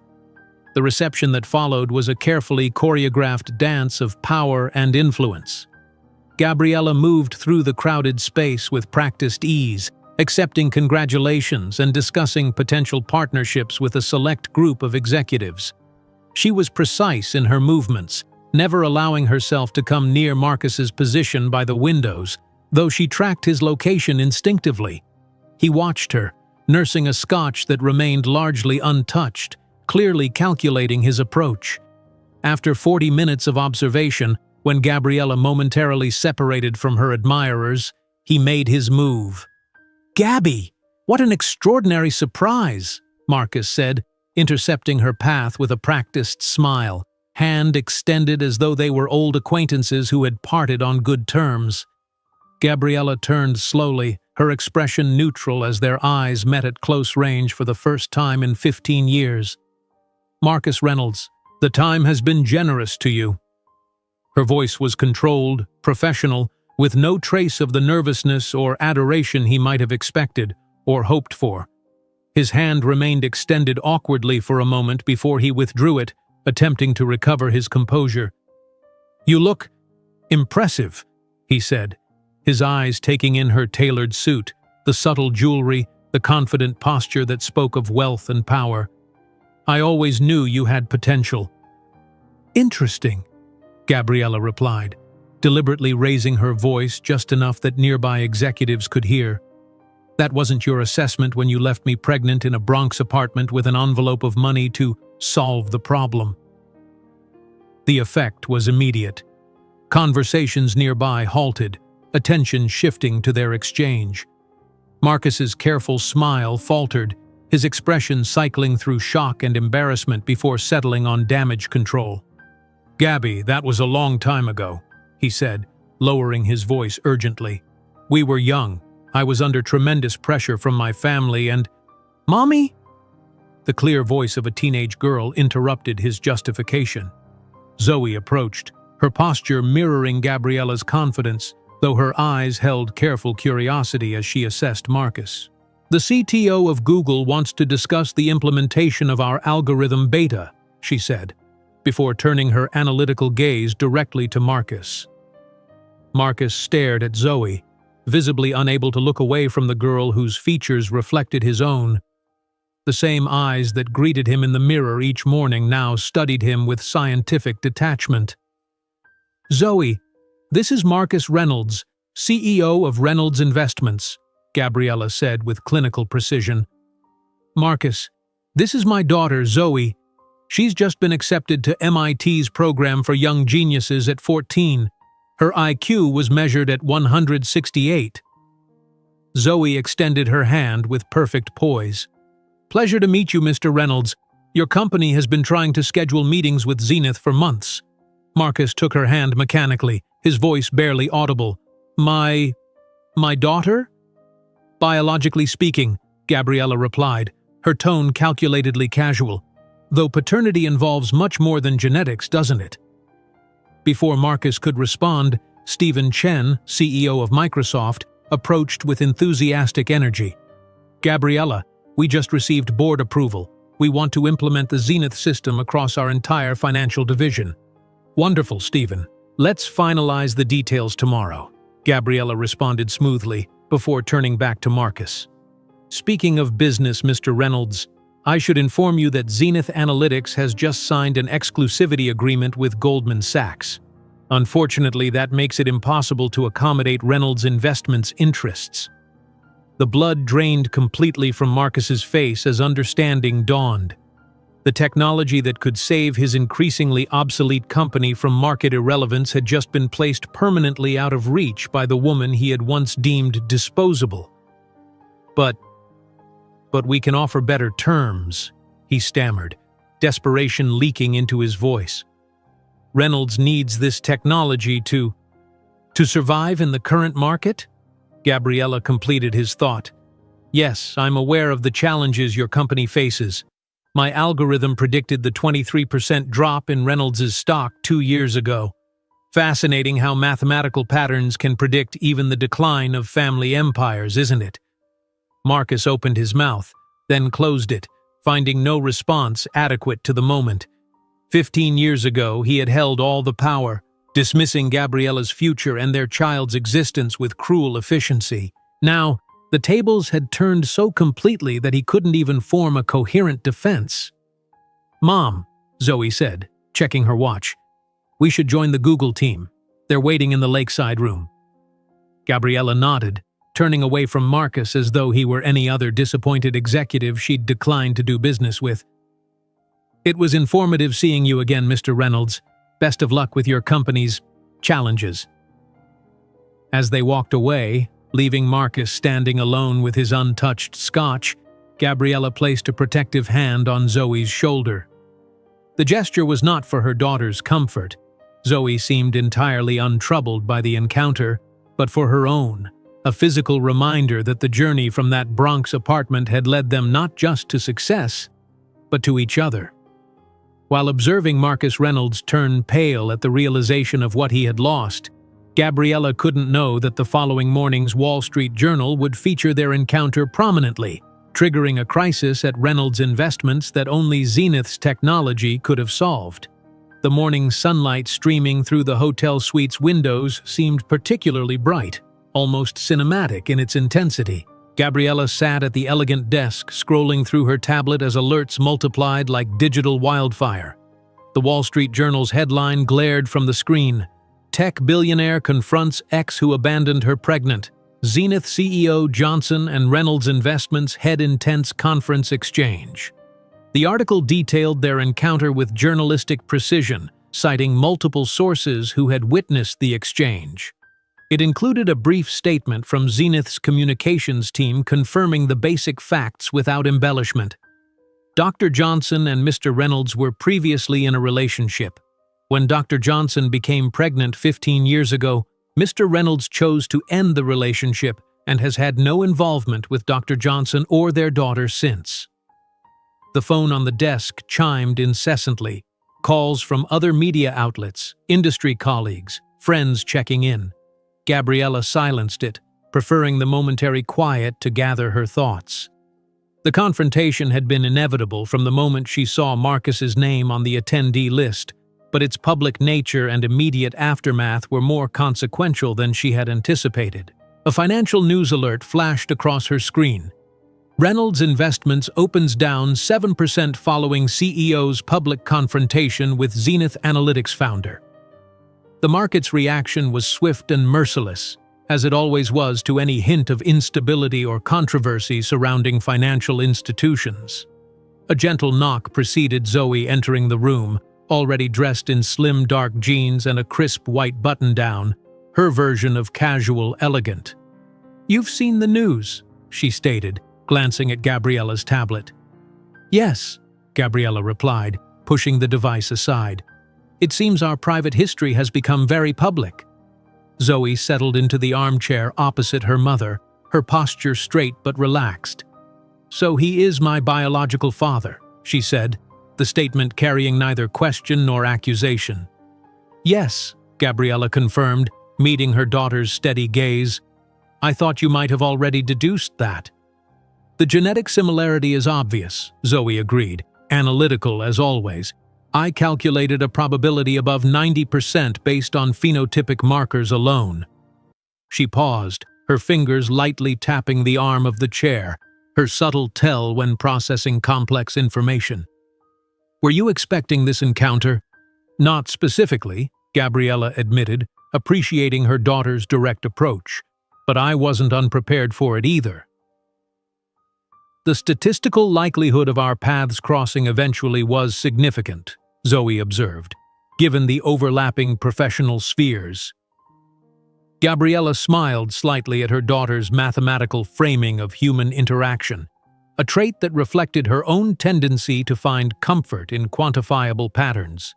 The reception that followed was a carefully choreographed dance of power and influence. Gabriella moved through the crowded space with practiced ease, accepting congratulations and discussing potential partnerships with a select group of executives. She was precise in her movements, never allowing herself to come near Marcus's position by the windows, though she tracked his location instinctively. He watched her, nursing a scotch that remained largely untouched, clearly calculating his approach. After 40 minutes of observation, when Gabriella momentarily separated from her admirers, he made his move. "Gabby, what an extraordinary surprise," Marcus said, intercepting her path with a practiced smile, hand extended as though they were old acquaintances who had parted on good terms. Gabriella turned slowly, her expression neutral as their eyes met at close range for the first time in 15 years. "Marcus Reynolds, the time has been generous to you." Her voice was controlled, professional, with no trace of the nervousness or adoration he might have expected or hoped for. His hand remained extended awkwardly for a moment before he withdrew it, attempting to recover his composure. "You look impressive," he said, his eyes taking in her tailored suit, the subtle jewelry, the confident posture that spoke of wealth and power. "I always knew you had potential." "Interesting," Gabriella replied, deliberately raising her voice just enough that nearby executives could hear. "That wasn't your assessment when you left me pregnant in a Bronx apartment with an envelope of money to solve the problem." The effect was immediate. Conversations nearby halted, attention shifting to their exchange. Marcus's careful smile faltered, his expression cycling through shock and embarrassment before settling on damage control. "Gabby, that was a long time ago," he said, lowering his voice urgently. "We were young. I was under tremendous pressure from my family and—" "Mommy?" The clear voice of a teenage girl interrupted his justification. Zoe approached, her posture mirroring Gabriella's confidence, though her eyes held careful curiosity as she assessed Marcus. "The CTO of Google wants to discuss the implementation of our algorithm beta," she said, before turning her analytical gaze directly to Marcus. Marcus stared at Zoe, visibly unable to look away from the girl whose features reflected his own. The same eyes that greeted him in the mirror each morning now studied him with scientific detachment. "Zoe, this is Marcus Reynolds, CEO of Reynolds Investments," Gabriella said with clinical precision. "Marcus, this is my daughter, Zoe. She's just been accepted to MIT's program for young geniuses at 14. Her IQ was measured at 168. Zoe extended her hand with perfect poise. "Pleasure to meet you, Mr. Reynolds. Your company has been trying to schedule meetings with Zenith for months." Marcus took her hand mechanically, his voice barely audible. My daughter?" "Biologically speaking," Gabriella replied, her tone calculatedly casual. "Though paternity involves much more than genetics, doesn't it?" Before Marcus could respond, Stephen Chen, CEO of Microsoft, approached with enthusiastic energy. "Gabriella, we just received board approval. We want to implement the Zenith system across our entire financial division." "Wonderful, Stephen. Let's finalize the details tomorrow," Gabriella responded smoothly, before turning back to Marcus. "Speaking of business, Mr. Reynolds, I should inform you that Zenith Analytics has just signed an exclusivity agreement with Goldman Sachs. Unfortunately, that makes it impossible to accommodate Reynolds Investments' interests." The blood drained completely from Marcus's face as understanding dawned. The technology that could save his increasingly obsolete company from market irrelevance had just been placed permanently out of reach by the woman he had once deemed disposable. But we can offer better terms," he stammered, desperation leaking into his voice. Reynolds needs this technology to survive in the current market? Gabriella completed his thought. Yes, I'm aware of the challenges your company faces. My algorithm predicted the 23% drop in Reynolds' stock 2 years ago. Fascinating how mathematical patterns can predict even the decline of family empires, isn't it? Marcus opened his mouth, then closed it, finding no response adequate to the moment. 15 years ago, he had held all the power, dismissing Gabriella's future and their child's existence with cruel efficiency. Now, the tables had turned so completely that he couldn't even form a coherent defense. "Mom," Zoe said, checking her watch. "We should join the Google team. They're waiting in the lakeside room." Gabriella nodded, turning away from Marcus as though he were any other disappointed executive she'd declined to do business with. "It was informative seeing you again, Mr. Reynolds. Best of luck with your company's challenges." As they walked away, leaving Marcus standing alone with his untouched scotch, Gabriella placed a protective hand on Zoe's shoulder. The gesture was not for her daughter's comfort. Zoe seemed entirely untroubled by the encounter, but for her own, a physical reminder that the journey from that Bronx apartment had led them not just to success, but to each other. While observing Marcus Reynolds turn pale at the realization of what he had lost, Gabriella couldn't know that the following morning's Wall Street Journal would feature their encounter prominently, triggering a crisis at Reynolds Investments that only Zenith's technology could have solved. The morning sunlight streaming through the hotel suite's windows seemed particularly bright, almost cinematic in its intensity. Gabriella sat at the elegant desk, scrolling through her tablet as alerts multiplied like digital wildfire. The Wall Street Journal's headline glared from the screen. "Tech billionaire confronts ex who abandoned her pregnant. Zenith CEO Johnson and Reynolds Investments head intense conference exchange." The article detailed their encounter with journalistic precision, citing multiple sources who had witnessed the exchange. It included a brief statement from Zenith's communications team confirming the basic facts without embellishment. Dr. Johnson and Mr. Reynolds were previously in a relationship. When Dr. Johnson became pregnant 15 years ago, Mr. Reynolds chose to end the relationship and has had no involvement with Dr. Johnson or their daughter since. The phone on the desk chimed incessantly, calls from other media outlets, industry colleagues, friends checking in. Gabriella silenced it, preferring the momentary quiet to gather her thoughts. The confrontation had been inevitable from the moment she saw Marcus's name on the attendee list, but its public nature and immediate aftermath were more consequential than she had anticipated. A financial news alert flashed across her screen. Reynolds Investments opens down 7% following CEO's public confrontation with Zenith Analytics founder. The market's reaction was swift and merciless, as it always was to any hint of instability or controversy surrounding financial institutions. A gentle knock preceded Zoe entering the room, already dressed in slim dark jeans and a crisp white button-down, her version of casual elegant. "You've seen the news," she stated, glancing at Gabriella's tablet. "Yes," Gabriella replied, pushing the device aside. "It seems our private history has become very public." Zoe settled into the armchair opposite her mother, her posture straight but relaxed. "So he is my biological father," she said, the statement carrying neither question nor accusation. "Yes," Gabriella confirmed, meeting her daughter's steady gaze. "I thought you might have already deduced that." "The genetic similarity is obvious," Zoe agreed, analytical as always. "I calculated a probability above 90% based on phenotypic markers alone." She paused, her fingers lightly tapping the arm of the chair, her subtle tell when processing complex information. "Were you expecting this encounter?" "Not specifically," Gabriella admitted, appreciating her daughter's direct approach. "But I wasn't unprepared for it either." "The statistical likelihood of our paths crossing eventually was significant," Zoe observed, "given the overlapping professional spheres." Gabriella smiled slightly at her daughter's mathematical framing of human interaction, a trait that reflected her own tendency to find comfort in quantifiable patterns.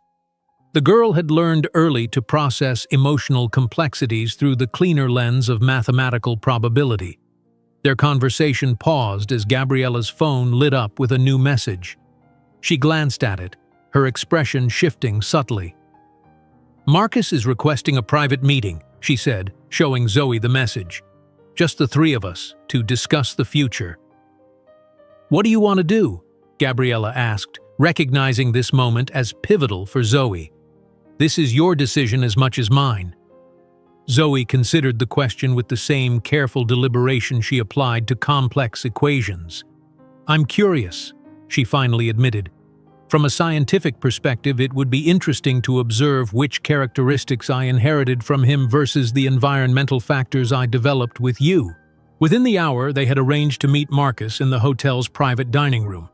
The girl had learned early to process emotional complexities through the cleaner lens of mathematical probability. Their conversation paused as Gabriella's phone lit up with a new message. She glanced at it, her expression shifting subtly. "Marcus is requesting a private meeting," she said, showing Zoe the message. "Just the three of us, to discuss the future." "What do you want to do?" Gabriella asked, recognizing this moment as pivotal for Zoe. "This is your decision as much as mine." Zoe considered the question with the same careful deliberation she applied to complex equations. "I'm curious," she finally admitted. "From a scientific perspective, it would be interesting to observe which characteristics I inherited from him versus the environmental factors I developed with you." Within the hour, they had arranged to meet Marcus in the hotel's private dining room.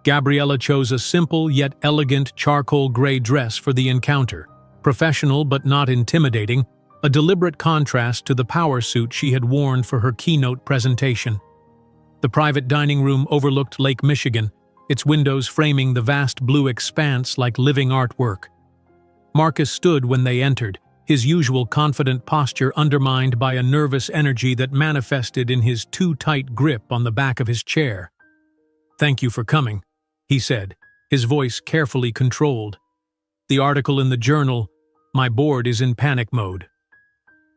Gabriella chose a simple yet elegant charcoal gray dress for the encounter, professional but not intimidating, a deliberate contrast to the power suit she had worn for her keynote presentation. The private dining room overlooked Lake Michigan, its windows framing the vast blue expanse like living artwork. Marcus stood when they entered, his usual confident posture undermined by a nervous energy that manifested in his too tight grip on the back of his chair. "Thank you for coming," he said, his voice carefully controlled. "The article in the journal, my board is in panic mode."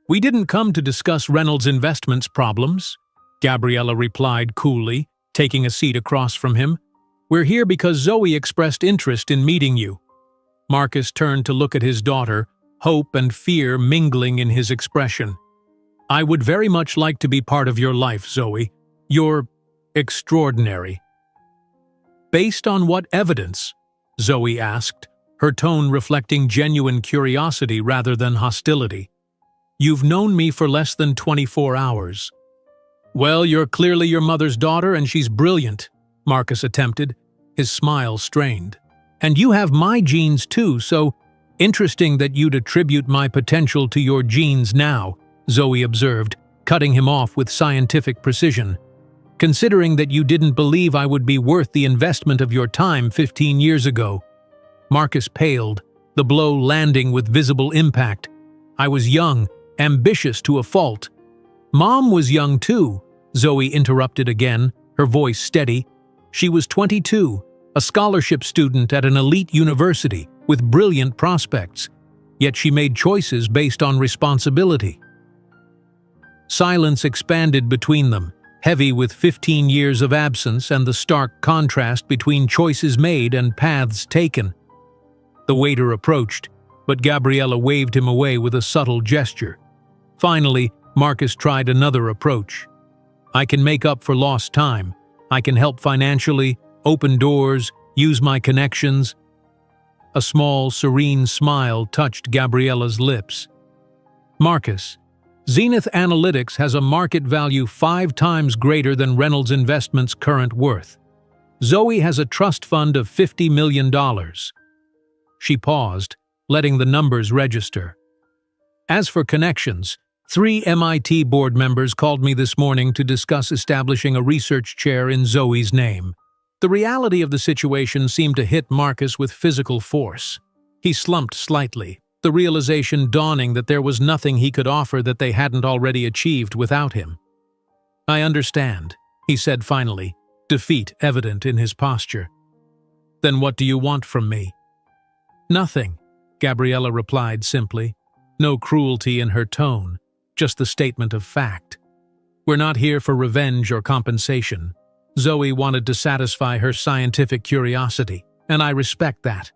"We didn't come to discuss Reynolds Investments problems," Gabriella replied coolly, taking a seat across from him. "We're here because Zoe expressed interest in meeting you." Marcus turned to look at his daughter, hope and fear mingling in his expression. "I would very much like to be part of your life, Zoe. You're extraordinary." "Based on what evidence?" Zoe asked, her tone reflecting genuine curiosity rather than hostility. "You've known me for less than 24 hours. "Well, you're clearly your mother's daughter and she's brilliant," Marcus attempted, his smile strained. "And you have my genes too, so interesting that you'd attribute my potential to your genes now," Zoe observed, cutting him off with scientific precision. "Considering that you didn't believe I would be worth the investment of your time 15 years ago." Marcus paled, the blow landing with visible impact. "I was young, ambitious to a fault." "Mom was young too," Zoe interrupted again, her voice steady. "She was 22, a scholarship student at an elite university with brilliant prospects, yet she made choices based on responsibility." Silence expanded between them, heavy with 15 years of absence and the stark contrast between choices made and paths taken. The waiter approached, but Gabriella waved him away with a subtle gesture. Finally, Marcus tried another approach. "I can make up for lost time. I can help financially, open doors, use my connections." A small, serene smile touched Gabriella's lips. "Marcus, Zenith Analytics has a market value 5 times greater than Reynolds Investments' current worth. Zoe has a trust fund of $50 million. She paused, letting the numbers register. "As for connections, 3 MIT board members called me this morning to discuss establishing a research chair in Zoe's name." The reality of the situation seemed to hit Marcus with physical force. He slumped slightly, the realization dawning that there was nothing he could offer that they hadn't already achieved without him. "I understand," he said finally, defeat evident in his posture. "Then what do you want from me?" "Nothing," Gabriella replied simply, no cruelty in her tone, just the statement of fact. "We're not here for revenge or compensation. Zoe wanted to satisfy her scientific curiosity, and I respect that.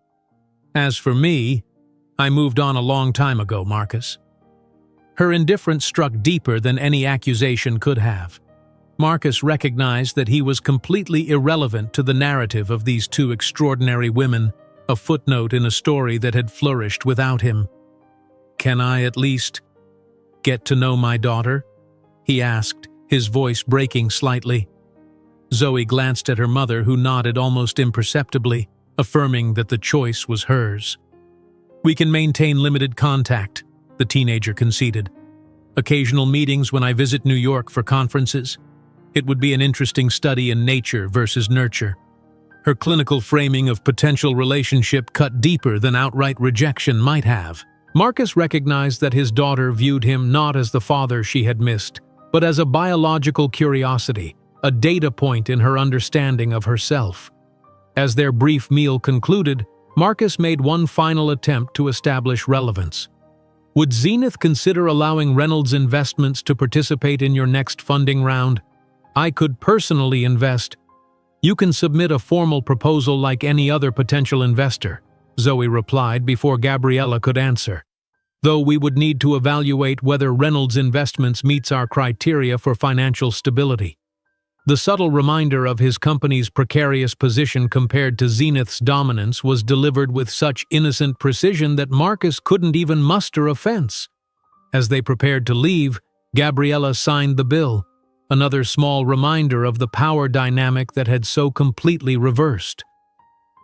As for me, I moved on a long time ago, Marcus." Her indifference struck deeper than any accusation could have. Marcus recognized that he was completely irrelevant to the narrative of these 2 extraordinary women, a footnote in a story that had flourished without him. "Can I at least get to know my daughter?" he asked, his voice breaking slightly. Zoe glanced at her mother, who nodded almost imperceptibly, affirming that the choice was hers. "We can maintain limited contact," the teenager conceded. "Occasional meetings when I visit New York for conferences. It would be an interesting study in nature versus nurture." Her clinical framing of potential relationship cut deeper than outright rejection might have. Marcus recognized that his daughter viewed him not as the father she had missed, but as a biological curiosity, a data point in her understanding of herself. As their brief meal concluded, Marcus made one final attempt to establish relevance. Would Zenith consider allowing Reynolds Investments to participate in your next funding round? I could personally invest. You can submit a formal proposal like any other potential investor, Zoe replied before Gabriella could answer. Though we would need to evaluate whether Reynolds Investments meets our criteria for financial stability. The subtle reminder of his company's precarious position compared to Zenith's dominance was delivered with such innocent precision that Marcus couldn't even muster offense. As they prepared to leave, Gabriella signed the bill, another small reminder of the power dynamic that had so completely reversed.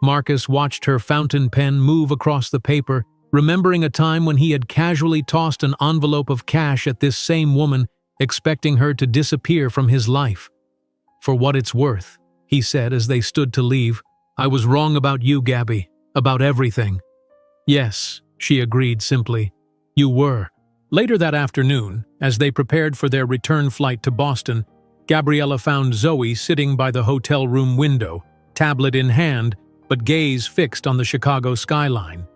Marcus watched her fountain pen move across the paper, remembering a time when he had casually tossed an envelope of cash at this same woman, expecting her to disappear from his life. "For what it's worth," he said as they stood to leave, "I was wrong about you, Gabby, about everything." "Yes," she agreed simply, "you were." Later that afternoon, as they prepared for their return flight to Boston, Gabriella found Zoe sitting by the hotel room window, tablet in hand, but gaze fixed on the Chicago skyline.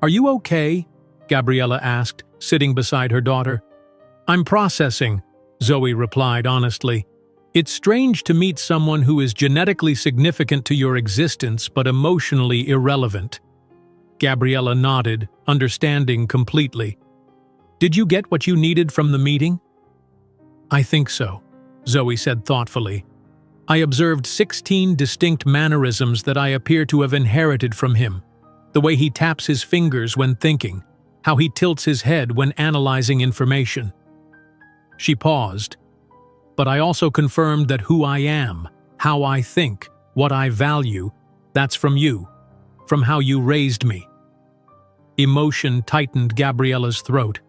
"Are you okay?" Gabriella asked, sitting beside her daughter. "I'm processing," Zoe replied honestly. "It's strange to meet someone who is genetically significant to your existence but emotionally irrelevant." Gabriella nodded, understanding completely. "Did you get what you needed from the meeting?" "I think so," Zoe said thoughtfully. "I observed 16 distinct mannerisms that I appear to have inherited from him. The way he taps his fingers when thinking, how he tilts his head when analyzing information." She paused. "But I also confirmed that who I am, how I think, what I value, that's from you, from how you raised me." Emotion tightened Gabriella's throat.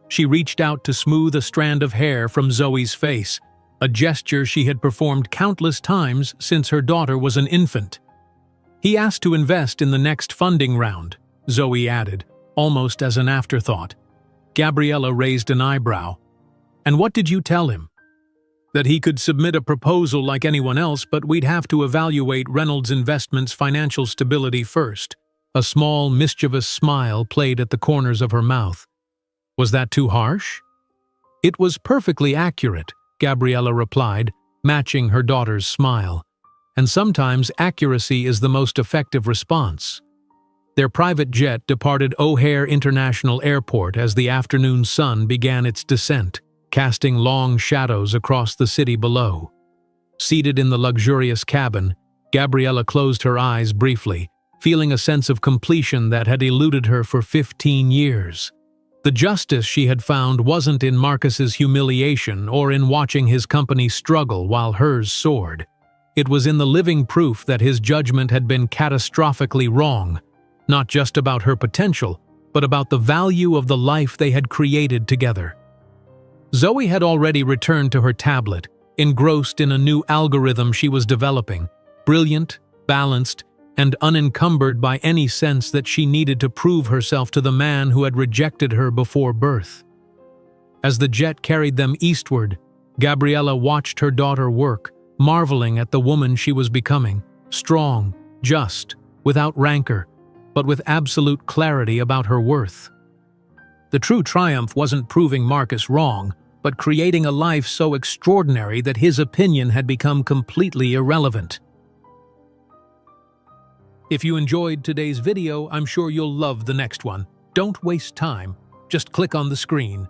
She reached out to smooth a strand of hair from Zoe's face, a gesture she had performed countless times since her daughter was an infant. "He asked to invest in the next funding round," Zoe added, almost as an afterthought. Gabriella raised an eyebrow. "And what did you tell him?" "That he could submit a proposal like anyone else, but we'd have to evaluate Reynolds Investments' financial stability first." A small, mischievous smile played at the corners of her mouth. "Was that too harsh?" "It was perfectly accurate," Gabriella replied, matching her daughter's smile. "And sometimes accuracy is the most effective response." Their private jet departed O'Hare International Airport as the afternoon sun began its descent, casting long shadows across the city below. Seated in the luxurious cabin, Gabriella closed her eyes briefly, feeling a sense of completion that had eluded her for 15 years. The justice she had found wasn't in Marcus's humiliation or in watching his company struggle while hers soared. It was in the living proof that his judgment had been catastrophically wrong, not just about her potential, but about the value of the life they had created together. Zoe had already returned to her tablet, engrossed in a new algorithm she was developing, brilliant, balanced, and unencumbered by any sense that she needed to prove herself to the man who had rejected her before birth. As the jet carried them eastward, Gabriella watched her daughter work, marveling at the woman she was becoming, strong, just, without rancor, but with absolute clarity about her worth. The true triumph wasn't proving Marcus wrong, but creating a life so extraordinary that his opinion had become completely irrelevant. If you enjoyed today's video, I'm sure you'll love the next one. Don't waste time. Just click on the screen.